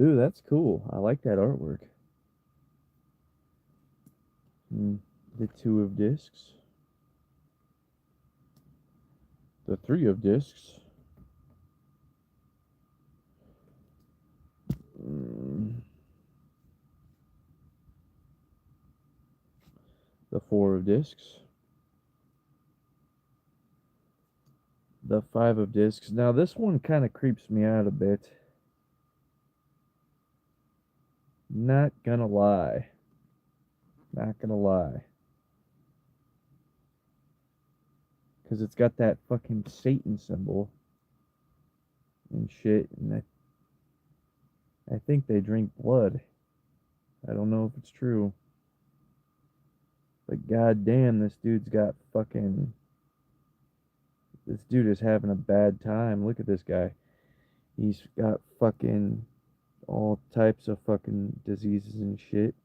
Ooh, that's cool. I like that artwork. The Two of Discs. The Three of Discs. The Four of Discs. The Five of Discs. Now, this one kind of creeps me out a bit. Not gonna lie. Not gonna lie. Because it's got that fucking Satan symbol and shit. And I think they drink blood. I don't know if it's true. But goddamn, this dude's got fucking. This dude is having a bad time. Look at this guy. He's got fucking all types of fucking diseases and shit.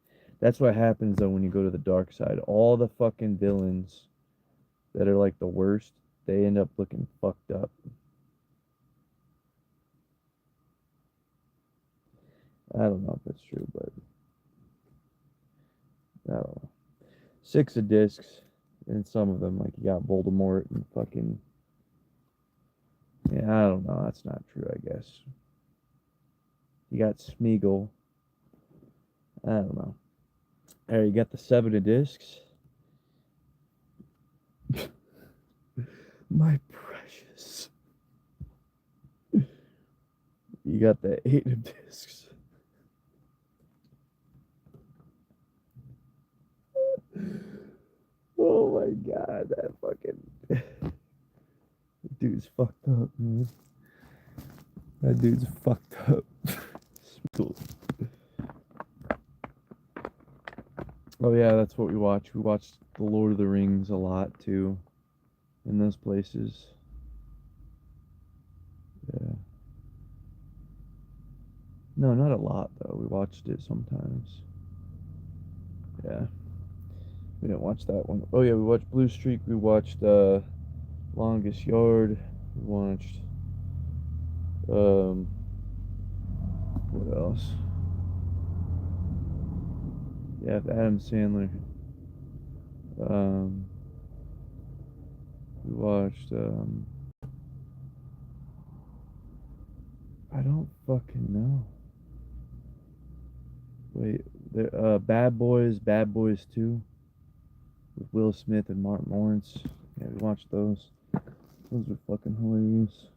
That's what happens though when you go to the dark side. All the fucking villains that are like the worst, they end up looking fucked up. I don't know if that's true, but I don't know. 6 of discs, and some of them, like you got Voldemort and fucking. Yeah, I don't know. That's not true, I guess. You got Smeagol. I don't know. Alright, you got the 7 of discs. My precious. You got the 8 of discs. Oh my god, that fucking dude's fucked up, man. That dude's fucked up. Oh yeah, that's what we watch. We watched The Lord of the Rings a lot too in those places. Yeah. No, not a lot though. We watched it sometimes. Yeah. We didn't watch that one. Oh yeah, we watched Blue Streak. We watched Longest Yard. We watched what else? Yeah, Adam Sandler. Um, we watched I don't fucking know. Wait, Bad Boys 2 with Will Smith and Martin Lawrence. Yeah, we watched those. Those are fucking hilarious.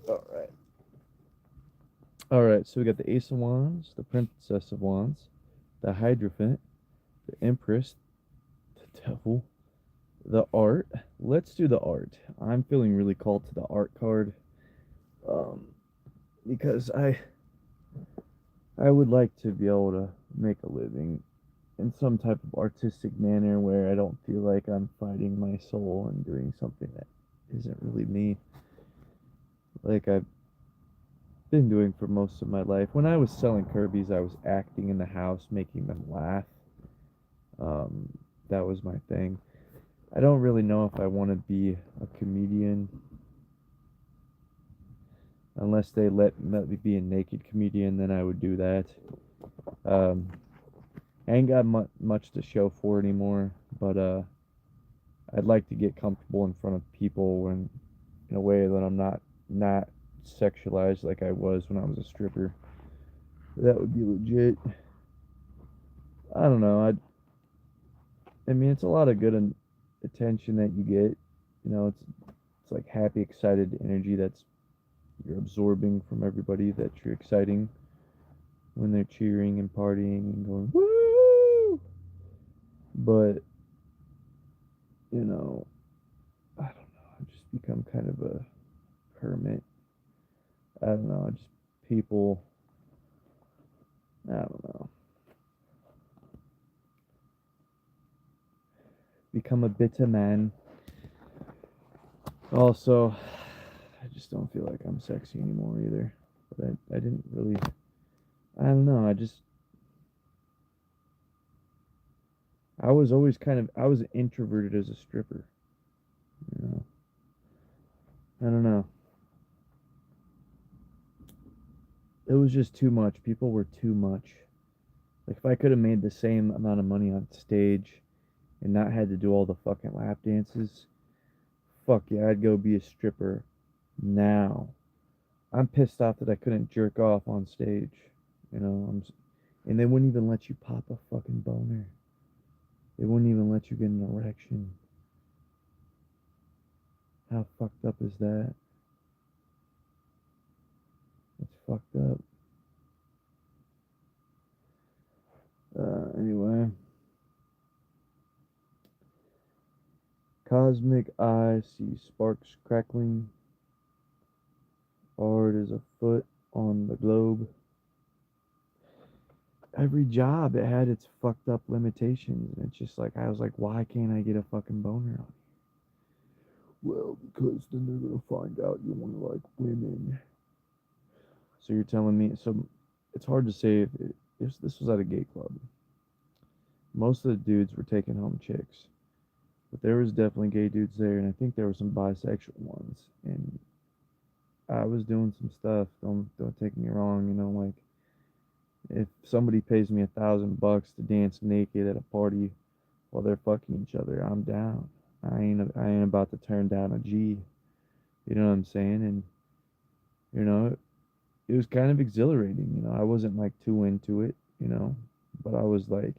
Alright. Alright, so we got the Ace of Wands, the Princess of Wands, the Hierophant, the Empress, the Devil, the Art. Let's do the Art. I'm feeling really called to the Art card. Because I would like to be able to make a living in some type of artistic manner where I don't feel like I'm fighting my soul and doing something that isn't really me. Like I've been doing for most of my life. When I was selling Kirby's, I was acting in the house, making them laugh. Um, that was my thing. I don't really know if I want to be a comedian unless they let me be a naked comedian, then I would do that. Um, I ain't got much to show for it anymore, but I'd like to get comfortable in front of people when, in a way that I'm not sexualized like I was when I was a stripper. That would be legit. I don't know. I mean, it's a lot of good attention that you get. You know, it's like happy, excited energy that's you're absorbing from everybody that you're exciting when they're cheering and partying and going woo. But you know, I don't know. I've just become kind of a hermit. I don't know. Just people. I don't know. Become a bitter man. Also, I just don't feel like I'm sexy anymore either. But I didn't really. I don't know. I was always I was introverted as a stripper. You know. I don't know. It was just too much. People were too much. Like if I could have made the same amount of money on stage and not had to do all the fucking lap dances, fuck yeah, I'd go be a stripper now. I'm pissed off that I couldn't jerk off on stage. You know, and they wouldn't even let you pop a fucking boner. They wouldn't even let you get an erection. How fucked up is that? It's fucked up. Anyway. Cosmic Eye, see sparks crackling. art is a foot on the globe. Every job, it had its fucked up limitations. And it's just like, I was like, why can't I get a fucking boner on you? Well, because then they're going to find out you want to like women. So you're telling me, so it's hard to say if this was at a gay club. Most of the dudes were taking home chicks. But there was definitely gay dudes there, and I think there were some bisexual ones. And I was doing some stuff. Don't take me wrong. You know, like if somebody pays me $1,000 to dance naked at a party while they're fucking each other, I'm down. I ain't about to turn down a G. You know what I'm saying? And you know, it was kind of exhilarating. You know, I wasn't like too into it. You know, but I was like,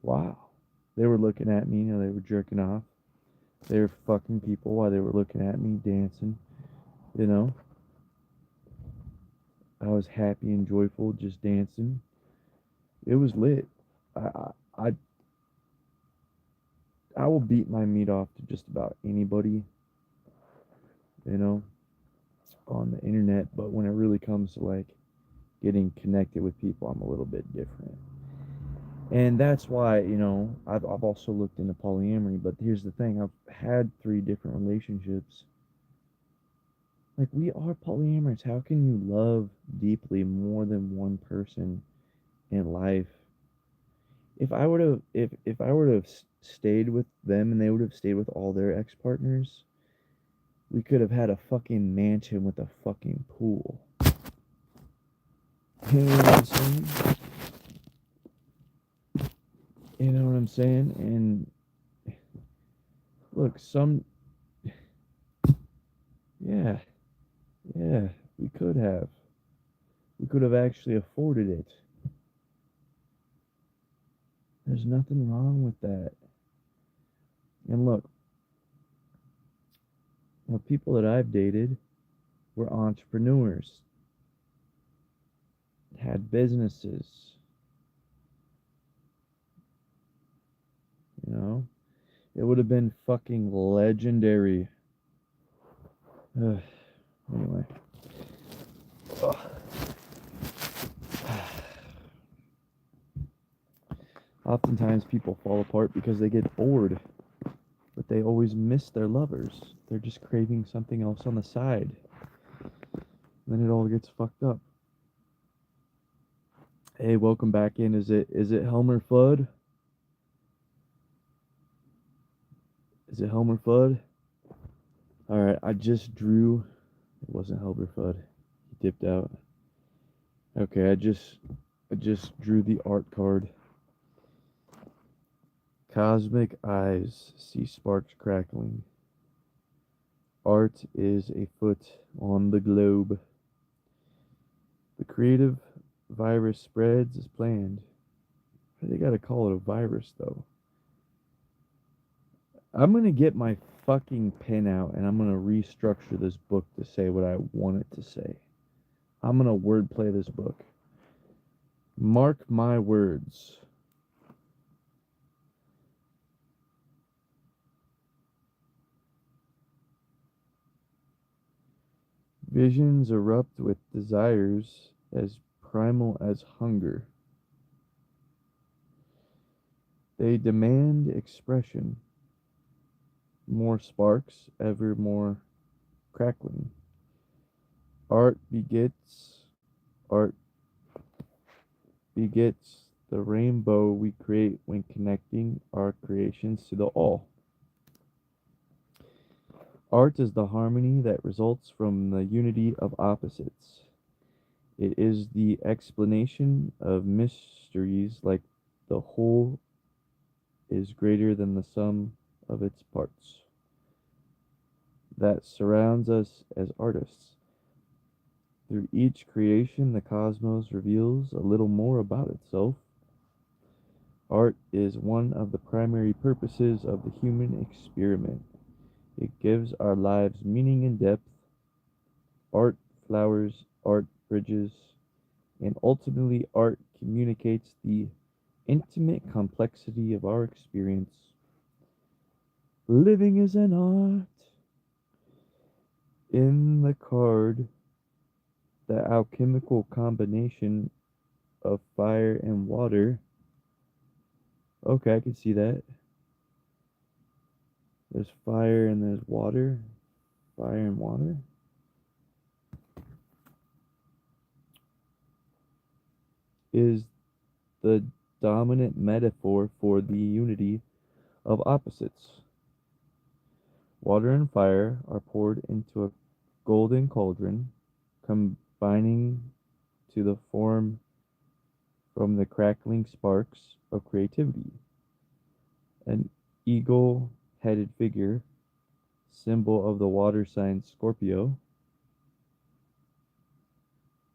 wow. They were looking at me. You know, they were jerking off. They were fucking people while they were looking at me dancing. You know, I was happy and joyful just dancing. It was lit. I I I will beat my meat off to just about anybody, you know, on the internet, but when it really comes to like getting connected with people, I'm a little bit different. And that's why, you know, I've also looked into polyamory, but here's the thing, I've had 3 different relationships. Like we are polyamorous. How can you love deeply more than one person in life? If I were to have stayed with them and they would have stayed with all their ex partners, we could have had a fucking mansion with a fucking pool. You know what I'm saying? You know what I'm saying? And look, yeah, yeah, we could have. We could have actually afforded it. There's nothing wrong with that. And look, the people that I've dated were entrepreneurs, had businesses, you know? It would have been fucking legendary. Anyway. Ugh. Oftentimes people fall apart because they get bored, but they always miss their lovers. They're just craving something else on the side. Then it all gets fucked up. Hey, welcome back in. Is it Helmer Fudd? Is it Helmer Fudd? Alright, I just drew. It wasn't Helmer Fudd. He dipped out. Okay, I just drew the art card. Cosmic eyes see sparks crackling. Art is a foot on the globe. The creative virus spreads as planned. They gotta call it a virus, though. I'm gonna get my fucking pen out and I'm gonna restructure this book to say what I want it to say. I'm gonna wordplay this book. Mark my words. Visions erupt with desires as primal as hunger. They demand expression. More sparks, ever more crackling. Art art begets the rainbow we create when connecting our creations to the all. Art is the harmony that results from the unity of opposites. It is the explanation of mysteries like the whole is greater than the sum of its parts that surrounds us as artists. Through each creation, the cosmos reveals a little more about itself. Art is one of the primary purposes of the human experiment. It gives our lives meaning and depth. Art flowers, art bridges, and ultimately art communicates the intimate complexity of our experience. Living is an art. In the card, the alchemical combination of fire and water. Okay, I can see that. There's fire and there's water. Fire and water. Is the dominant metaphor for the unity of opposites. Water and fire are poured into a golden cauldron, combining to the form from the crackling sparks of creativity. An eagle headed figure, symbol of the water sign Scorpio.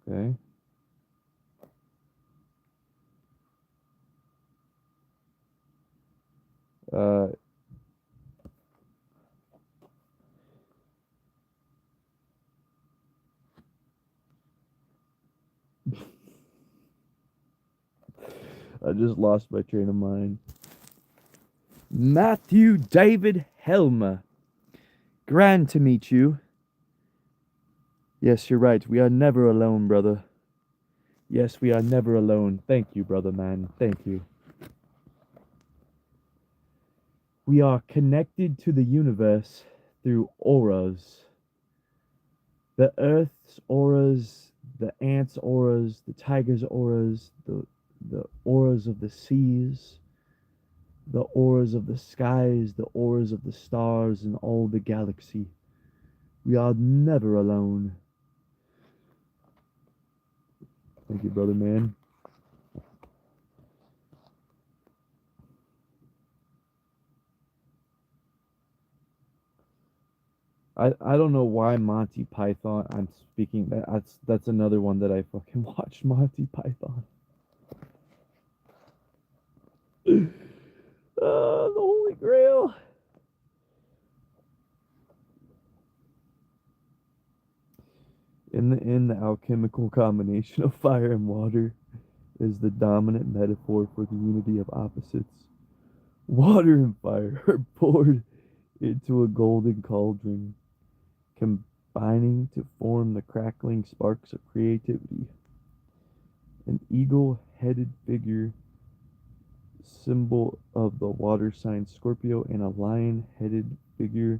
Okay. Uh, I just lost my train of mind. Matthew David Helmer. Grand to meet you. Yes, you're right. We are never alone, brother. Yes, we are never alone. Thank you, brother man. Thank you. We are connected to the universe through auras. The Earth's auras, the ants' auras, the tiger's auras, the auras of the seas, the auras of the skies, the auras of the stars, and all the galaxy. We are never alone. Thank you, brother man. I don't know why Monty Python. I'm speaking. That's another one that I fucking watched. Monty Python. The Holy Grail. In the alchemical combination of fire and water is the dominant metaphor for the unity of opposites. Water and fire are poured into a golden cauldron, combining to form the crackling sparks of creativity. An eagle-headed figure, symbol of the water sign Scorpio, and a lion-headed figure,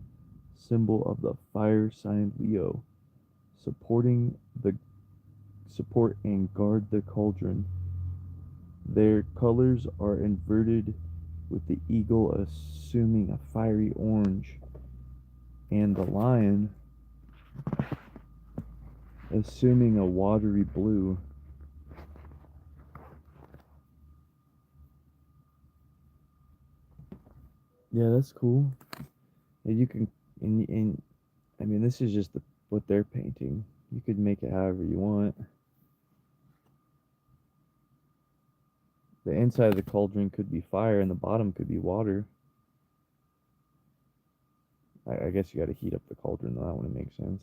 symbol of the fire sign Leo, support and guard the cauldron. Their colors are inverted, with the eagle assuming a fiery orange and the lion assuming a watery blue. Yeah, that's cool. And you can, and I mean, this is just what they're painting. You could make it however you want. The inside of the cauldron could be fire, and the bottom could be water. I guess you got to heat up the cauldron, though. That wouldn't make sense.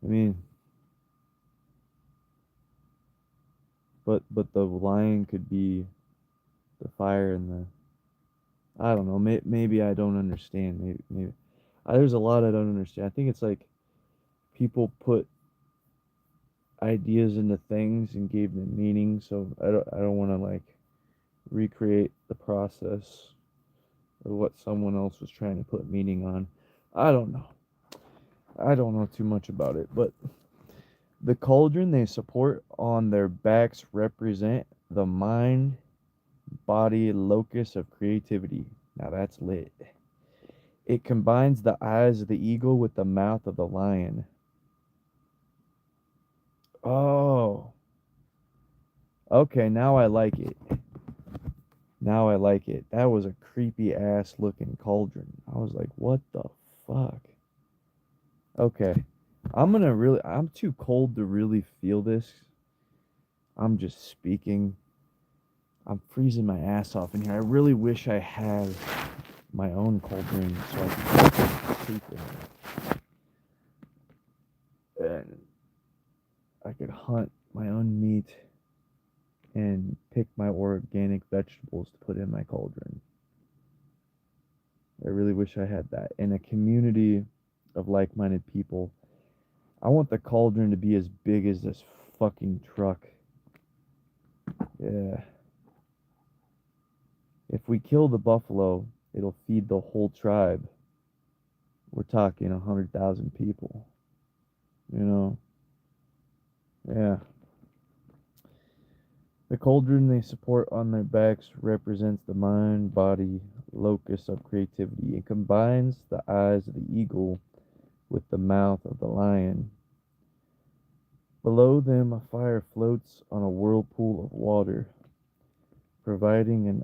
I mean, but the lion could be the fire and the. I don't know. Maybe I don't understand. Maybe there's a lot I don't understand. I think it's like people put ideas into things and gave them meaning. So I don't want to like recreate the process of what someone else was trying to put meaning on. I don't know. I don't know too much about it, but the cauldron they support on their backs represent the mind, body, locus of creativity. Now that's lit. It combines the eyes of the eagle with the mouth of the lion. Oh, okay, now I like it. Now I like it. That was a creepy ass looking cauldron. I was like, what the fuck? Okay. I'm too cold to really feel this. I'm just speaking. I'm freezing my ass off in here. I really wish I had my own cauldron so I could sleep in it. And I could hunt my own meat and pick my organic vegetables to put in my cauldron. I really wish I had that. In a community of like-minded people. I want the cauldron to be as big as this fucking truck. Yeah. If we kill the buffalo, it'll feed the whole tribe. We're talking 100,000 people. You know? Yeah. The cauldron they support on their backs represents the mind, body, locus of creativity. It combines the eyes of the eagle with the mouth of the lion. Below them, a fire floats on a whirlpool of water, providing an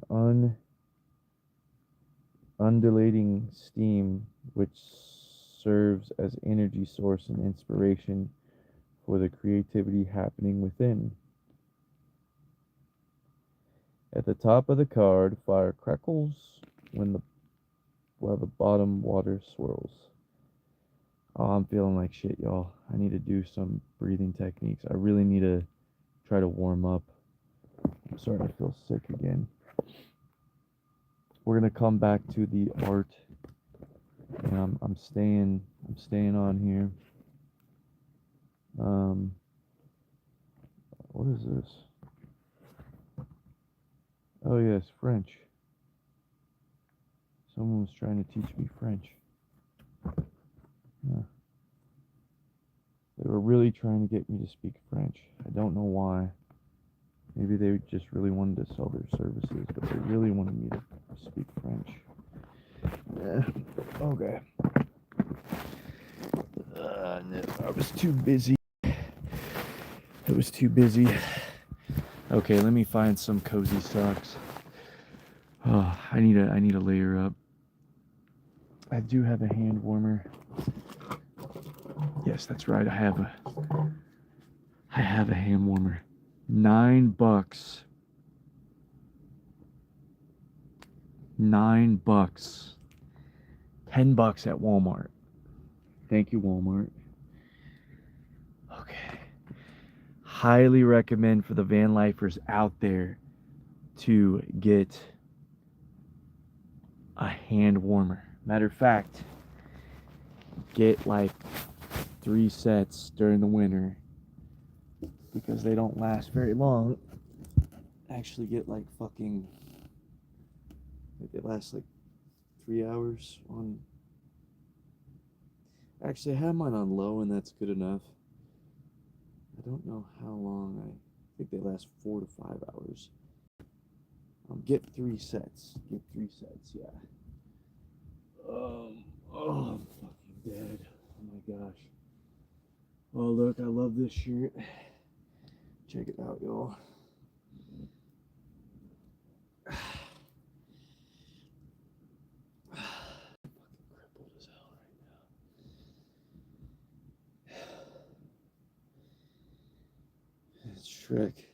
undulating steam which serves as energy source and inspiration for the creativity happening within. At the top of the card, fire crackles while the bottom water swirls. Oh, I'm feeling like shit, y'all. I need to do some breathing techniques. I really need to try to warm up. I'm starting to feel sick again. We're gonna come back to the art, and I'm staying on here. What is this? Oh yes, French. Someone was trying to teach me French. Yeah. They were really trying to get me to speak French. I don't know why. Maybe they just really wanted to sell their services, but they really wanted me to speak French. Yeah. Okay. No, I was too busy. It was too busy. Okay, let me find some cozy socks. Oh, I need to layer up. I do have a hand warmer. Yes, that's right. I have a hand warmer. $9. $9. $10 at Walmart. Thank you, Walmart. Okay. Highly recommend for the van lifers out there to get a hand warmer. Matter of fact, get like 3 sets during the winter because they don't last very long. Actually get like fucking, they last like 3 hours on. Actually, I have mine on low and that's good enough. I don't know how long. I think they last 4 to 5 hours. Get 3 sets. Get 3 sets, yeah. Oh, I'm fucking dead. Oh my gosh. Oh, look, I love this shirt. Check it out, y'all. Fucking crippled as hell right now. It's Shrek.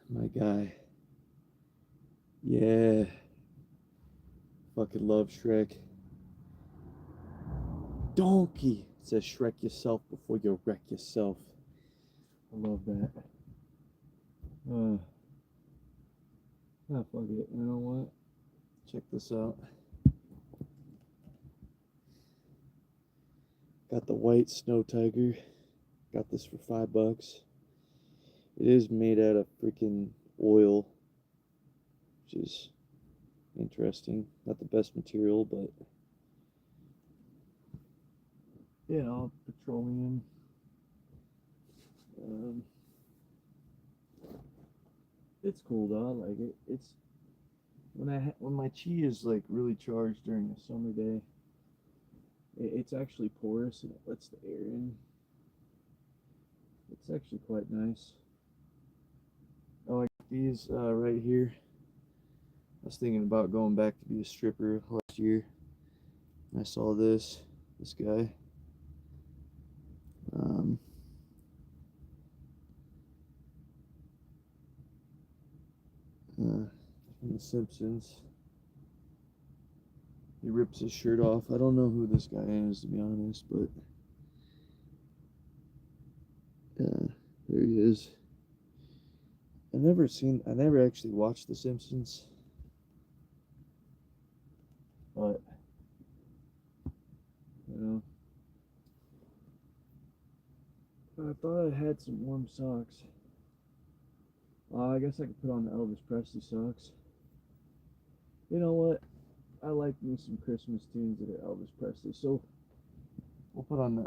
My guy. Yeah. Fucking love Shrek. Donkey. It says Shrek yourself before you wreck yourself. I love that. Fuck it. You know what? Check this out. Got the white snow tiger. Got this for $5. It is made out of freaking oil, which is interesting. Not the best material, but you know, petroleum. It's cool though. I like it. It's when my chi is like really charged during a summer day. It's actually porous and it lets the air in. It's actually quite nice. I like these right here. I was thinking about going back to be a stripper last year. I saw this guy. From The Simpsons. He rips his shirt off. I don't know who this guy is, to be honest, but there he is. I never actually watched The Simpsons, but thought I had some warm socks. I guess I could put on the Elvis Presley socks. You know what? I like me some Christmas tunes that are Elvis Presley, so we'll put on the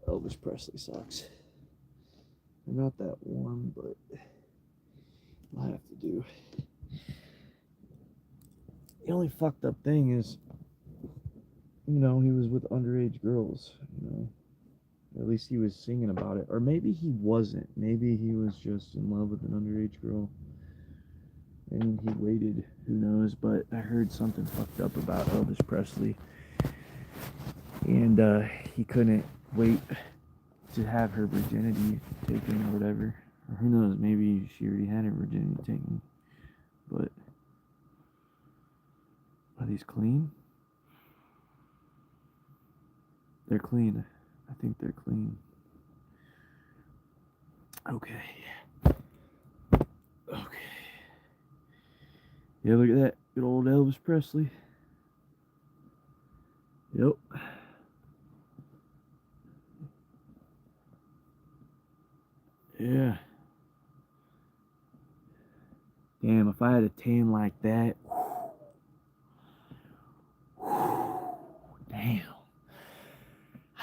Elvis Presley socks. They're not that warm, but I have to do. The only fucked up thing is, you know, he was with underage girls, you know. At least he was singing about it. Or maybe he wasn't. Maybe he was just in love with an underage girl. And he waited. Who knows? But I heard something fucked up about Elvis Presley. And he couldn't wait to have her virginity taken or whatever. Or who knows? Maybe she already had her virginity taken. But are these clean? They're clean. I think they're clean. Okay. Okay. Yeah, look at that. Good old Elvis Presley. Yep. Yeah. Damn, if I had a tan like that. Damn.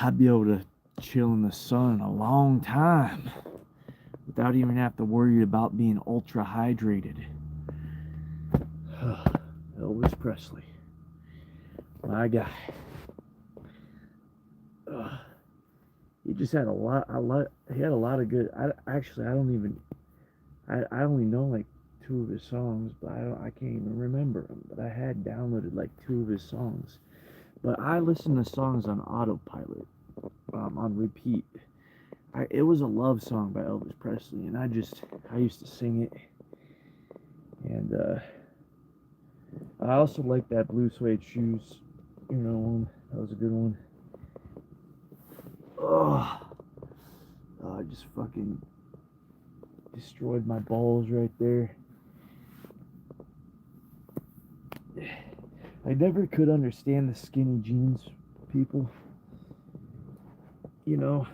I'd be able to chill in the sun a long time without even have to worry about being ultra hydrated. Elvis Presley, my guy. He just had a lot. He had a lot of good. I only know like 2 of his songs, but I can't even remember them. But I had downloaded like 2 of his songs. But I listened to songs on autopilot, on repeat. It was a love song by Elvis Presley, and I used to sing it. And I also like that Blue Suede Shoes, you know, one. That was a good one. Oh, I just fucking destroyed my balls right there. I never could understand the skinny jeans people. You know,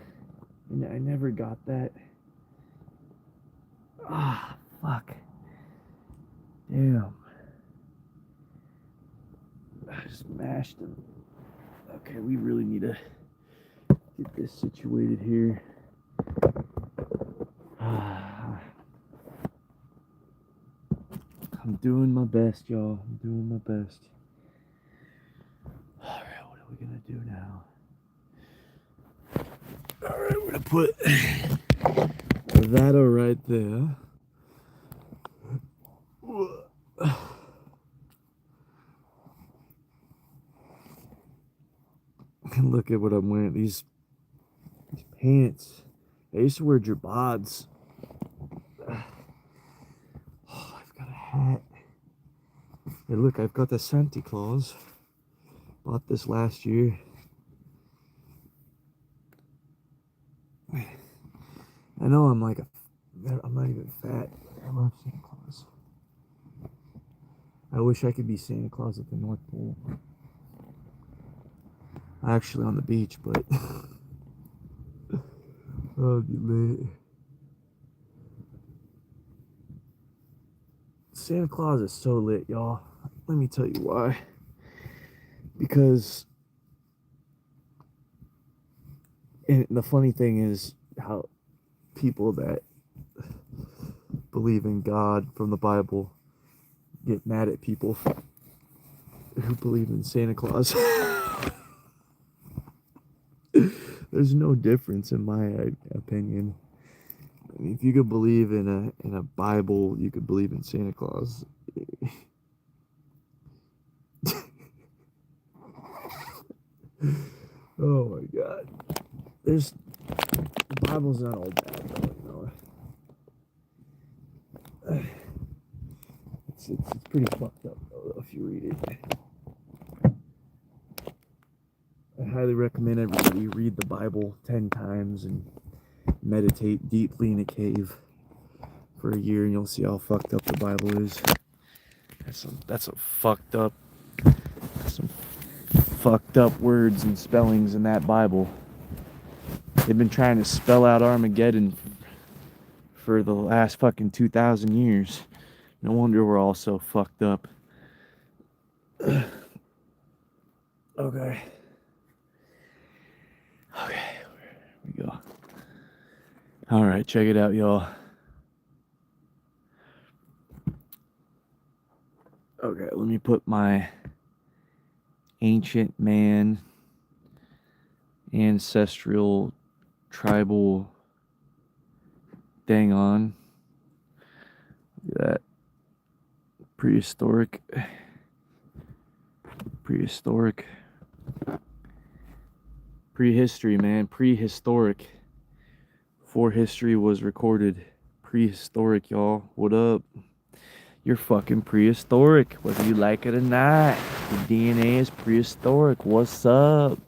and I never got that. Fuck. Damn. I smashed them. Okay, we really need to get this situated here. I'm doing my best, y'all. I'm doing my best. Alright, what are we gonna do now? Alright, we're gonna put that right there. And look at what I'm wearing. These pants. I used to wear jabots. Oh, I've got a hat. Hey, look, I've got the Santa Claus. Bought this last year. I know I'm not even fat. I love Santa Claus. I wish I could be Santa Claus at the North Pole. Actually on the beach, but oh, be lit. Santa Claus is so lit, y'all. Let me tell you why. Because, and the funny thing is how people that believe in God from the Bible get mad at people who believe in Santa Claus. There's no difference in my opinion. I mean, if you could believe in a Bible, you could believe in Santa Claus. Oh my God. The Bible's not all bad though, you know. It's pretty fucked up though if you read it. I highly recommend everybody read the Bible 10 times and meditate deeply in a cave for a year, and you'll see how fucked up the Bible is. That's some fucked up words and spellings in that Bible. They've been trying to spell out Armageddon for the last fucking 2,000 years. No wonder we're all so fucked up. Okay. Okay, here we go. Alright, check it out, y'all. Okay, let me put my ancient man, ancestral, tribal thing on. Look at that. Prehistoric. Prehistory, man. Prehistoric. Before history was recorded. Prehistoric, y'all. What up? You're fucking prehistoric, whether you like it or not. Your DNA is prehistoric. What's up?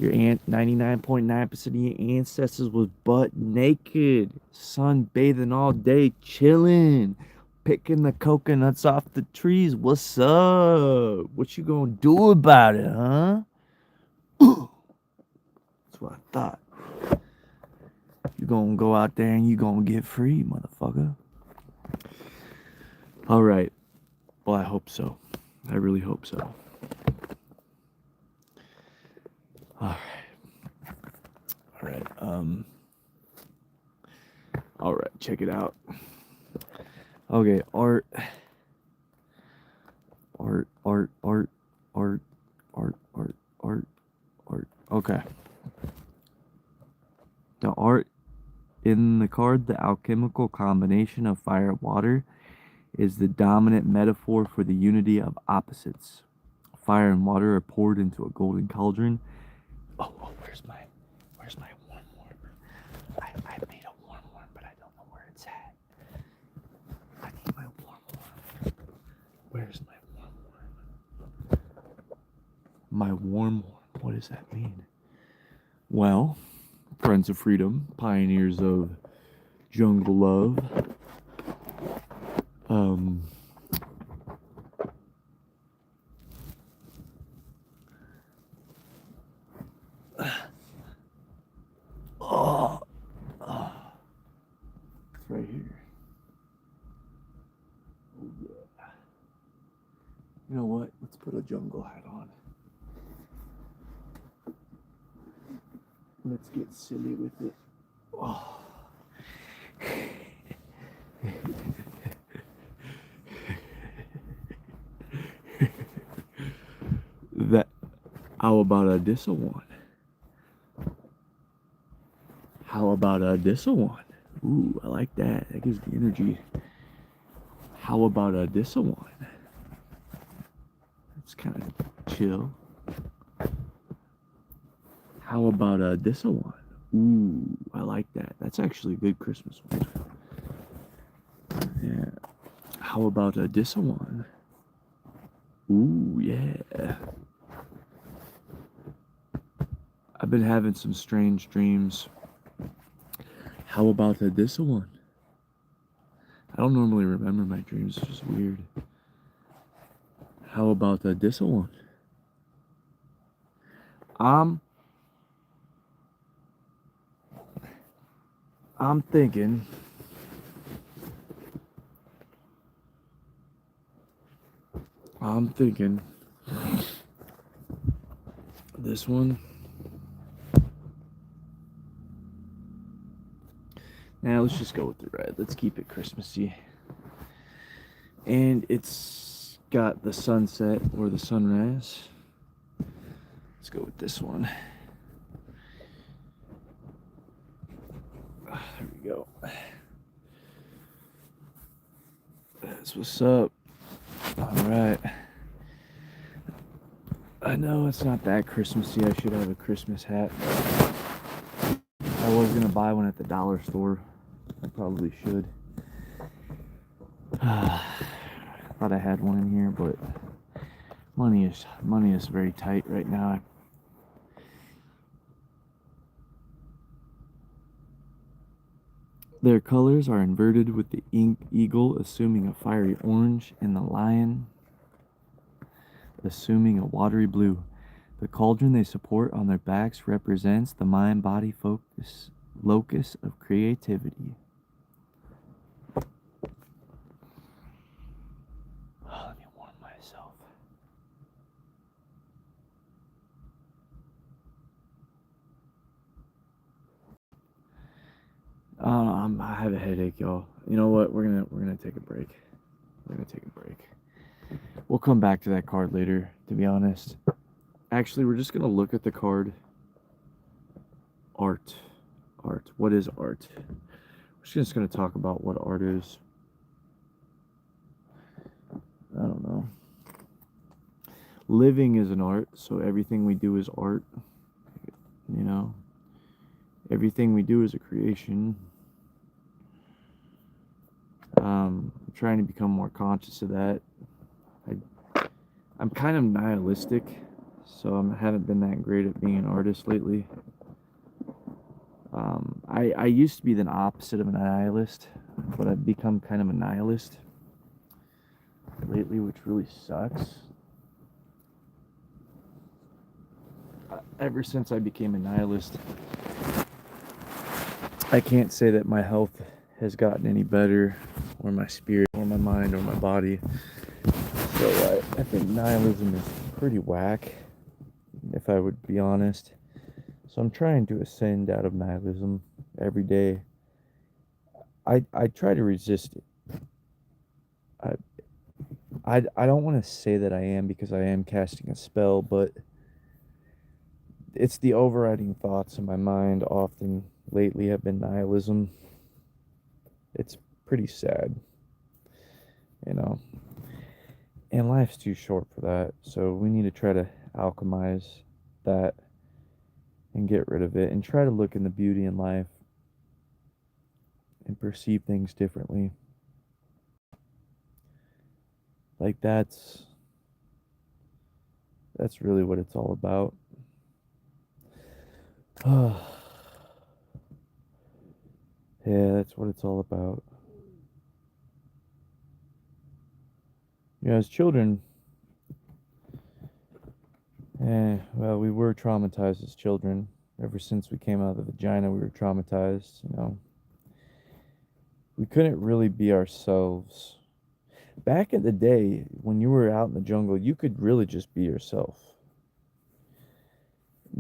Your 99.9% of your ancestors was butt naked, sunbathing all day, chilling, picking the coconuts off the trees. What's up? What you gonna do about it, huh? That's what I thought. You gonna go out there and you gonna get free, motherfucker. All right. Well, I hope so. I really hope so. All right. All right. Check it out. Okay. Art. Okay. The art in the card, the alchemical combination of fire and water, is the dominant metaphor for the unity of opposites. Fire and water are poured into a golden cauldron. Oh, where's my warm warmer? I made a warm warm, but I don't know where it's at. I need my warm warm. Where's my warm warm? My warm warm. What does that mean? Well, Friends of Freedom, pioneers of jungle love. It's right here. Oh yeah. You know what? Let's put a jungle hat on. Let's get silly with it. Oh. How about this one? How about this one? Ooh, I like that. That gives me energy. How about this one? It's kind of chill. How about this one? Ooh, I like that. That's actually a good Christmas one. Yeah. How about this one? Ooh, yeah. I've been having some strange dreams. How about this one? I don't normally remember my dreams. It's just weird. How about this one? I'm thinking this one. Now let's just go with the red. Let's keep it Christmassy. And it's got the sunset or the sunrise. Let's go with this one. There we go. That's what's up. Alright. I know it's not that Christmassy. I should have a Christmas hat. I was gonna buy one at the dollar store. I probably should. Thought I had one in here, but money is very tight right now. Their colors are inverted, with the eagle assuming a fiery orange and the lion assuming a watery blue. The cauldron they support on their backs represents the mind-body focus, locus of creativity. Oh, let me warm myself. I have a headache, y'all. You know what? We're gonna take a break. We're gonna take a break. We'll come back to that card later, to be honest. Actually, we're just gonna look at the card. Art. Art. What is art? We're just gonna talk about what art is. I don't know. Living is an art, so everything we do is art. You know, everything we do is a creation. I'm trying to become more conscious of that. I'm kind of nihilistic, so I haven't been that great at being an artist lately. I used to be the opposite of a nihilist, but I've become kind of a nihilist lately, which really sucks. Ever since I became a nihilist, I can't say that my health has gotten any better, or my spirit, or my mind, or my body. So I think nihilism is pretty whack, if I would be honest. So I'm trying to ascend out of nihilism every day. I try to resist it. I don't want to say that I am, because I am casting a spell, but it's the overriding thoughts in my mind often lately have been nihilism. It's pretty sad, you know. And life's too short for that, so we need to try to alchemize that and get rid of it and try to look in the beauty in life and perceive things differently. Like that's really what it's all about. Yeah, that's what it's all about. You know, as children, well, we were traumatized as children. Ever since we came out of the vagina, we were traumatized, you know. We couldn't really be ourselves. Back in the day, when you were out in the jungle, you could really just be yourself.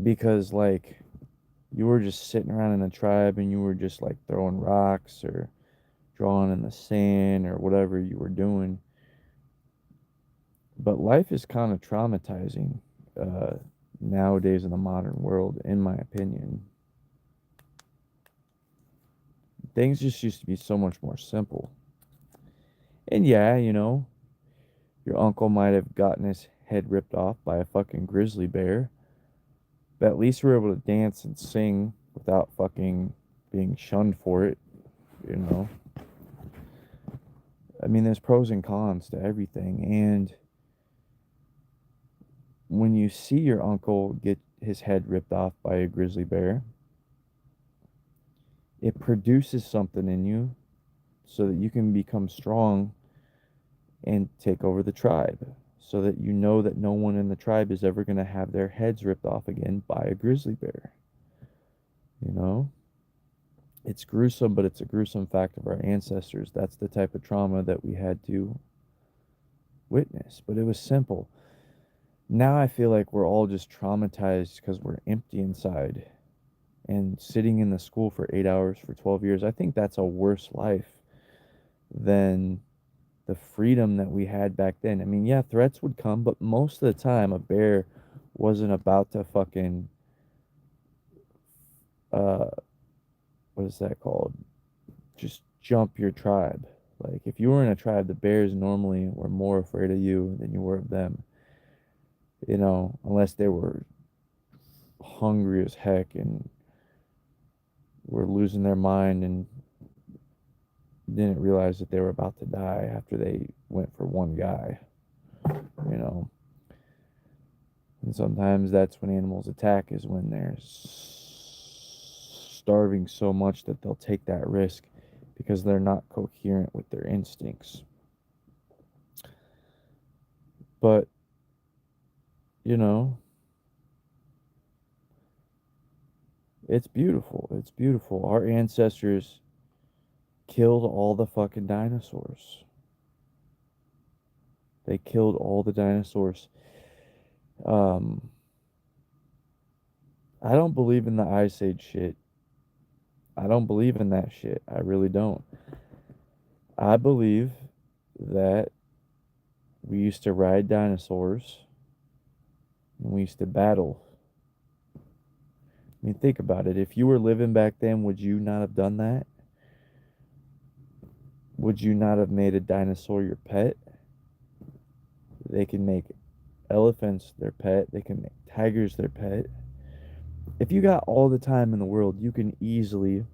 Because, like, you were just sitting around in a tribe and you were just, like, throwing rocks or drawing in the sand or whatever you were doing. But life is kind of traumatizing nowadays in the modern world, in my opinion. Things just used to be so much more simple. And yeah, you know, your uncle might have gotten his head ripped off by a fucking grizzly bear, but at least we were able to dance and sing without fucking being shunned for it, you know. I mean, there's pros and cons to everything, and when you see your uncle get his head ripped off by a grizzly bear, it produces something in you so that you can become strong and take over the tribe, so that you know that no one in the tribe is ever going to have their heads ripped off again by a grizzly bear. You know? It's gruesome, but it's a gruesome fact of our ancestors. That's the type of trauma that we had to witness, but it was simple. Now I feel like we're all just traumatized because we're empty inside. And sitting in the school for 8 hours for 12 years, I think that's a worse life than the freedom that we had back then. I mean, yeah, threats would come, but most of the time a bear wasn't about to fucking uh what is that called? Just jump your tribe. Like if you were in a tribe, the bears normally were more afraid of you than you were of them. You know, unless they were hungry as heck and were losing their mind and didn't realize that they were about to die after they went for one guy, you know. And sometimes that's when animals attack, is when they're starving so much that they'll take that risk because they're not coherent with their instincts. But, you know, It's beautiful. It's beautiful. Our ancestors killed all the fucking dinosaurs. They killed all the dinosaurs. Um, I don't believe in the Ice Age shit. I don't believe in that shit. I really don't. I believe that we used to ride dinosaurs and we used to battle. I mean, think about it. If you were living back then, would you not have done that? Would you not have made a dinosaur your pet? They can make elephants their pet. They can make tigers their pet. If you got all the time in the world, you can easily,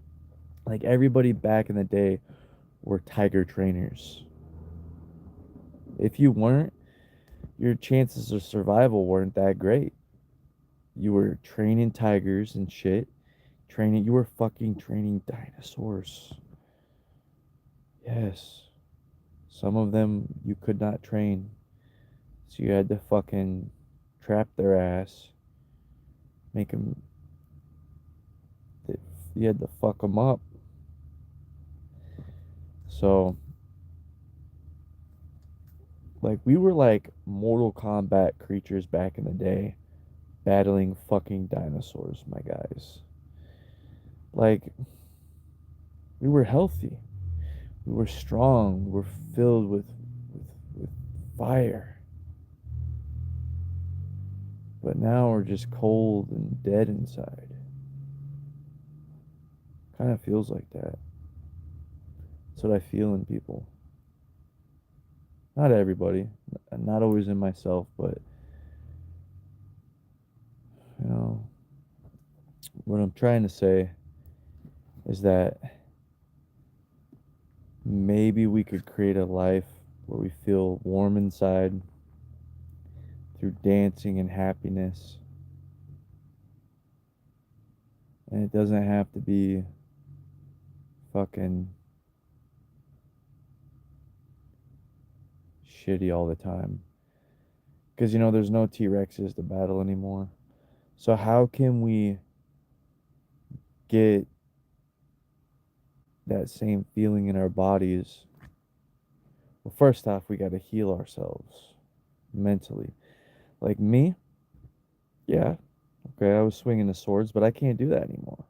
like everybody back in the day, were tiger trainers. If you weren't, your chances of survival weren't that great. You were training tigers and shit. You were fucking training dinosaurs. Yes. Some of them you could not train. So you had to fucking trap their ass, make them, you had to fuck them up. So, like, we were like Mortal Kombat creatures back in the day, battling fucking dinosaurs, my guys. Like, we were healthy. We were strong. We were filled with fire. But now we're just cold and dead inside. Kind of feels like that. That's what I feel in people. Not everybody, not always in myself, but you know, what I'm trying to say is that maybe we could create a life where we feel warm inside through dancing and happiness. And it doesn't have to be fucking shitty all the time. Because, there's no T Rexes to battle anymore. So, how can we get that same feeling in our bodies? Well, first off, we got to heal ourselves mentally. Like me, yeah, okay, I was swinging the swords, but I can't do that anymore.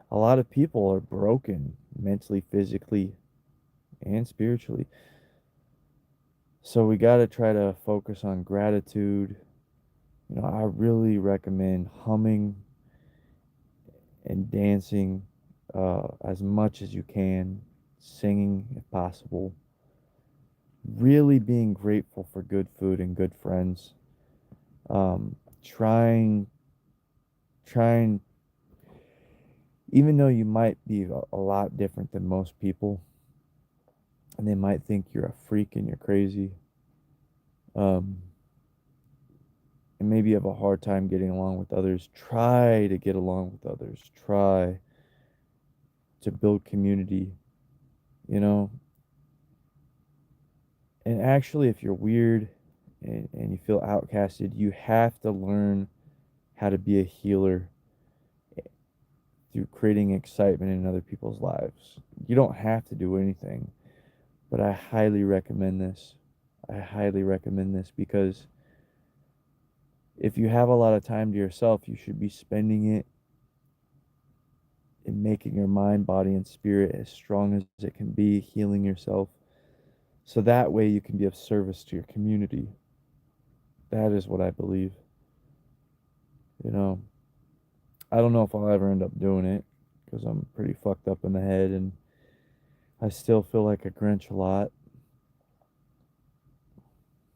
A lot of people are broken mentally, physically, and spiritually. So we got to try to focus on gratitude. I really recommend humming and dancing as much as you can, singing if possible, really being grateful for good food and good friends. Um, trying, trying, even though you might be a lot different than most people, and they might think you're a freak and you're crazy, um, and maybe you have a hard time getting along with others, try to get along with others. Try to build community, you know. And actually, if you're weird and you feel outcasted, you have to learn how to be a healer through creating excitement in other people's lives. You don't have to do anything, but I highly recommend this. I highly recommend this because if you have a lot of time to yourself, you should be spending it in making your mind, body, and spirit as strong as it can be, healing yourself. So that way you can be of service to your community. That is what I believe. You know, I don't know if I'll ever end up doing it because I'm pretty fucked up in the head and I still feel like a Grinch a lot.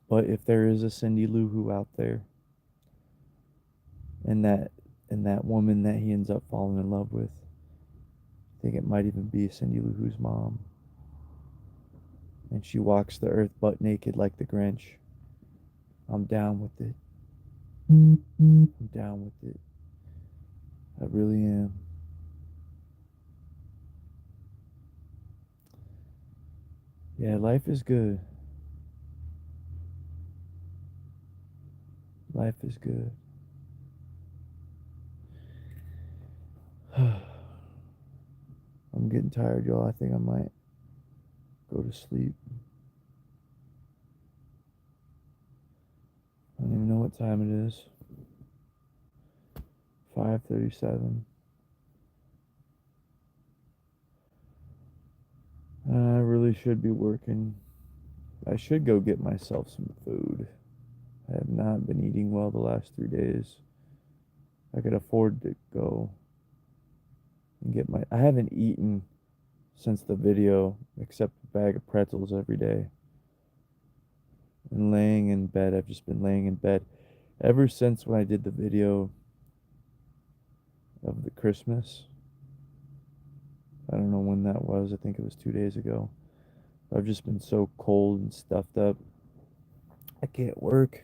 But if there is a Cindy Lou Who out there and that woman that he ends up falling in love with, I think it might even be Cindy Lou Who's mom. And she walks the earth butt naked like the Grinch. I'm down with it. I'm down with it. I really am. Yeah, life is good. Life is good. tired, y'all. I think I might go to sleep. I don't even know what time it is. 5:37. I really should be working. I should go get myself some food. I have not been eating well the last 3 days. I could afford to go and get my. I haven't eaten since the video except a bag of pretzels every day. And laying in bed. I've just been laying in bed ever since when I did the video of the Christmas. I don't know when that was. I think it was 2 days ago. I've just been so cold and stuffed up. I can't work.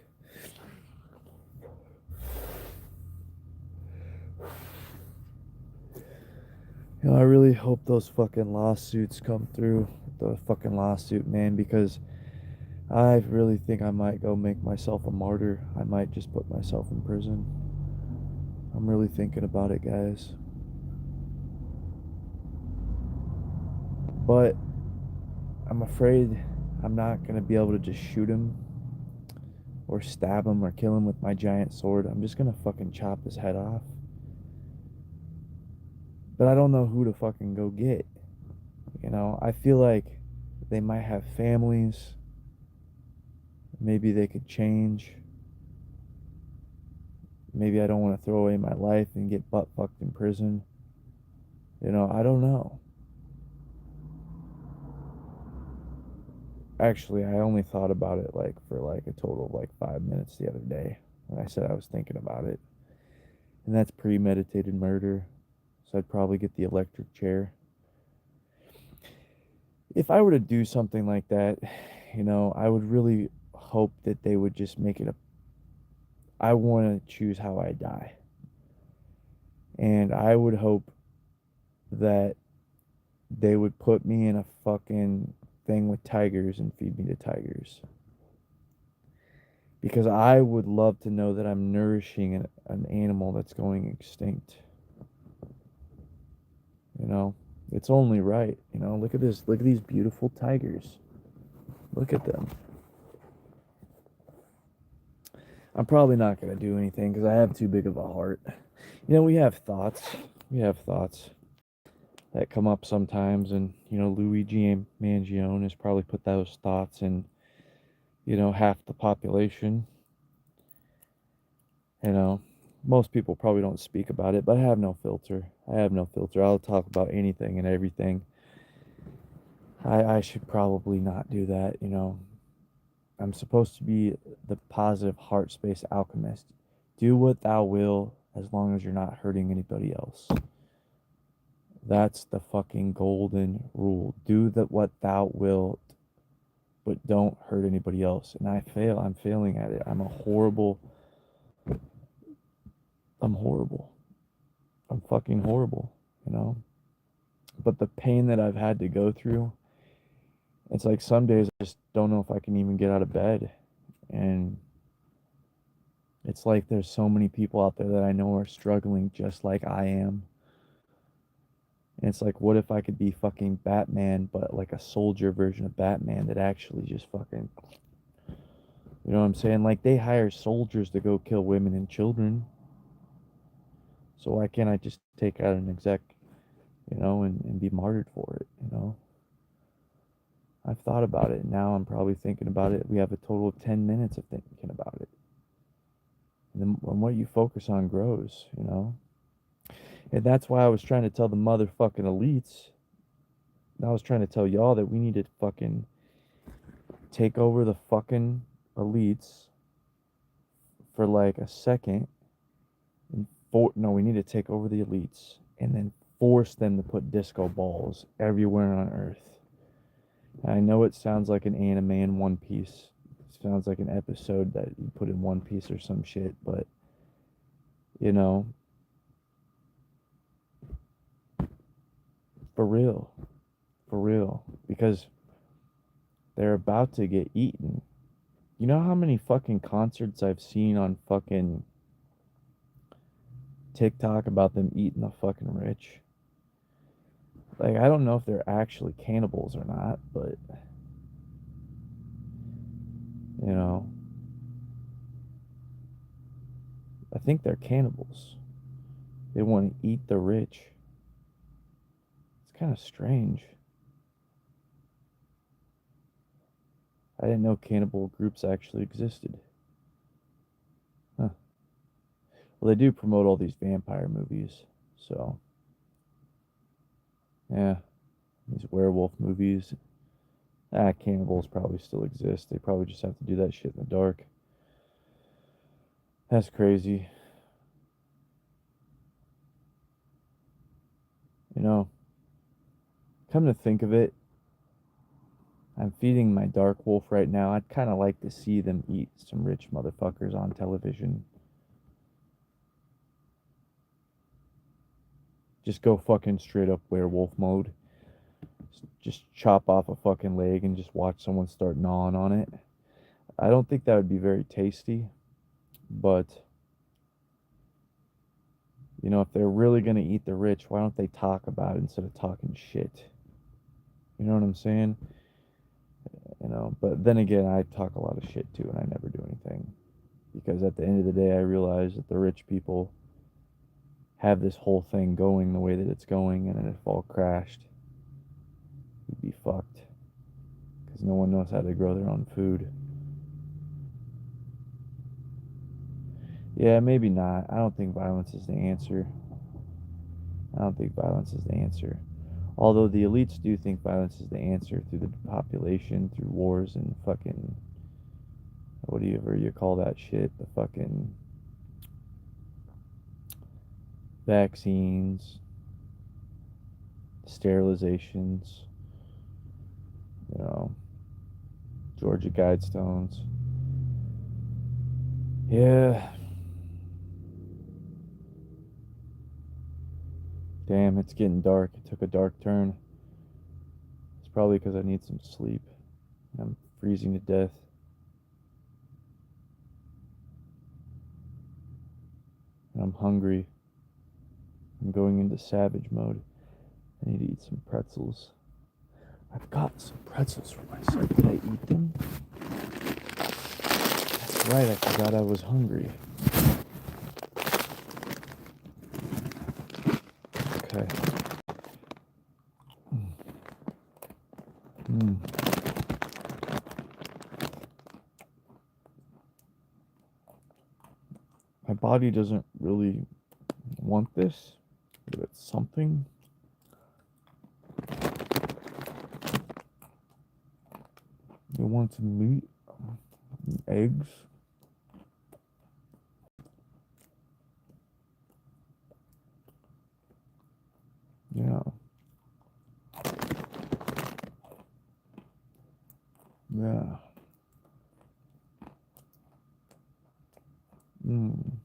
I really hope those fucking lawsuits come through. The fucking lawsuit, man, because I really think I might go make myself a martyr. I might just put myself in prison. I'm really thinking about it, guys. But I'm afraid I'm not going to be able to just shoot him or stab him or kill him with my giant sword. I'm just going to fucking chop his head off. But I don't know who to fucking go get. I feel like they might have families. Maybe they could change. Maybe I don't want to throw away my life and get butt fucked in prison. I don't know. Actually, I only thought about it for a total of 5 minutes the other day when I said I was thinking about it. And that's premeditated murder. So I'd probably get the electric chair. If I were to do something like that, I would really hope that they would just make it I want to choose how I die. And I would hope that they would put me in a fucking thing with tigers and feed me to tigers. Because I would love to know that I'm nourishing an animal that's going extinct. It's only right. Look at this. Look at these beautiful tigers. Look at them. I'm probably not going to do anything because I have too big of a heart. We have thoughts. We have thoughts that come up sometimes. And, Luigi Mangione has probably put those thoughts in, half the population. Most people probably don't speak about it, but I have no filter. I have no filter. I'll talk about anything and everything. I should probably not do that. I'm supposed to be the positive heart space alchemist. Do what thou will as long as you're not hurting anybody else. That's the fucking golden rule. Do what thou wilt, but don't hurt anybody else. And I fail. I'm failing at it. I'm horrible. I'm fucking horrible. But the pain that I've had to go through, it's like some days I just don't know if I can even get out of bed. And it's like there's so many people out there that I know are struggling just like I am. And it's like, what if I could be fucking Batman, but like a soldier version of Batman that actually just fucking, you know what I'm saying? Like they hire soldiers to go kill women and children. So why can't I just take out an exec, and be martyred for it? I've thought about it. Now I'm probably thinking about it. We have a total of 10 minutes of thinking about it. And what you focus on grows. And that's why I was trying to tell the motherfucking elites. I was trying to tell y'all that we need to fucking take over the fucking elites for like a second. No, we need to take over the elites and then force them to put disco balls everywhere on Earth. I know it sounds like an anime in One Piece. It sounds like an episode that you put in One Piece or some shit, but for real. For real. Because they're about to get eaten. You know how many fucking concerts I've seen on fucking TikTok about them eating the fucking rich? Like, I don't know if they're actually cannibals or not, but, you know, I think they're cannibals. They want to eat the rich. It's kind of strange. I didn't know cannibal groups actually existed. Huh. Well, they do promote all these vampire movies, so yeah, these werewolf movies. Cannibals probably still exist. They probably just have to do that shit in the dark. That's crazy. You know, come to think of it, I'm feeding my dark wolf right now. I'd kind of like to see them eat some rich motherfuckers on television. Just go fucking straight up werewolf mode. Just chop off a fucking leg and just watch someone start gnawing on it. I don't think that would be very tasty, but you know, if they're really gonna eat the rich, why don't they talk about it instead of talking shit? You know what I'm saying? You know, but then again, I talk a lot of shit too, and I never do anything because at the end of the day, I realize that the rich people have this whole thing going the way that it's going, and if it all crashed, we'd be fucked because no one knows how to grow their own food. Yeah, maybe not. I don't think violence is the answer. I don't think violence is the answer. Although the elites do think violence is the answer through the population, through wars and fucking whatever you call that shit, the fucking vaccines, sterilizations, you know, Georgia Guidestones. Yeah, damn, it's getting dark. It took a dark turn. It's probably because I need some sleep. I'm freezing to death. And I'm hungry. I'm going into savage mode. I need to eat some pretzels. I've got some pretzels for myself. Did I eat them? That's right, I forgot I was hungry. Okay. Mm. My body doesn't really want this, but it's something. You want some meat, eggs. Yeah, yeah. Mm.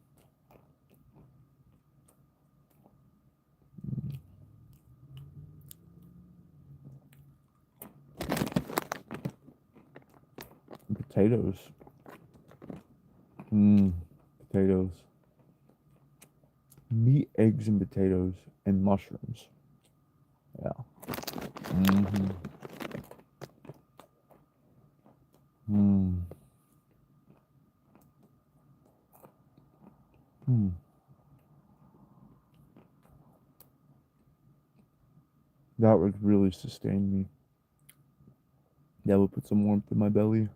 Potatoes. Mm. Potatoes. Meat, eggs, and potatoes, and mushrooms. Yeah. Mm-hmm. Mm. Mm. That would really sustain me. That would put some warmth in my belly.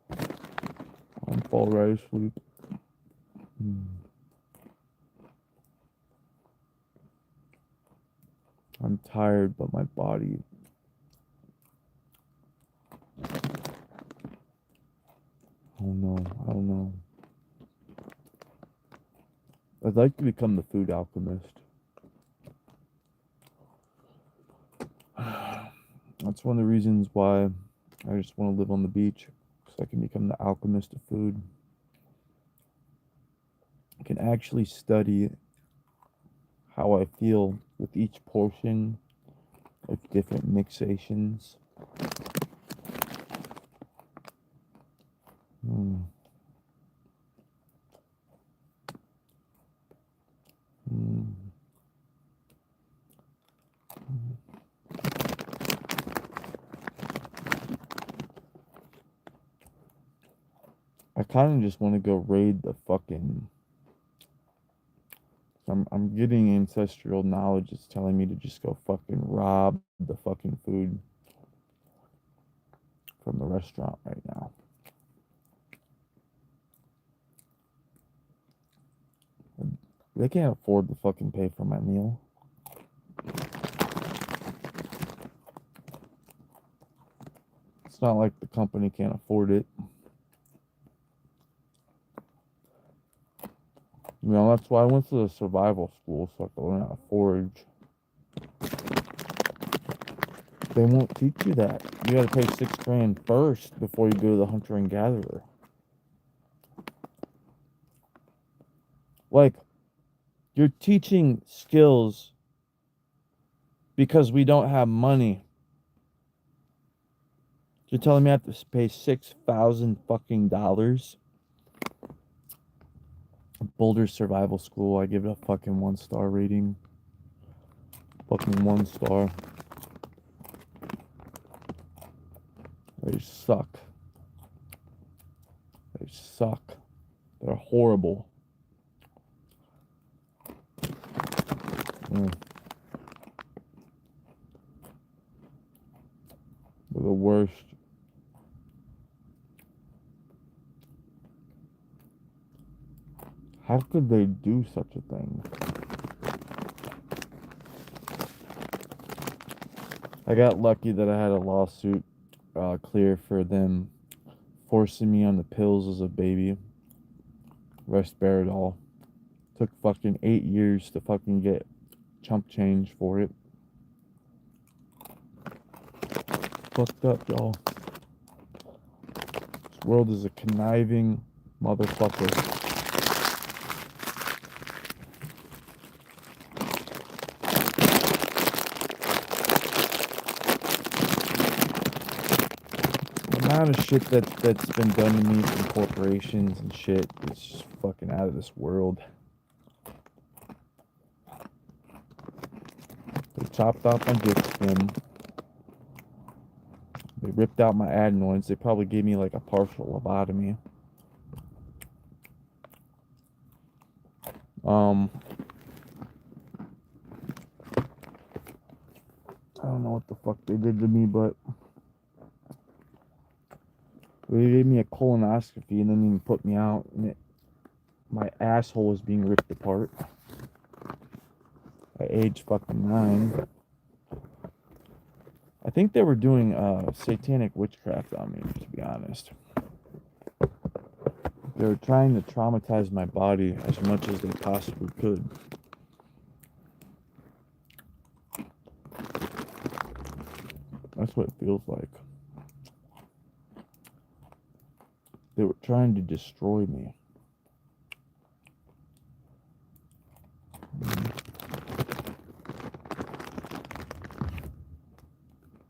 I'd fall right asleep. Mm. I'm tired, but my body. Oh no, I don't know. I'd like to become the food alchemist. That's one of the reasons why I just want to live on the beach, so I can become the alchemist of food. I can actually study how I feel with each portion of different mixations. Mm. Mm. kind of just want to go raid the fucking. I'm getting ancestral knowledge. It's telling me to just go fucking rob the fucking food from the restaurant right now. They can't afford to fucking pay for my meal. It's not like the company can't afford it. You know, that's why I went to the survival school so I could learn how to forage. They won't teach you that. You gotta pay $6 grand first before you go to the hunter and gatherer. Like, you're teaching skills because we don't have money. You're telling me I have to pay 6,000 fucking dollars? Boulder Survival School, I give it a fucking 1-star rating. Fucking 1 star. They suck. They suck. They're horrible. Mm. They're the worst. How could they do such a thing? I got lucky that I had a lawsuit clear for them forcing me on the pills as a baby. Resveratrol. Took fucking 8 years to fucking get chump change for it. Fucked up, y'all. This world is a conniving motherfucker. The amount of shit that's been done to me from corporations and shit, it's just fucking out of this world. They chopped off my dick skin. They ripped out my adenoids. They probably gave me like a partial lobotomy. I don't know what the fuck they did to me, but they gave me a colonoscopy and then even put me out, and my asshole was being ripped apart at age fucking 9. I think they were doing satanic witchcraft on me, to be honest. They were trying to traumatize my body as much as they possibly could. That's what it feels like. They were trying to destroy me.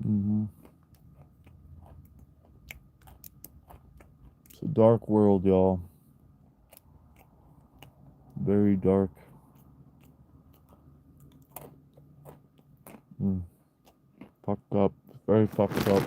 Mm-hmm. It's a dark world, y'all. Very dark. Fucked up. Very fucked up.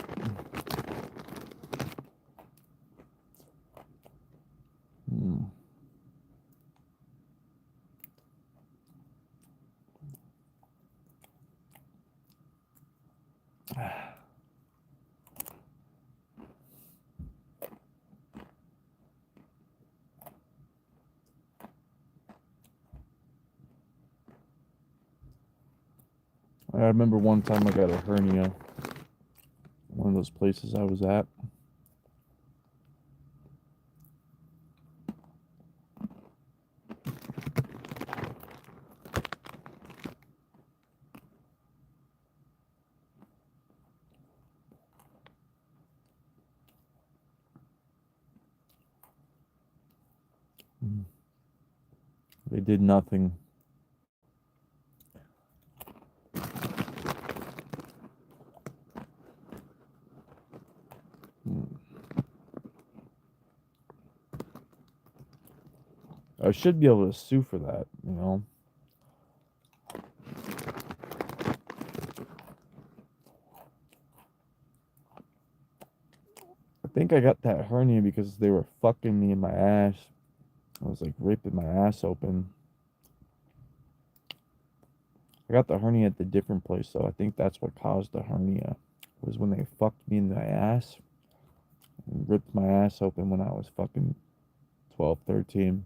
I remember one time I got a hernia. One of those places I was at. They did nothing. I should be able to sue for that, you know. I think I got that hernia because they were fucking me in my ass. I was like ripping my ass open. I got the hernia at the different place, though. I think that's what caused the hernia. Was when they fucked me in the ass and ripped my ass open when I was fucking 12, 13.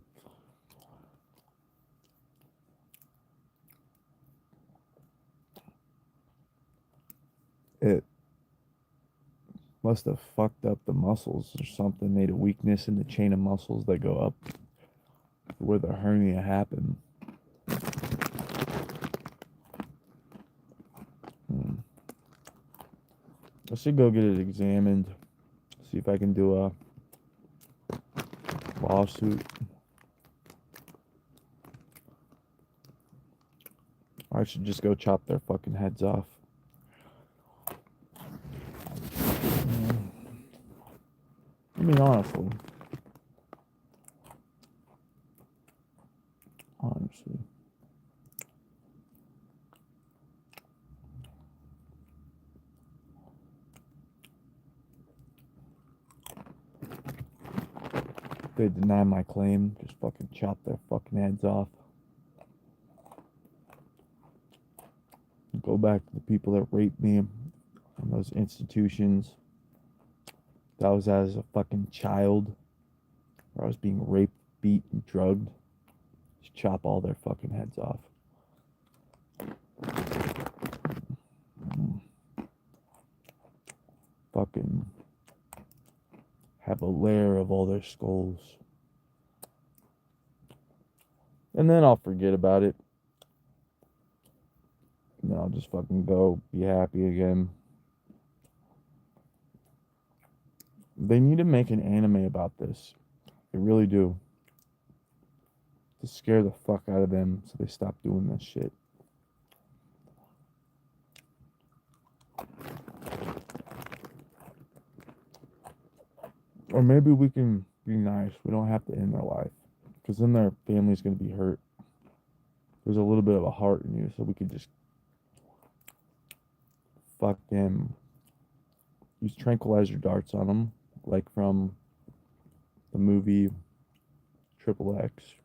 It must have fucked up the muscles or something, made a weakness in the chain of muscles that go up where the hernia happened. Hmm. I should go get it examined, see if I can do a lawsuit. Or I should just go chop their fucking heads off. I mean, honestly. If they deny my claim, just fucking chop their fucking heads off. Go back to the people that raped me in those institutions. That was as a fucking child, where I was being raped, beat, and drugged. Just chop all their fucking heads off. Fucking have a layer of all their skulls. And then I'll forget about it. And then I'll just fucking go be happy again. They need to make an anime about this. They really do. To scare the fuck out of them so they stop doing this shit. Or maybe we can be nice. We don't have to end their life. Because then their family's going to be hurt. There's a little bit of a heart in you, so we could just fuck them. Use tranquilizer darts on them, like from the movie Triple X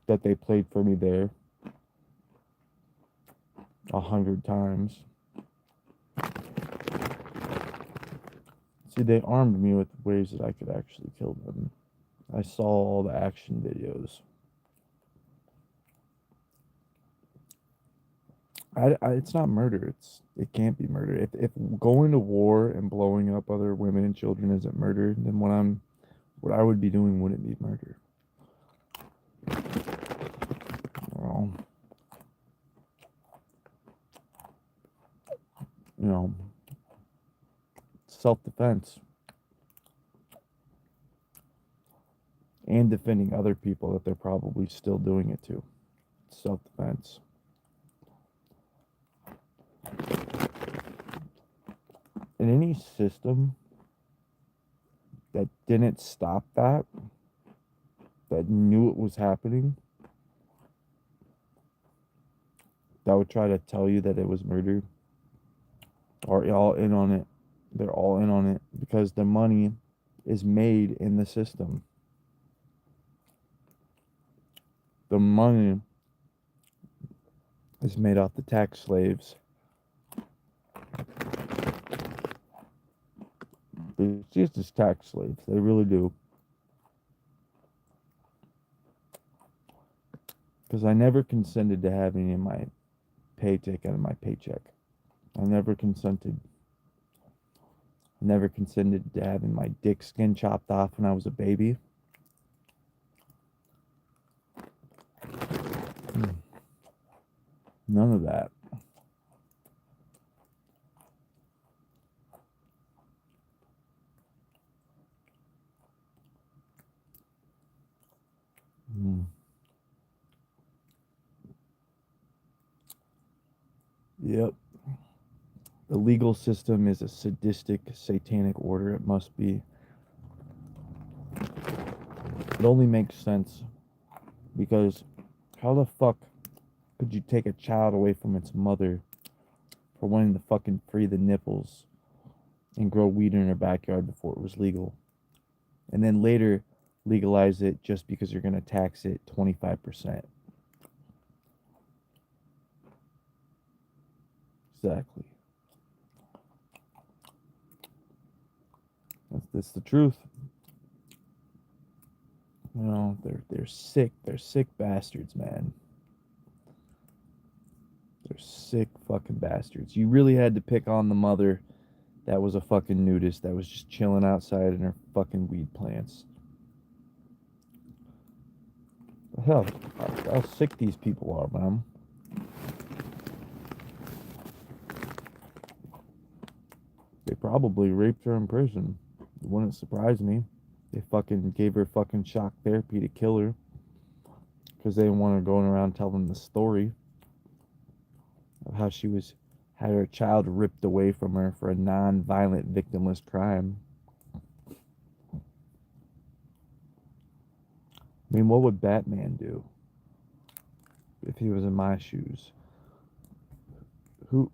that they played for me there 100 times. See, they armed me with ways that I could actually kill them. I saw all the action videos. It's not murder. It can't be murder. If going to war and blowing up other women and children isn't murder, then what I would be doing wouldn't be murder. Well, you know, self-defense and defending other people that they're probably still doing it to. Self-defense. In any system that didn't stop that knew it was happening, that would try to tell you that it was murder, are all in on it. They're all in on it because the money is made in the system. The money is made off the tax slaves. It's just as tax slaves. They really do. Because I never consented to having in my paycheck out of my paycheck. I never consented. I never consented to having my dick skin chopped off when I was a baby. None of that. Yep. The legal system is a sadistic, satanic order. It must be. It only makes sense because how the fuck could you take a child away from its mother for wanting to fucking free the nipples and grow weed in their backyard before it was legal. And then later legalize it just because you're going to tax it 25%. Exactly. That's the truth. You know, they're sick. They're sick bastards, man. They're sick fucking bastards. You really had to pick on the mother that was a fucking nudist that was just chilling outside in her fucking weed plants. The hell, how sick these people are, man. They probably raped her in prison. It wouldn't surprise me. They fucking gave her fucking shock therapy to kill her because they didn't want her going around telling the story of how she was had her child ripped away from her for a non-violent victimless crime. I mean, what would Batman do if he was in my shoes? Who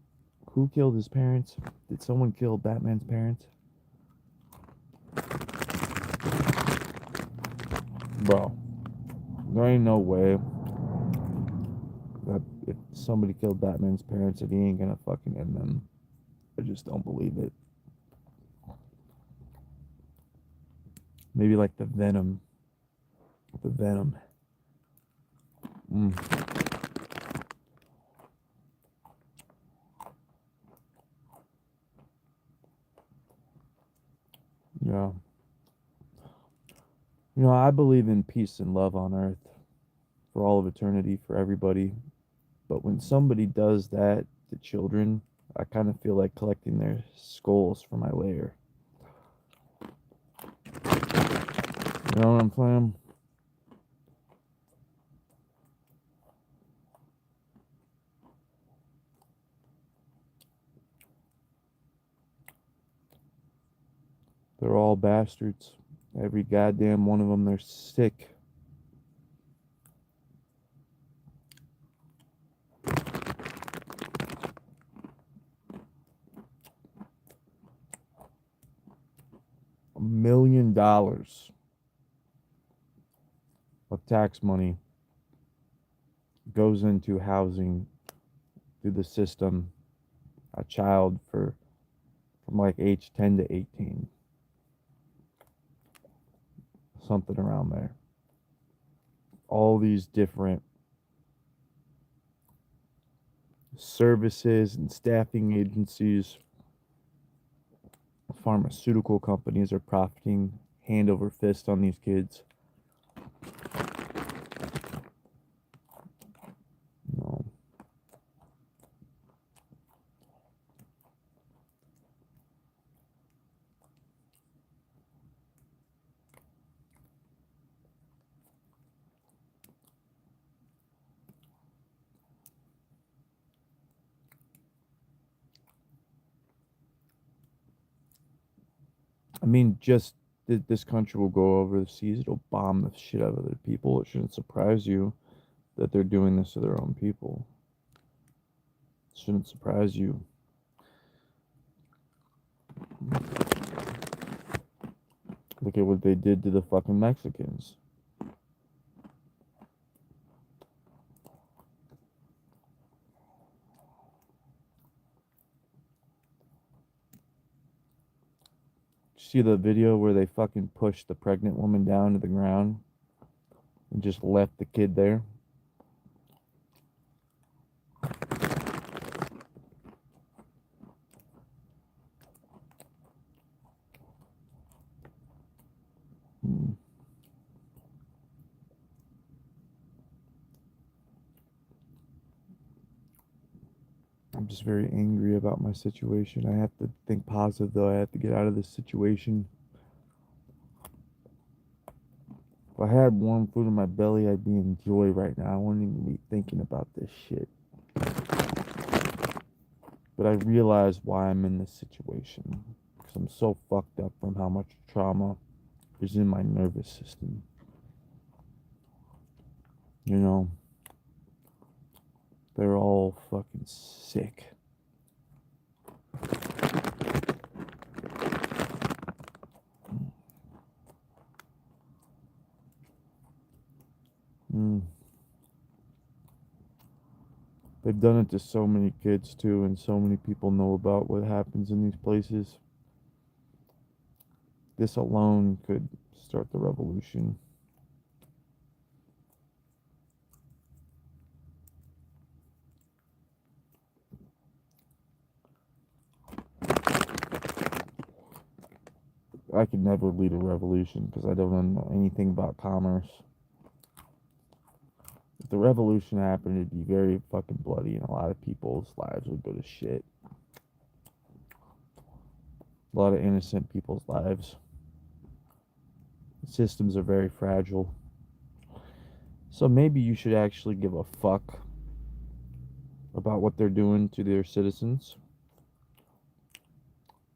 who killed his parents? Did someone kill Batman's parents? Bro, there ain't no way that if somebody killed Batman's parents that he ain't gonna fucking end them. I just don't believe it. Maybe like the Venom. The Venom. Mm, yeah. You know, I believe in peace and love on earth for all of eternity for everybody. But when somebody does that to children, I kind of feel like collecting their skulls for my lair. You know what I'm saying? They're all bastards. Every goddamn one of them, they're sick. $1 million of tax money goes into housing through the system a child for from like age 10 to 18, something around there. All these different services and staffing agencies, pharmaceutical companies are profiting hand over fist on these kids. You know, I mean, just this country will go overseas. It'll bomb the shit out of other people. It shouldn't surprise you that they're doing this to their own people. It shouldn't surprise you. Look at what they did to the fucking Mexicans. See the video where they fucking pushed the pregnant woman down to the ground and just left the kid there? Hmm. I'm just very angry about my situation. I have to think positive, though. I have to get out of this situation. If I had warm food in my belly, I'd be in joy right now. I wouldn't even be thinking about this shit. But I realize why I'm in this situation. Because I'm so fucked up from how much trauma is in my nervous system. You know, they're all fucking sick. Mm. They've done it to so many kids too, and so many people know about what happens in these places. This alone could start the revolution. I could never lead a revolution because I don't know anything about commerce. If the revolution happened, it'd be very fucking bloody, and a lot of people's lives would go to shit. A lot of innocent people's lives. The systems are very fragile. So maybe you should actually give a fuck about what they're doing to their citizens.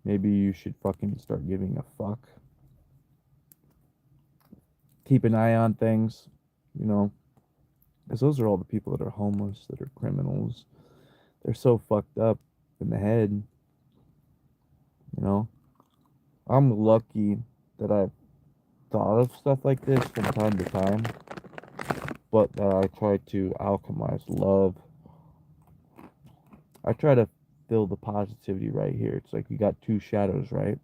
Maybe you should fucking start giving a fuck. Keep an eye on things, you know, because those are all the people that are homeless, that are criminals. They're so fucked up in the head, you know. I'm lucky that I've thought of stuff like this from time to time, but that I try to alchemize love. I try to feel the positivity right here. It's like you got two shadows, right?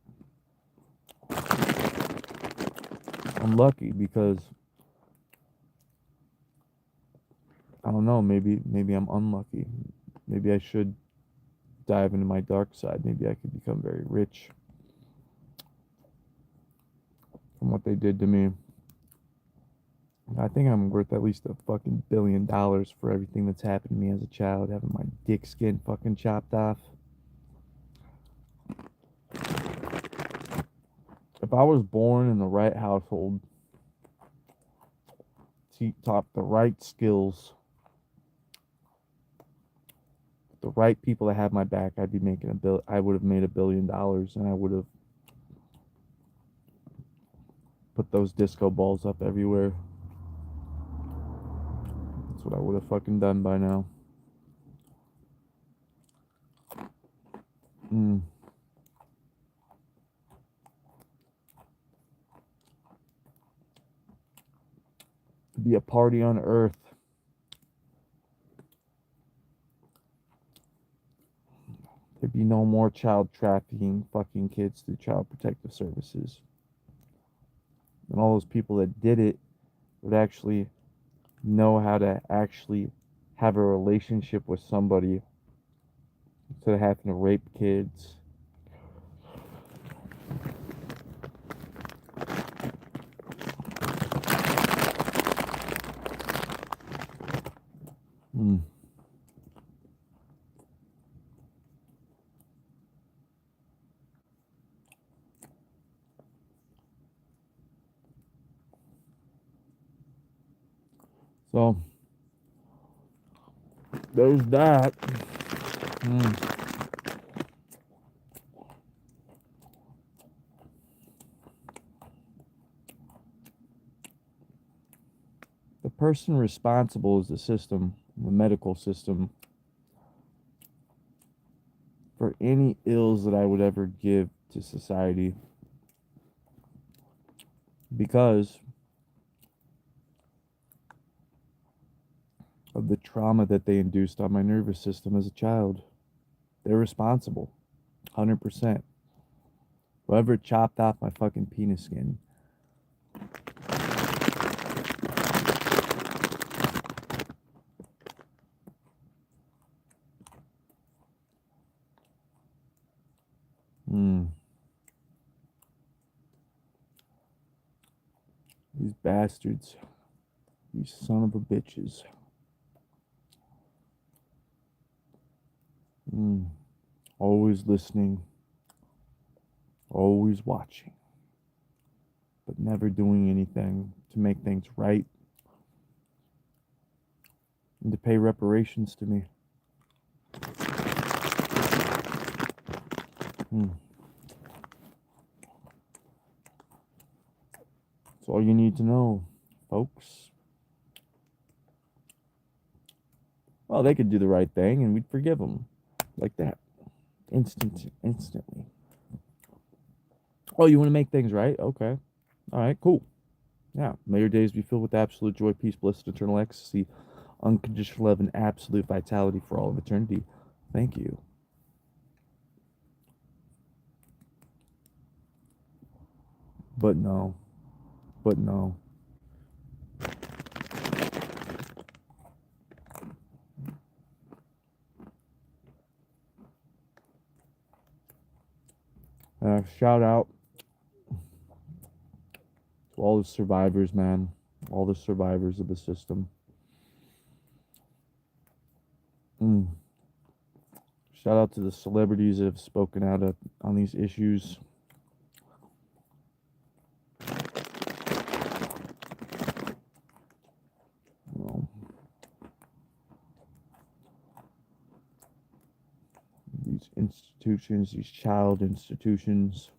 I'm lucky because I don't know, maybe I'm unlucky. Maybe I should dive into my dark side. Maybe I could become very rich from what they did to me. I think I'm worth at least a fucking $1 billion for everything that's happened to me as a child, having my dick skin fucking chopped off. If I was born in the right household, taught the right skills, the right people that have my back, I'd be making I would have made $1 billion, and I would have put those disco balls up everywhere. That's what I would have fucking done by now. Mm. Be a party on earth. There'd be no more child trafficking fucking kids through child protective services. And all those people that did it would actually know how to actually have a relationship with somebody instead of having to rape kids. Mm. So there's that. Mm. The person responsible is the system, the medical system, for any ills that I would ever give to society because of the trauma that they induced on my nervous system as a child. They're responsible, 100%. Whoever chopped off my fucking penis skin. Mm. These bastards. These son of a bitches. Mm. Always listening. Always watching. But never doing anything to make things right. And to pay reparations to me. Mm. That's all you need to know, folks. Well, they could do the right thing and we'd forgive them. Like that. Instantly. Oh, you want to make things right? Okay. All right, cool. Yeah. May your days be filled with absolute joy, peace, bliss, and eternal ecstasy, unconditional love, and absolute vitality for all of eternity. Thank you. But no. But no. Shout out to all the survivors, man. All the survivors of the system. Mm. Shout out to the celebrities that have spoken out on these issues. You know, these institutions, these child institutions.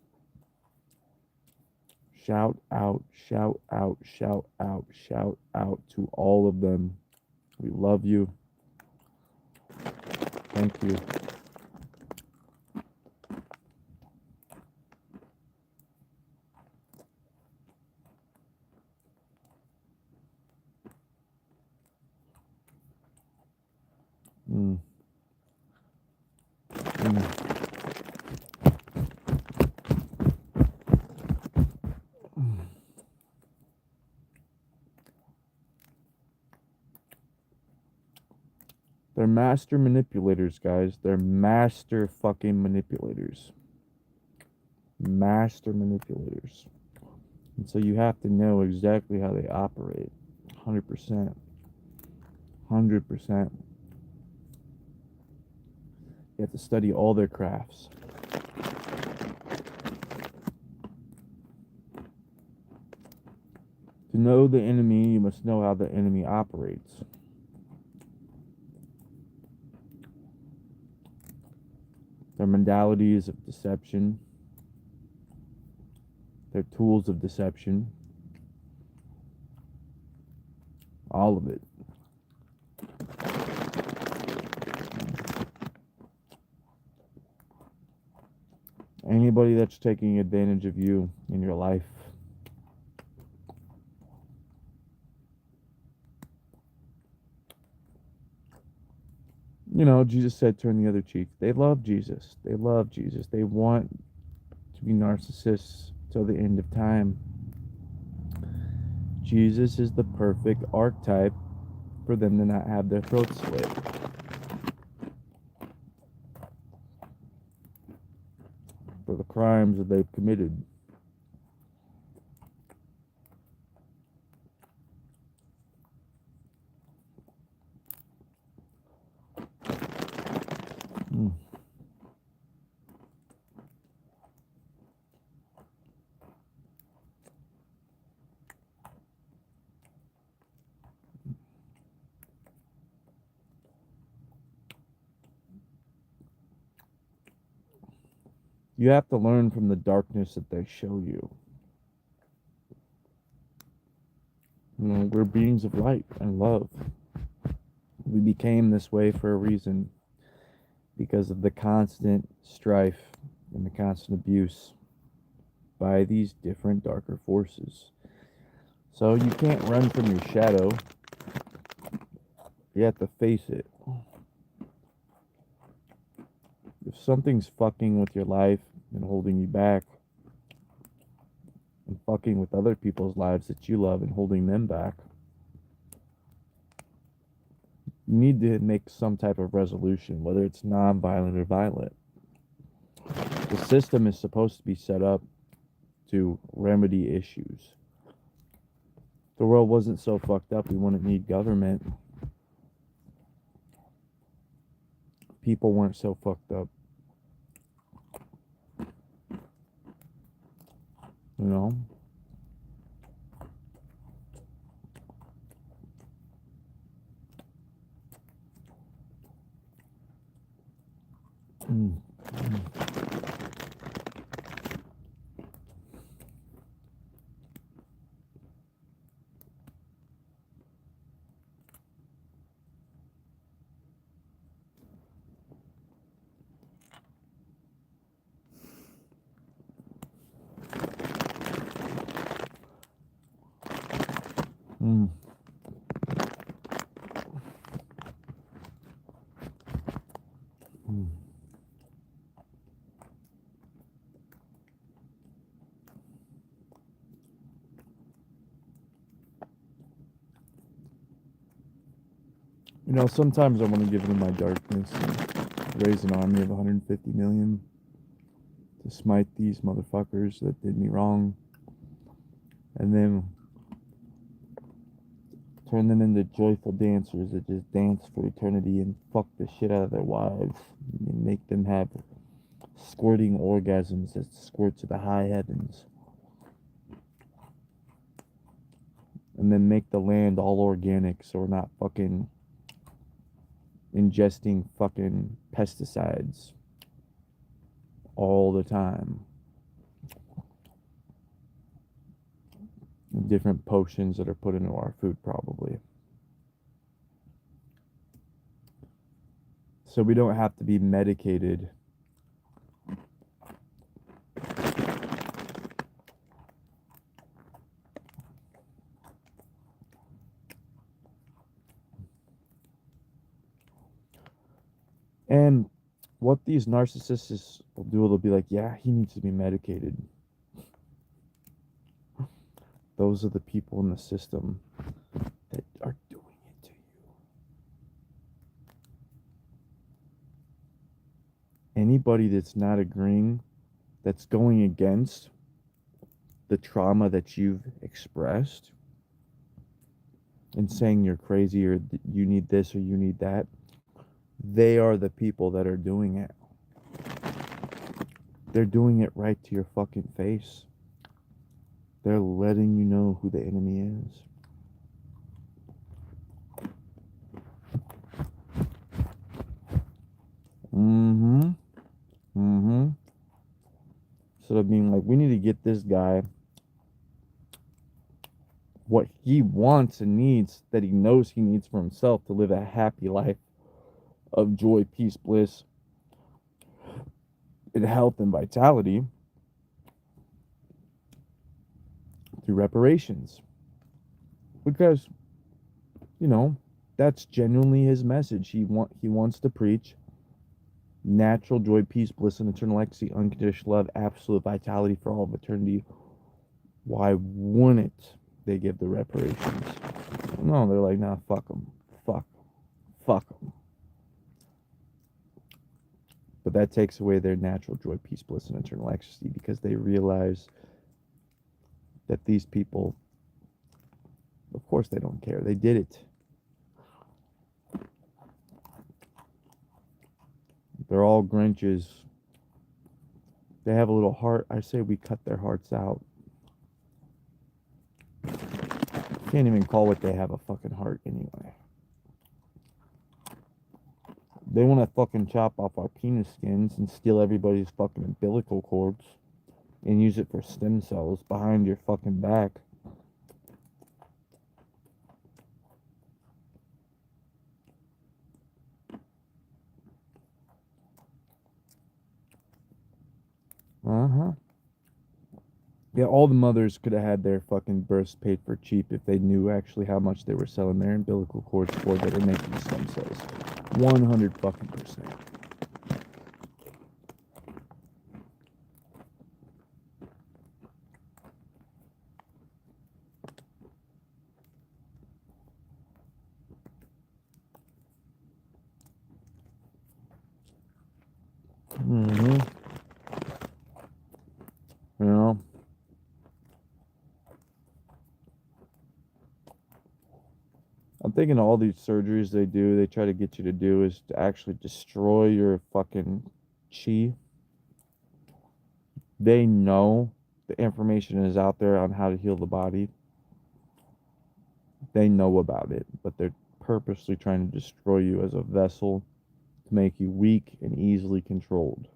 Shout out, shout out, shout out, shout out to all of them. We love you. Thank you. Mm. Mm. They're master manipulators, guys. They're master fucking manipulators. Master manipulators. And so you have to know exactly how they operate. 100%. 100%. You have to study all their crafts. To know the enemy, you must know how the enemy operates. Their modalities of deception, their tools of deception, all of it. Anybody that's taking advantage of you in your life, you know, Jesus said, turn the other cheek. They love Jesus. They love Jesus. They want to be narcissists till the end of time. Jesus is the perfect archetype for them to not have their throats slit. For the crimes that they've committed. Mm. You have to learn from the darkness that they show you. You know, we're beings of light and love. We became this way for a reason because of the constant strife and the constant abuse by these different darker forces. So you can't run from your shadow. You have to face it. If something's fucking with your life and holding you back, and fucking with other people's lives that you love and holding them back, you need to make some type of resolution, whether it's non-violent or violent. The system is supposed to be set up to remedy issues. If the world wasn't so fucked up, we wouldn't need government. People weren't so fucked up. You know? Mm. Mm. Mm. You know, sometimes I want to give into my darkness and raise an army of 150 million to smite these motherfuckers that did me wrong, and then turn them into joyful dancers that just dance for eternity and fuck the shit out of their wives and make them have squirting orgasms that squirt to the high heavens, and then make the land all organic so we're not fucking ingesting fucking pesticides all the time. Different potions that are put into our food, probably. So we don't have to be medicated. And what these narcissists will do, they'll be like, yeah, he needs to be medicated. Those are the people in the system that are doing it to you. Anybody that's not agreeing, that's going against the trauma that you've expressed and saying you're crazy or you need this or you need that, they are the people that are doing it. They're doing it right to your fucking face. They're letting you know who the enemy is. Mm-hmm. Mm-hmm. So of being like, we need to get this guy what he wants and needs, that he knows he needs for himself to live a happy life of joy, peace, bliss, and health and vitality through reparations. Because, you know, that's genuinely his message. He wants to preach natural joy, peace, bliss, and eternal ecstasy, unconditional love, absolute vitality for all of eternity. Why wouldn't they give the reparations? No, they're like, nah, fuck them. Fuck them. But that takes away their natural joy, peace, bliss, and eternal ecstasy because they realize that these people, of course, they don't care. They did it. They're all Grinches. They have a little heart. I say we cut their hearts out. Can't even call what they have a fucking heart anyway. They want to fucking chop off our penis skins and steal everybody's fucking umbilical cords and use it for stem cells behind your fucking back. Uh-huh. Yeah, all the mothers could have had their fucking births paid for cheap if they knew actually how much they were selling their umbilical cords for that are making stem cells. 100 fucking percent. Mm-hmm. You know? I'm thinking all these surgeries they try to get you to do is to actually destroy your fucking chi. They know the information is out there on how to heal the body. They know about it, but they're purposely trying to destroy you as a vessel to make you weak and easily controlled.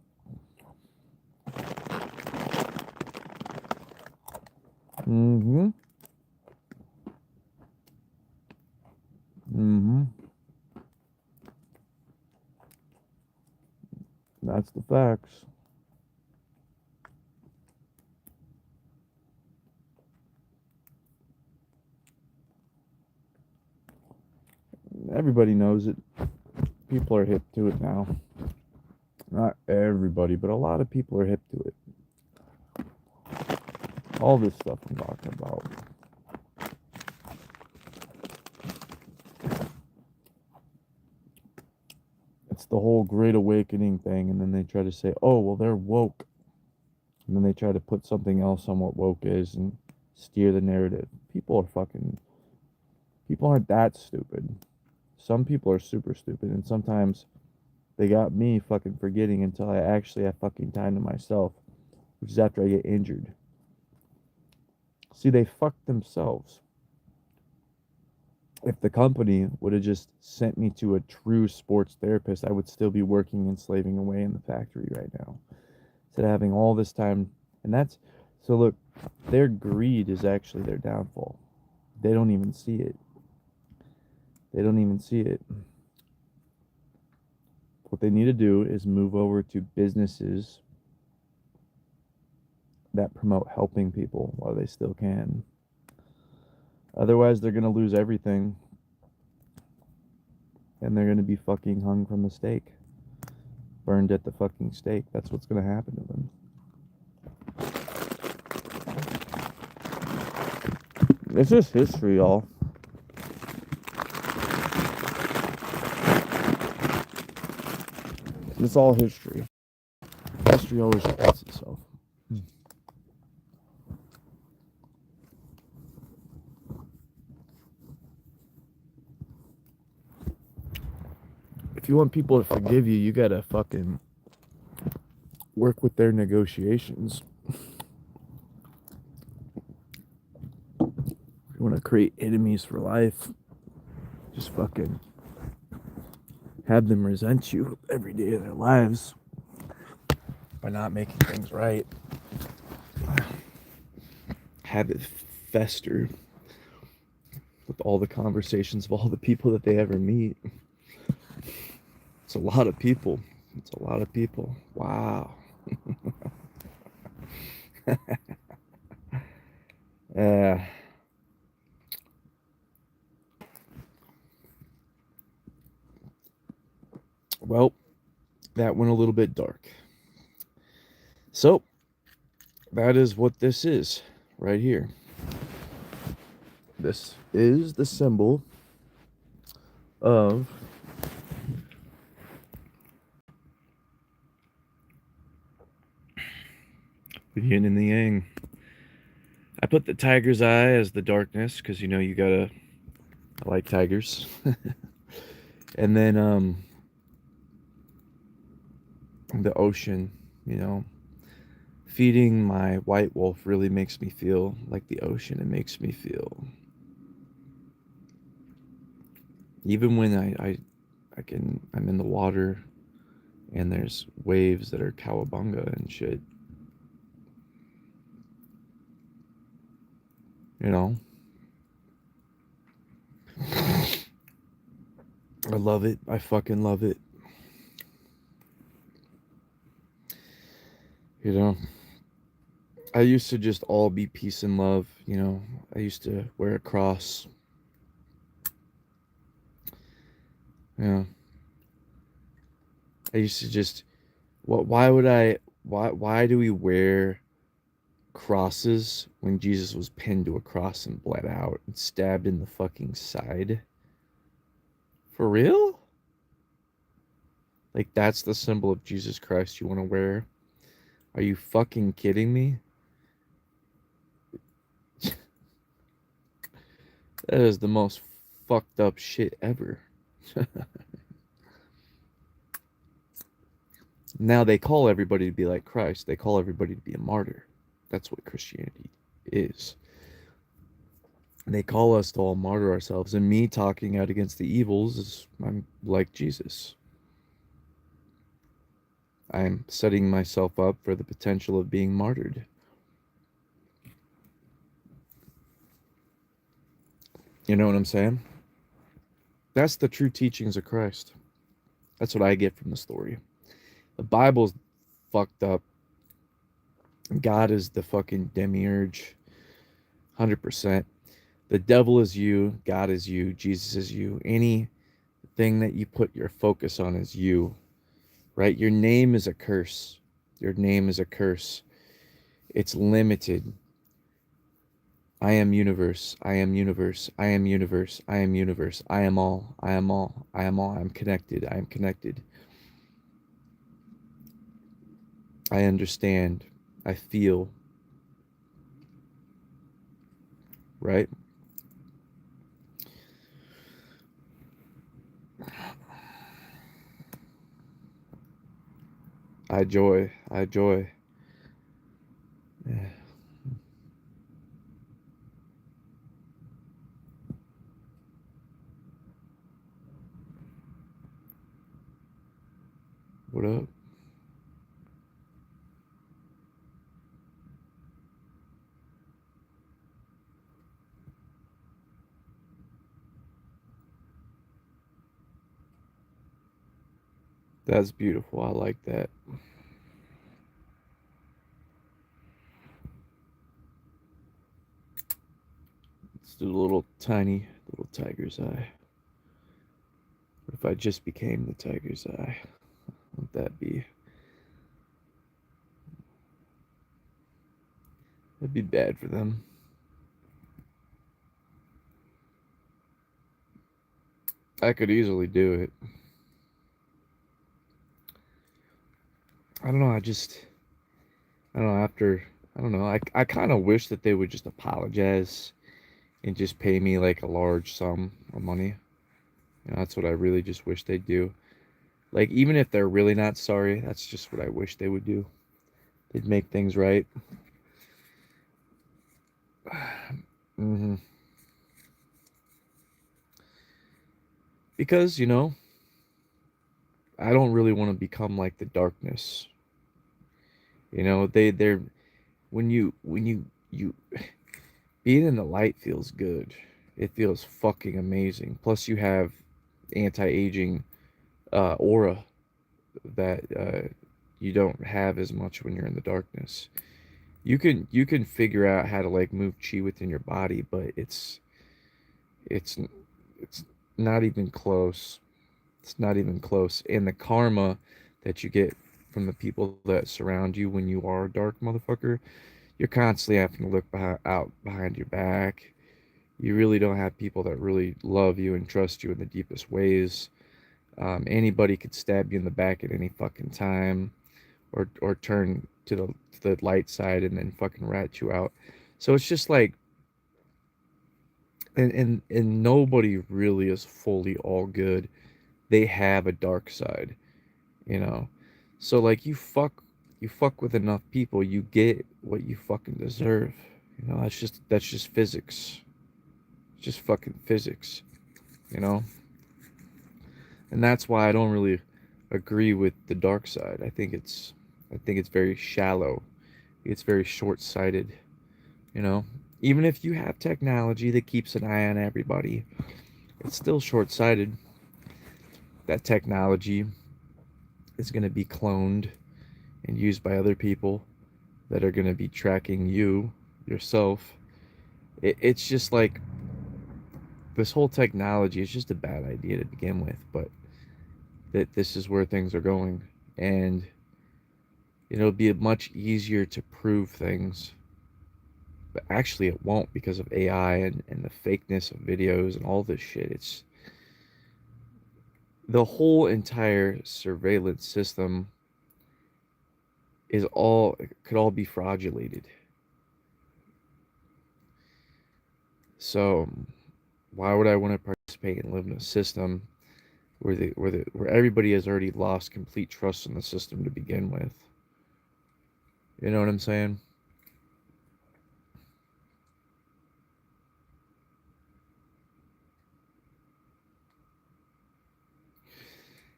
Mm-hmm. Mm-hmm. That's the facts. Everybody knows it. People are hip to it now. Not everybody, but a lot of people are hip to it. All this stuff I'm talking about. It's the whole Great Awakening thing, and then they try to say, oh, well, they're woke. And then they try to put something else on what woke is and steer the narrative. People aren't that stupid. Some people are super stupid, and sometimes they got me fucking forgetting until I actually have fucking time to myself, which is after I get injured. See, they fucked themselves. If the company would have just sent me to a true sports therapist, I would still be working and slaving away in the factory right now. Instead of having all this time, and that's so look, their greed is actually their downfall. They don't even see it. They don't even see it. What they need to do is move over to businesses that promote helping people while they still can. Otherwise, they're going to lose everything and they're going to be fucking hung from a stake. Burned at the fucking stake. That's what's going to happen to them. It's just history, y'all. It's all history. History always repeats itself. If you want people to forgive you, you gotta fucking work with their negotiations. If you want to create enemies for life, just fucking have them resent you every day of their lives by not making things right. Have it fester with all the conversations of all the people that they ever meet. It's a lot of people. It's a lot of people. Wow. uh, well, that went a little bit dark. So, that is what this is right here. This is the symbol of the yin and the yang. I put the tiger's eye as the darkness because you gotta. I like tigers. And then the ocean, feeding my white wolf really makes me feel like the ocean. It makes me feel even when I'm in the water and there's waves that are cowabunga and shit. I love it. I fucking love it. I used to just all be peace and love, I used to wear a cross. Yeah. I used to just why do we wear crosses when Jesus was pinned to a cross and bled out and stabbed in the fucking side? For real? Like that's the symbol of Jesus Christ you want to wear? Are you fucking kidding me? That is the most fucked up shit ever. Now they call everybody to be like Christ. They call everybody to be a martyr. That's what Christianity is. They call us to all martyr ourselves. And me talking out against the evils is I'm like Jesus. I'm setting myself up for the potential of being martyred. You know what I'm saying? That's the true teachings of Christ. That's what I get from the story. The Bible's fucked up. God is the fucking demiurge. 100%. The devil is you. God is you. Jesus is you. Any thing that you put your focus on is you, right? Your name is a curse. Your name is a curse. It's limited. I am universe. I am universe. I am universe. I am universe. I am all. I am all. I am all. I'm connected. I am connected. I understand. I feel, right? I joy. I joy. Yeah. What up? That's beautiful. I like that. Let's do a little tiny little tiger's eye. What if I just became the tiger's eye? Would that be? That'd be bad for them. I could easily do it. I don't know. I don't know. I don't know. I kind of wish that they would just apologize and just pay me like a large sum of money. You know, that's what I really just wish they'd do. Like, even if they're really not sorry, that's just what I wish they would do. They'd make things right. hmm Because, I don't really want to become like the darkness. They're when you being in the light feels good. It feels fucking amazing. Plus, you have anti-aging aura that you don't have as much when you're in the darkness. You can figure out how to like move chi within your body, but it's it's not even close. It's not even close. And the karma that you get from the people that surround you when you are a dark motherfucker, you're constantly having to look out behind your back. You really don't have people that really love you and trust you in the deepest ways. Anybody could stab you in the back at any fucking time, or turn to the light side and then fucking rat you out. So it's just like, and nobody really is fully all good. They have a dark side, you know. So like you fuck with enough people, you get what you fucking deserve. That's just physics. It's just fucking physics, you know. And that's why I don't really agree with the dark side. I think it's very shallow. It's very short-sighted, you know. Even if you have technology that keeps an eye on everybody, it's still short-sighted. That technology is going to be cloned and used by other people that are going to be tracking you yourself. It's just like this whole technology is just a bad idea to begin with, but that this is where things are going, and it'll be much easier to prove things, but actually it won't because of AI and the fakeness of videos and all this shit. It's the whole entire surveillance system is all could all be fraudulated. So why would I want to participate and live in a system where everybody has already lost complete trust in the system to begin with? You know what I'm saying?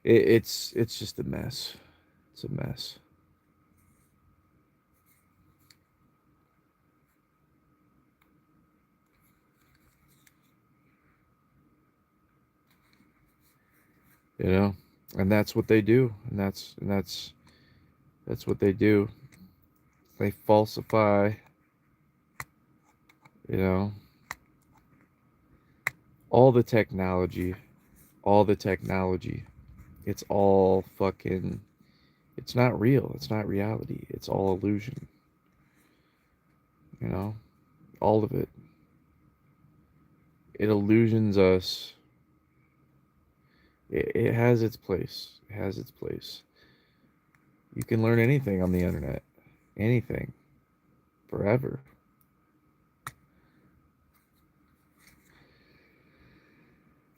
It's just a mess. It's a mess. You know, and that's what they do, and that's what they do. They falsify, you know, all the technology. all the technology. It's all fucking, it's not real. It's not reality. It's all illusion, you know? All of it. It illusions us. It has its place. It has its place. You can learn anything on the internet. Anything. Forever.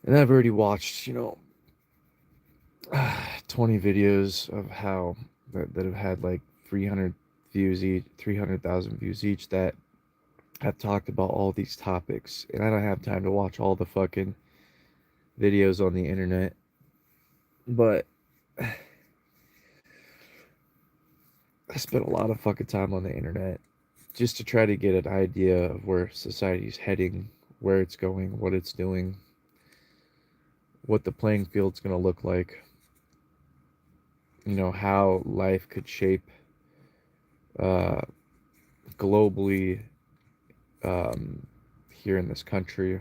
And I've already watched, 20 videos of how that have had like 300 views each, 300,000 views each that have talked about all these topics. And I don't have time to watch all the fucking videos on the internet. But I spent a lot of fucking time on the internet just to try to get an idea of where society's heading, where it's going, what it's doing, what the playing field's going to look like, how life could shape uh, globally, um, here in this country,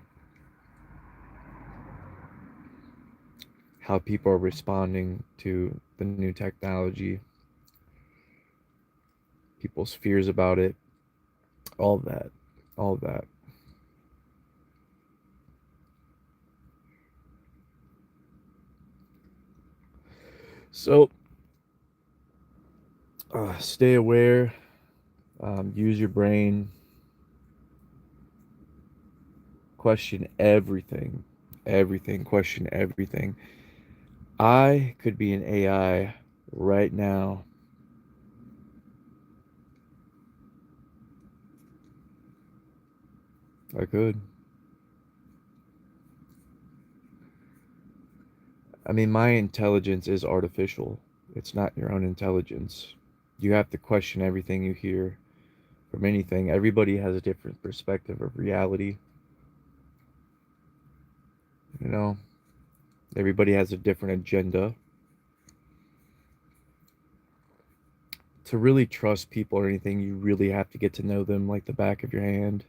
how people are responding to the new technology, people's fears about it, all of that, all of that. So, stay aware, use your brain, question everything, everything, question everything. I could be an AI right now. I could. I mean, my intelligence is artificial. It's not your own intelligence. You have to question everything you hear from anything. Everybody has a different perspective of reality. You know, everybody has a different agenda. To really trust people or anything, you really have to get to know them like the back of your hand.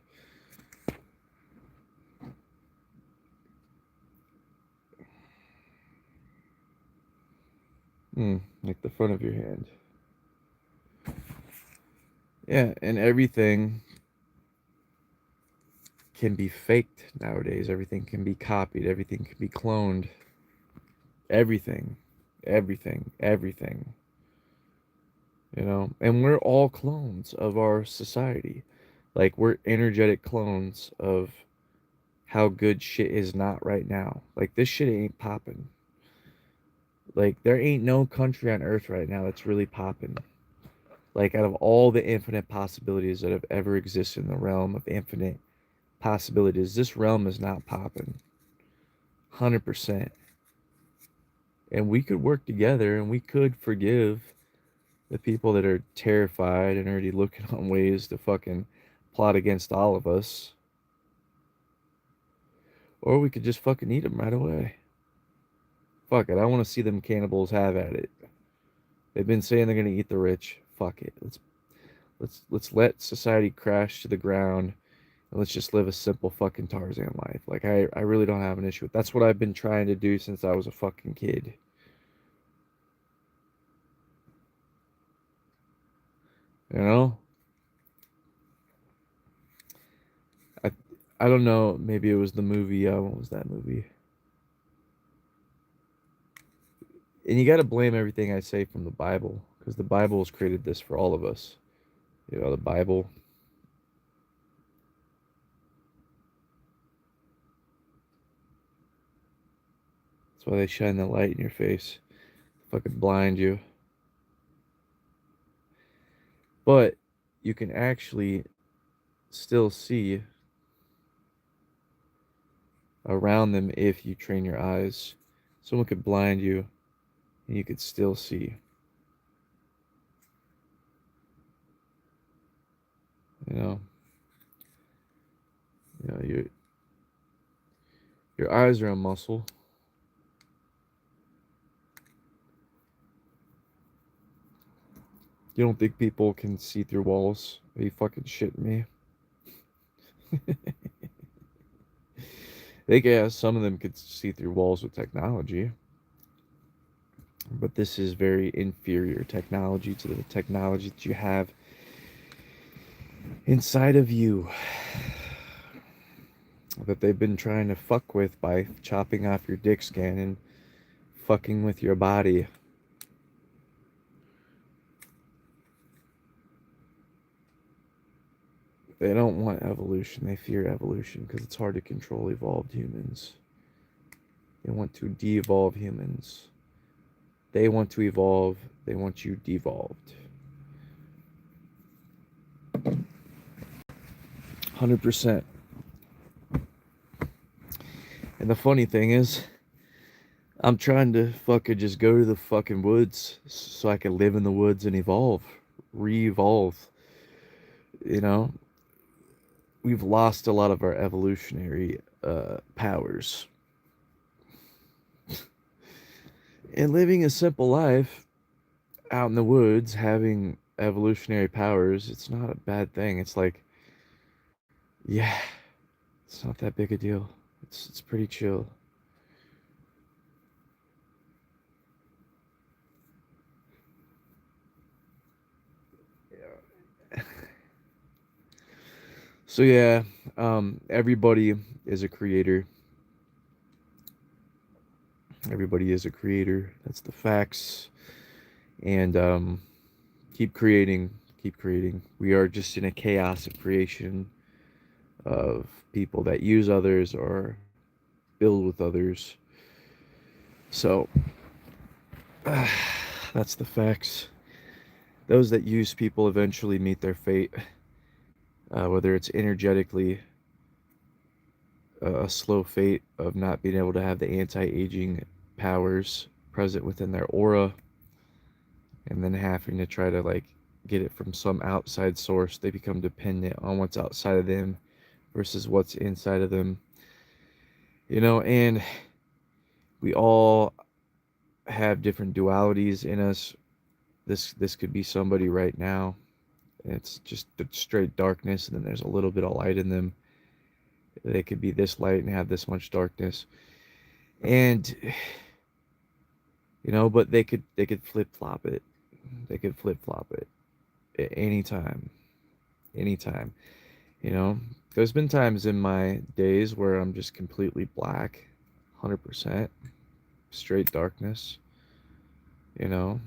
Like the front of your hand. Yeah, and everything can be faked nowadays. Everything can be copied. Everything can be cloned. Everything. Everything. Everything. And we're all clones of our society. Like, we're energetic clones of how good shit is not right now. Like, this shit ain't popping. Like, there ain't no country on earth right now that's really popping. Like, out of all the infinite possibilities that have ever existed in the realm of infinite possibilities, this realm is not popping. 100%. And we could work together and we could forgive the people that are terrified and already looking on ways to fucking plot against all of us. Or we could just fucking eat them right away. Fuck it. I want to see them cannibals have at it. They've been saying they're gonna eat the rich. Fuck it. Let's let society crash to the ground and let's just live a simple fucking Tarzan life. Like, I really don't have an issue with. That's what I've been trying to do since I was a fucking kid. You know? I I don't know, maybe it was the movie, what was that movie? And you got to blame everything I say from the Bible because the Bible has created this for all of us. The Bible. That's why they shine the light in your face, fucking blind you. But you can actually still see around them if you train your eyes. Someone could blind you and you could still see. You know, your eyes are a muscle. You don't think people can see through walls? Are you fucking shitting me? Yeah, some of them could see through walls with technology, but this is very inferior technology to the technology that you have inside of you that they've been trying to fuck with by chopping off your dick skin and fucking with your body. They don't want evolution. They fear evolution because it's hard to control evolved humans. They want to de-evolve humans. They want to evolve. They want you devolved. 100%. And the funny thing is, I'm trying to fucking just go to the fucking woods so I can live in the woods and evolve, re-evolve. You know, we've lost a lot of our evolutionary powers. And living a simple life out in the woods, having evolutionary powers, it's not a bad thing. It's like, yeah, it's not that big a deal. It's pretty chill. So yeah, everybody is a creator. Everybody is a creator. That's the facts. And keep creating, keep creating. We are just in a chaos of creation of people that use others or build with others. So that's the facts. Those that use people eventually meet their fate, whether it's energetically a slow fate of not being able to have the anti-aging powers present within their aura, and then having to try to like get it from some outside source. They become dependent on what's outside of them versus what's inside of them. And we all have different dualities in us. This could be somebody right now. It's just straight darkness, and then there's a little bit of light in them. They could be this light and have this much darkness, and but they could flip flop it. They could flip flop it at anytime. You know, there's been times in my days where I'm just completely black, 100% straight darkness. You know,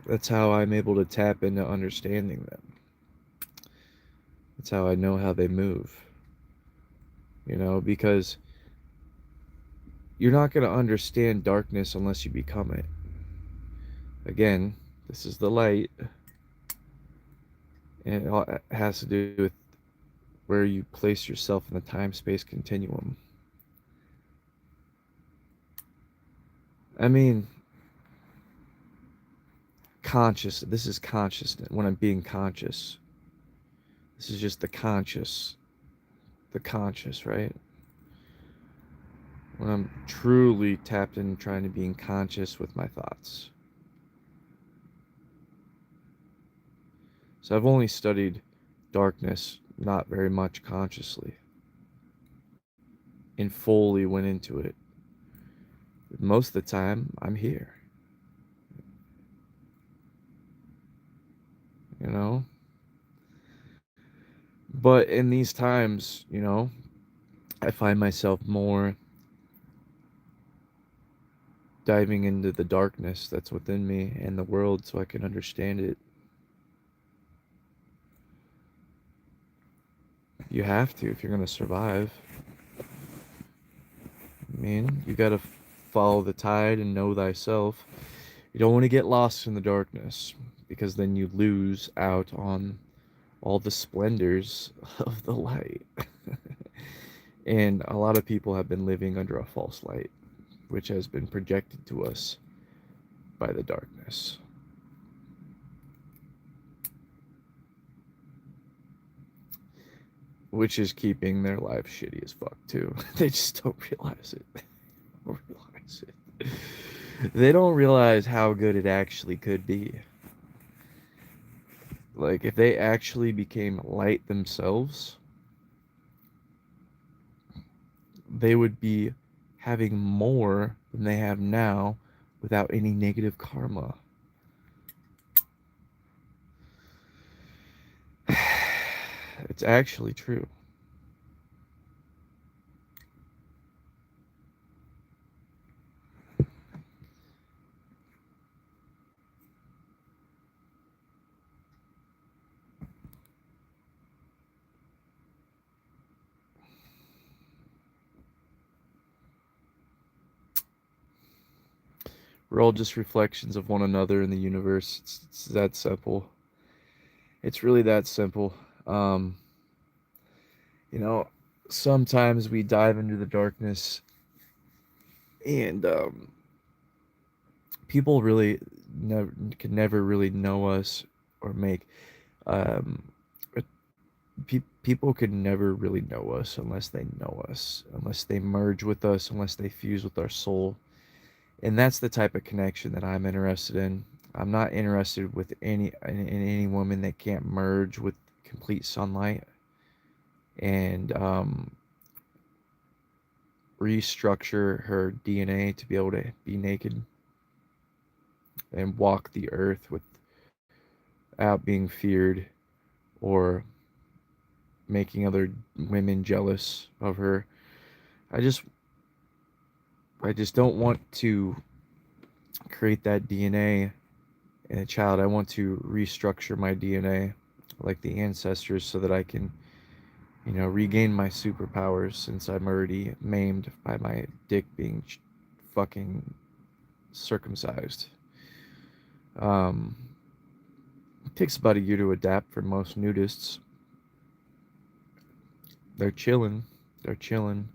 that's how I'm able to tap into understanding them. That's how I know how they move. Because you're not going to understand darkness unless you become it. Again, this is the light, and it all has to do with where you place yourself in the time space continuum. I mean, this is consciousness. When I'm being conscious, this is just the conscious, right? When I'm truly tapped in trying to being conscious with my thoughts. So I've only studied darkness not very much consciously and fully went into it. Most of the time, I'm here, you know? But in these times, I find myself more diving into the darkness that's within me and the world so I can understand it. You have to if you're going to survive. I mean, you got to follow the tide and know thyself. You don't want to get lost in the darkness because then you lose out on all the splendors of the light. And a lot of people have been living under a false light, which has been projected to us by the darkness. Which is keeping their life shitty as fuck too. They just don't realize it. They don't realize it. They don't realize how good it actually could be. Like if they actually became light themselves, they would be having more than they have now without any negative karma. It's actually true. We're all just reflections of one another in the universe. It's that simple. It's really that simple. Um, you know, sometimes we dive into the darkness and people really never can never really know us or make um, people can never really know us unless they know us, unless they merge with us, unless they fuse with our soul. And that's the type of connection that I'm interested in. I'm not interested with in any woman that can't merge with complete sunlight and restructure her DNA to be able to be naked and walk the earth without being feared or making other women jealous of her. I just I just don't want to create that DNA in a child. I want to restructure my DNA like the ancestors so that I can, regain my superpowers since I'm already maimed by my dick being fucking circumcised. Um, it takes about a year to adapt for most nudists. They're chilling. They're chilling.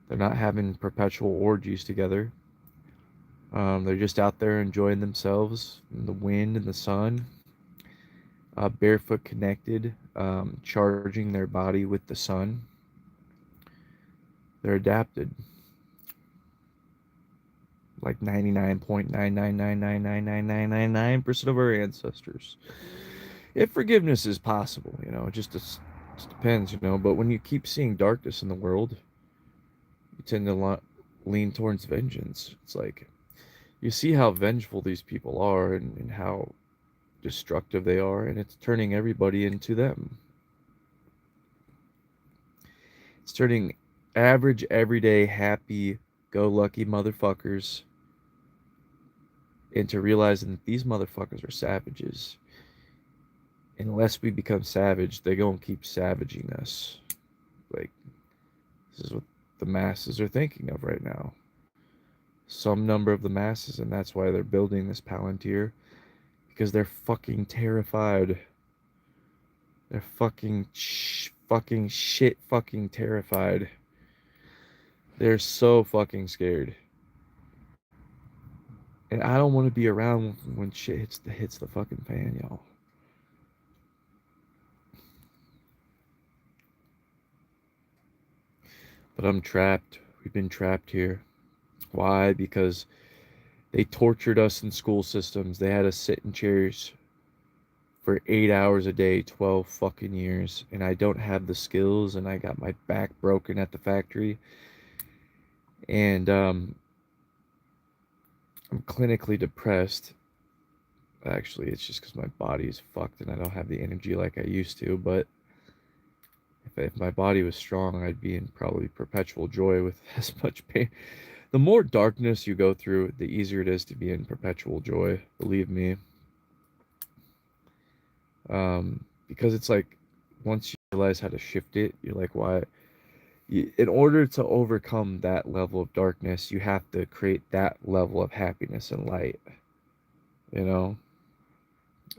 They're not having perpetual orgies together. They're just out there enjoying themselves in the wind and the sun, barefoot connected, charging their body with the sun. They're adapted. Like 99.9999999% of our ancestors. If forgiveness is possible, it just depends, But when you keep seeing darkness in the world, you tend to lean towards vengeance. It's like you see how vengeful these people are and how destructive they are, and it's turning everybody into them. It's turning average, everyday, happy, go lucky motherfuckers into realizing that these motherfuckers are savages. Unless we become savage, they're going to keep savaging us. Like, this is what the masses are thinking of right now. Some number of the masses, and that's why they're building this Palantir, because they're fucking terrified. They're fucking shit fucking terrified. They're so fucking scared. And I don't want to be around when shit hits the fucking fan, y'all. But I'm trapped. We've been trapped here. Why? Because they tortured us in school systems. They had us sit in chairs for 8 hours a day, 12 fucking years. And I don't have the skills, and I got my back broken at the factory. And I'm clinically depressed. Actually, it's just because my body is fucked and I don't have the energy like I used to. But if my body was strong, I'd be in probably perpetual joy with as much pain. The more darkness you go through, the easier it is to be in perpetual joy. Believe me. Because it's like once you realize how to shift it, you're like, why? In order to overcome that level of darkness, you have to create that level of happiness and light, you know?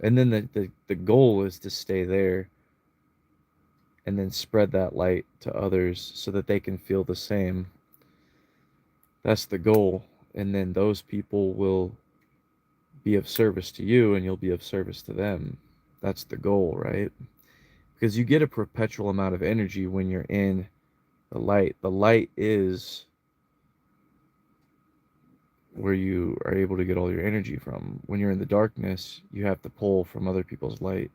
And then the goal is to stay there and then spread that light to others so that they can feel the same. That's the goal. And then those people will be of service to you and you'll be of service to them. That's the goal, right? Because you get a perpetual amount of energy when you're in the light. The light is where you are able to get all your energy from. When you're in the darkness, you have to pull from other people's light,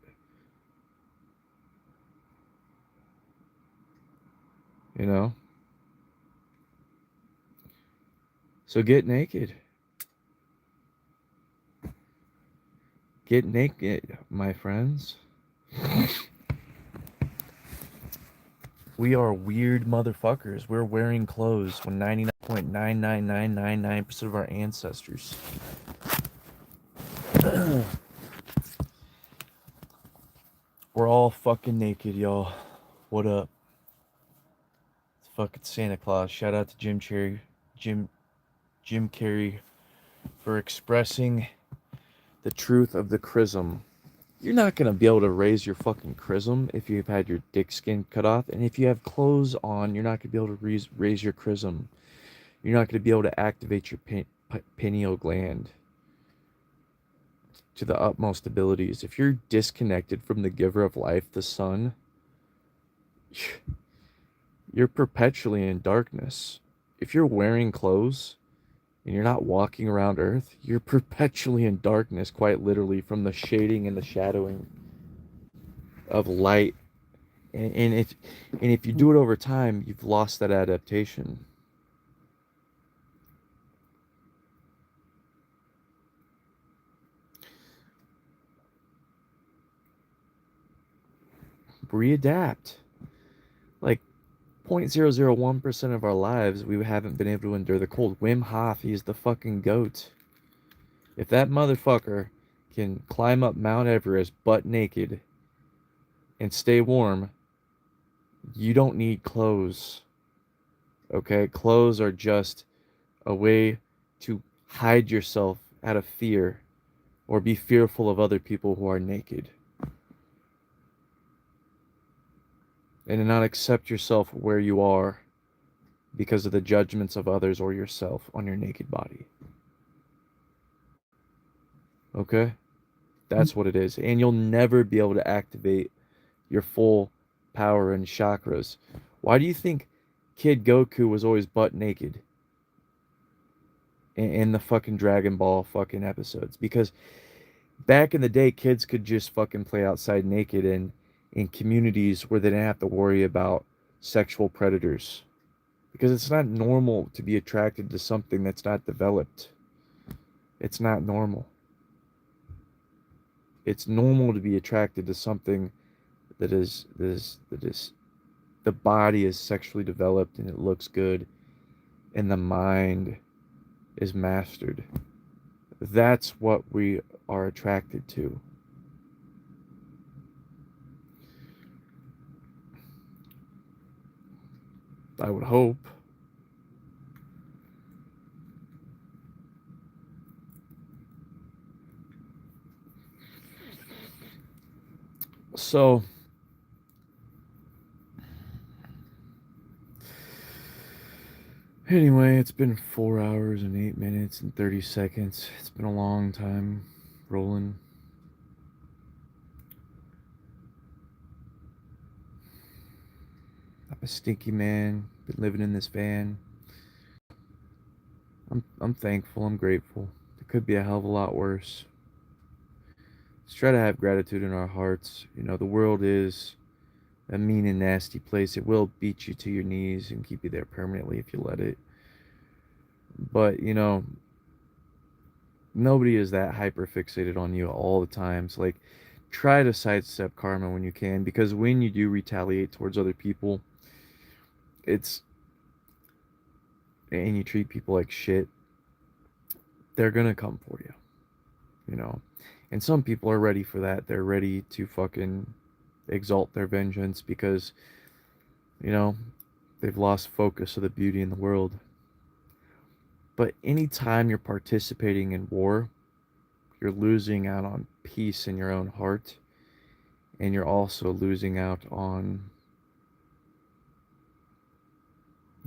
you know? So get naked. Get naked, my friends. We are weird motherfuckers. We're wearing clothes when 99.99999% of our ancestors. We're all fucking naked, y'all. What up? It's fucking Santa Claus. Shout out to Jim Carrey for expressing the truth of the chrism. You're not gonna be able to raise your fucking chrism if you've had your dick skin cut off, and if you have clothes on, you're not gonna be able to raise your chrism. You're not gonna be able to activate your pineal gland to the utmost abilities. If you're disconnected from the giver of life, the sun, you're perpetually in darkness. If you're wearing clothes and you're not walking around Earth, you're perpetually in darkness, quite literally, from the shading and the shadowing of light. And if you do it over time, you've lost that adaptation. Readapt. Like 0.001% of our lives, we haven't been able to endure the cold. Wim Hof, he's the fucking goat. If that motherfucker can climb up Mount Everest butt naked and stay warm, you don't need clothes. Okay? Clothes are just a way to hide yourself out of fear or be fearful of other people who are naked. And to not accept yourself where you are because of the judgments of others or yourself on your naked body. Okay? That's what it is. And you'll never be able to activate your full power and chakras. Why do you think Kid Goku was always butt naked in the fucking Dragon Ball fucking episodes? Because back in the day, kids could just fucking play outside naked in communities where they didn't have to worry about sexual predators. Because it's not normal to be attracted to something that's not developed. It's not normal. It's normal to be attracted to something that is the body is sexually developed and it looks good and the mind is mastered. That's what we are attracted to. I would hope. So, anyway, it's been 4 hours and 8 minutes and 30 seconds. It's been a long time rolling. I'm a stinky man, been living in this van. I'm thankful, I'm grateful. It could be a hell of a lot worse. Let's try to have gratitude in our hearts. You know, the world is a mean and nasty place. It will beat you to your knees and keep you there permanently if you let it. But, you know, nobody is that hyper fixated on you all the time. So, like, try to sidestep karma when you can, because when you do retaliate towards other people, it's, and you treat people like shit, they're gonna come for you, you know. And some people are ready for that. They're ready to fucking exalt their vengeance because, you know, they've lost focus of the beauty in the world. But anytime you're participating in war, you're losing out on peace in your own heart, and you're also losing out on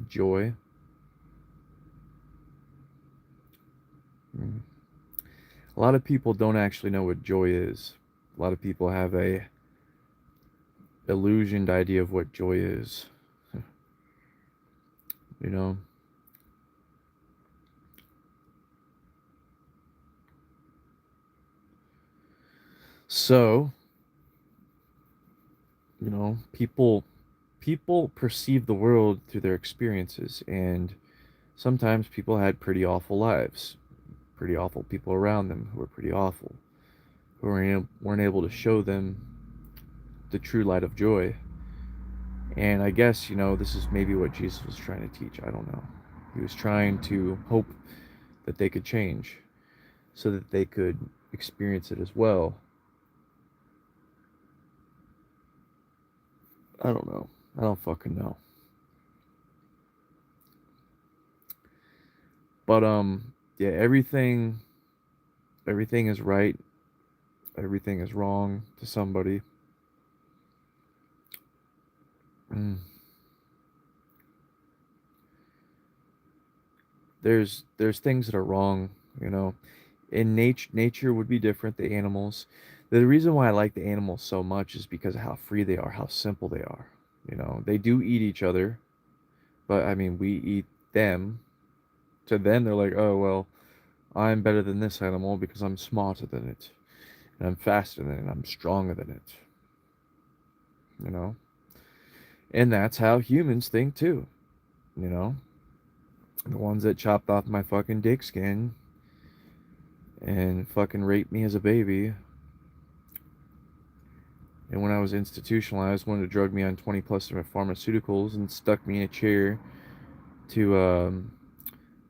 joy. Mm. A lot of people don't actually know what joy is. A lot of people have a illusioned idea of what joy is. You know? So, you know, people perceive the world through their experiences, and sometimes people had pretty awful lives, pretty awful people around them who were pretty awful, who weren't able to show them the true light of joy. And I guess, this is maybe what Jesus was trying to teach. I don't know. He was trying to hope that they could change so that they could experience it as well. I don't know. I don't fucking know. But yeah, everything is right, everything is wrong to somebody. Mm. There's things that are wrong, you know. In nature would be different, the animals. The reason why I like the animals so much is because of how free they are, how simple they are. They do eat each other, but I mean, we eat them. To them, they're like, oh, well, I'm better than this animal because I'm smarter than it, and I'm faster than it, and I'm stronger than it, you know? And that's how humans think too, you know? The ones that chopped off my fucking dick skin and fucking raped me as a baby. And when I was institutionalized, wanted to drug me on 20 plus different pharmaceuticals and stuck me in a chair to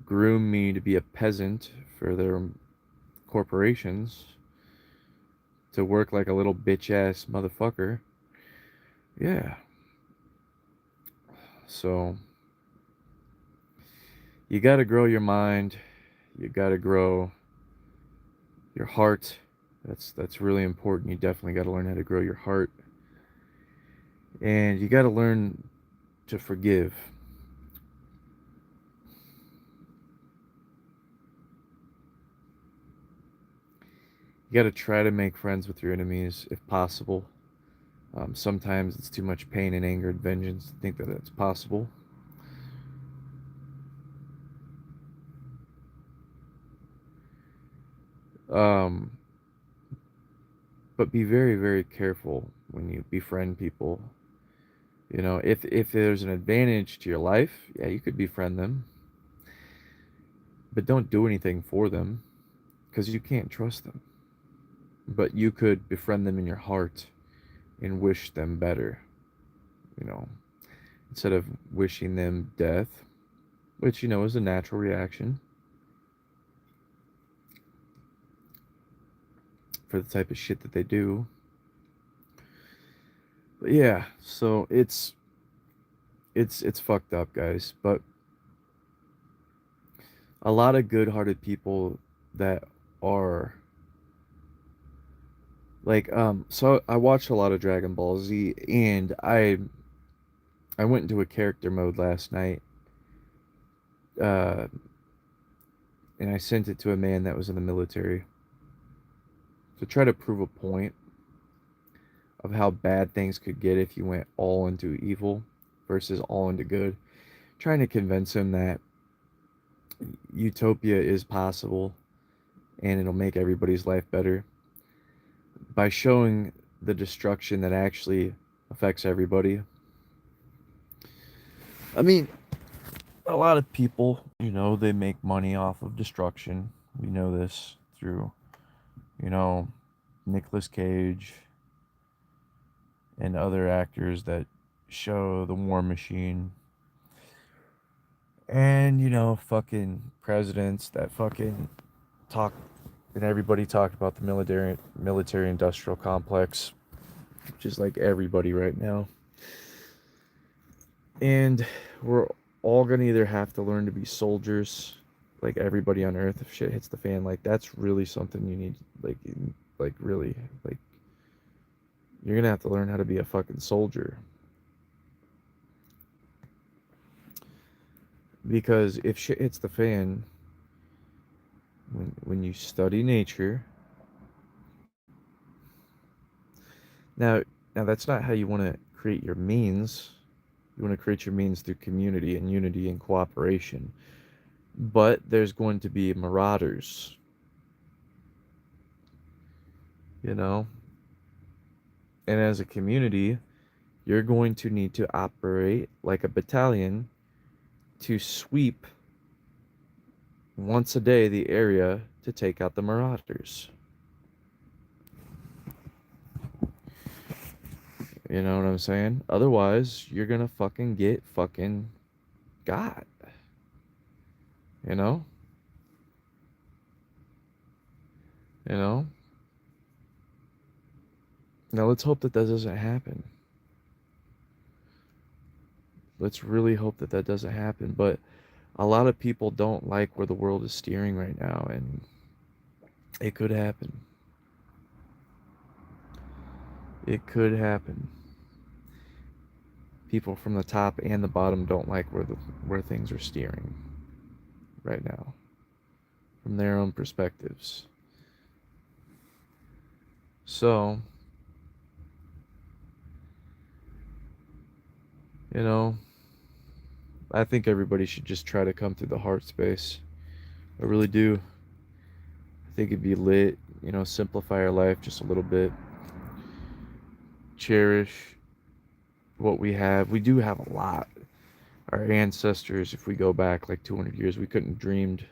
groom me to be a peasant for their corporations, to work like a little bitch ass motherfucker. Yeah. So you gotta grow your mind. You gotta grow your heart. That's really important. You definitely gotta learn how to grow your heart. And you gotta learn to forgive. You gotta try to make friends with your enemies if possible. Sometimes it's too much pain and anger and vengeance to think that it's possible. Um, but be very, very careful when you befriend people. If there's an advantage to your life, yeah, you could befriend them, but don't do anything for them because you can't trust them. But you could befriend them in your heart and wish them better, you know, instead of wishing them death, which, is a natural reaction for the type of shit that they do. But yeah, so it's fucked up, guys. But a lot of good-hearted people that are like so I watch a lot of Dragon Ball Z, and I went into a character mode last night, uh and I sent it to a man that was in the military to try to prove a point of how bad things could get if you went all into evil versus all into good, trying to convince him that utopia is possible and it'll make everybody's life better by showing the destruction that actually affects everybody. I mean, a lot of people, they make money off of destruction. We know this through, you know, Nicolas Cage and other actors that show the war machine. And, fucking presidents that fucking talk, and everybody talked about the military industrial complex, which is like everybody right now. And we're all gonna either have to learn to be soldiers, like everybody on Earth, if shit hits the fan. Like that's really something you need, like really, like you're gonna have to learn how to be a fucking soldier. Because if shit hits the fan, when you study nature, now now that's not how you want to create your means. You want to create your means through community and unity and cooperation. But there's going to be marauders, you know? And as a community, you're going to need to operate like a battalion to sweep once a day the area to take out the marauders. You know what I'm saying? Otherwise, you're gonna fucking get fucking got. You know? You know? Now let's hope that that doesn't happen. Let's really hope that that doesn't happen. But a lot of people don't like where the world is steering right now, and it could happen. It could happen. People from the top and the bottom don't like where things are steering right now from their own perspectives. So, you know, I think everybody should just try to come through the heart space. I really do. I think it'd be lit, simplify our life just a little bit. Cherish what we have. We do have a lot. Our ancestors, if we go back like 200 years, we couldn't have dreamed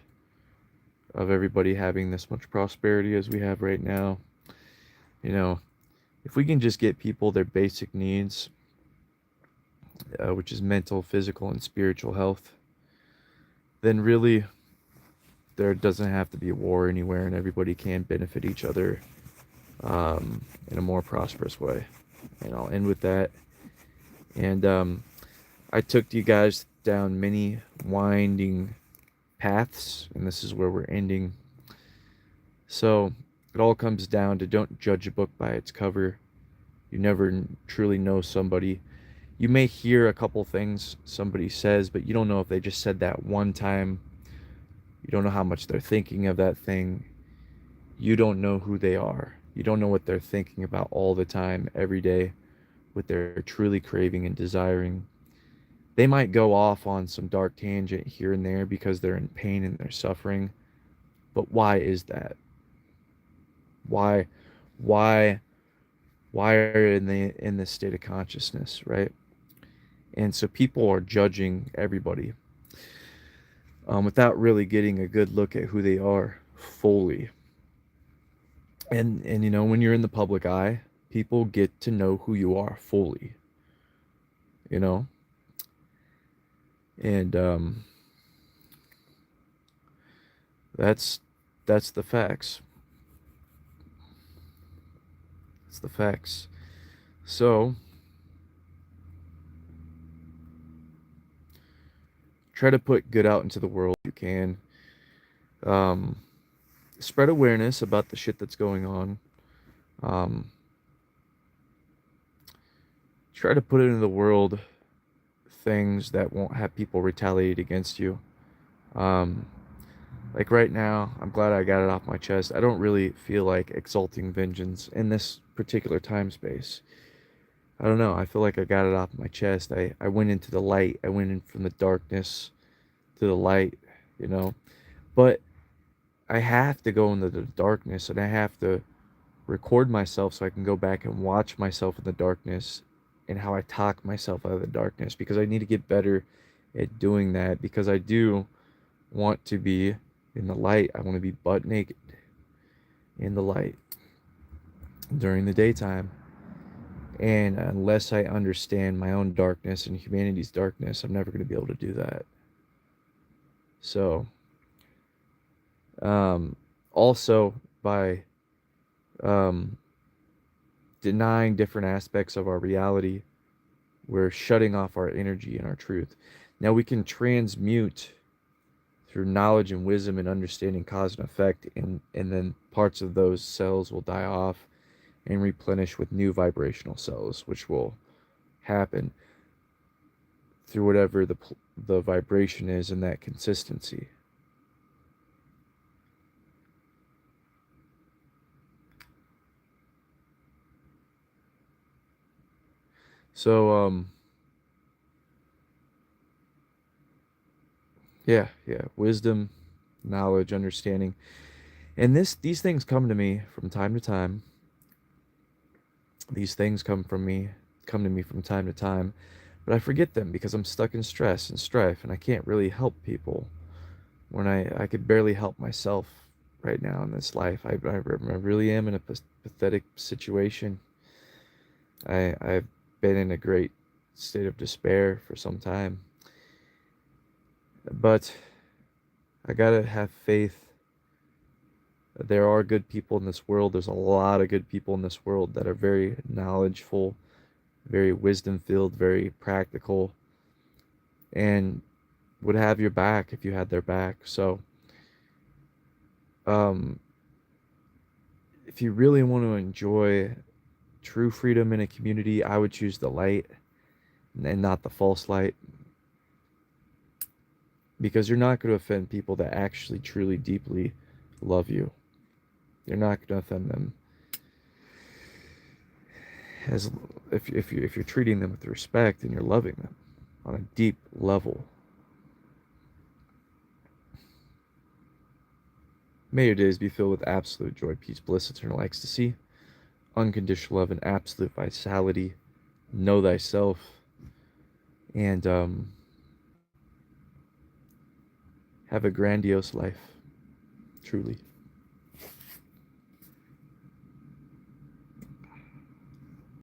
of everybody having this much prosperity as we have right now. You know, if we can just get people their basic needs, which is mental, physical, and spiritual health, then really there doesn't have to be a war anywhere, and everybody can benefit each other in a more prosperous way. And I'll end with that. And I took you guys down many winding paths, and this is where we're ending. So it all comes down to don't judge a book by its cover. You never truly know somebody. You may hear a couple things somebody says, but you don't know if they just said that one time. You don't know how much they're thinking of that thing. You don't know who they are. You don't know what they're thinking about all the time, every day, what they're truly craving and desiring. They might go off on some dark tangent here and there because they're in pain and they're suffering. But why is that? Why why why are they in this state of consciousness, right? And so people are judging everybody without really getting a good look at who they are fully. And when you're in the public eye, people get to know who you are fully. You know, and that's that's the facts. It's the facts. So try to put good out into the world if you can. Um, Spread awareness about the shit that's going on. Um, Try to put into the world things that won't have people retaliate against you. Um, like right now, I'm glad I got it off my chest. I don't really feel like exalting vengeance in this particular time space. I don't know. I feel like I got it off my chest. I went into the light. I went in from the darkness to the light, you know. But I have to go into the darkness and I have to record myself so I can go back and watch myself in the darkness and how I talk myself out of the darkness because I need to get better at doing that because I do want to be in the light. I want to be butt naked in the light during the daytime. And unless I understand my own darkness and humanity's darkness, I'm never going to be able to do that. So, also by um, denying different aspects of our reality, we're shutting off our energy and our truth. Now we can transmute through knowledge and wisdom and understanding cause and effect, and then parts of those cells will die off and replenish with new vibrational cells, which will happen through whatever the vibration is in that consistency. So yeah, wisdom, knowledge, understanding. And these things come to me from time to time. These things come to me from time to time, but I forget them because I'm stuck in stress and strife and I can't really help people. when I could barely help myself right now in this life. I really am in a pathetic situation. I've been in a great state of despair for some time. But I gotta have faith. There are good people in this world. There's a lot of good people in this world that are very knowledgeful, very wisdom filled, very practical, and would have your back if you had their back. So, um, if you really want to enjoy true freedom in a community, I would choose the light and not the false light, because you're not going to offend people that actually, truly, deeply love you. You're not going to offend them as if you're treating them with respect and you're loving them on a deep level. May your days be filled with absolute joy, peace, bliss, eternal ecstasy, unconditional love, and absolute vitality. Know thyself, and have a grandiose life, truly.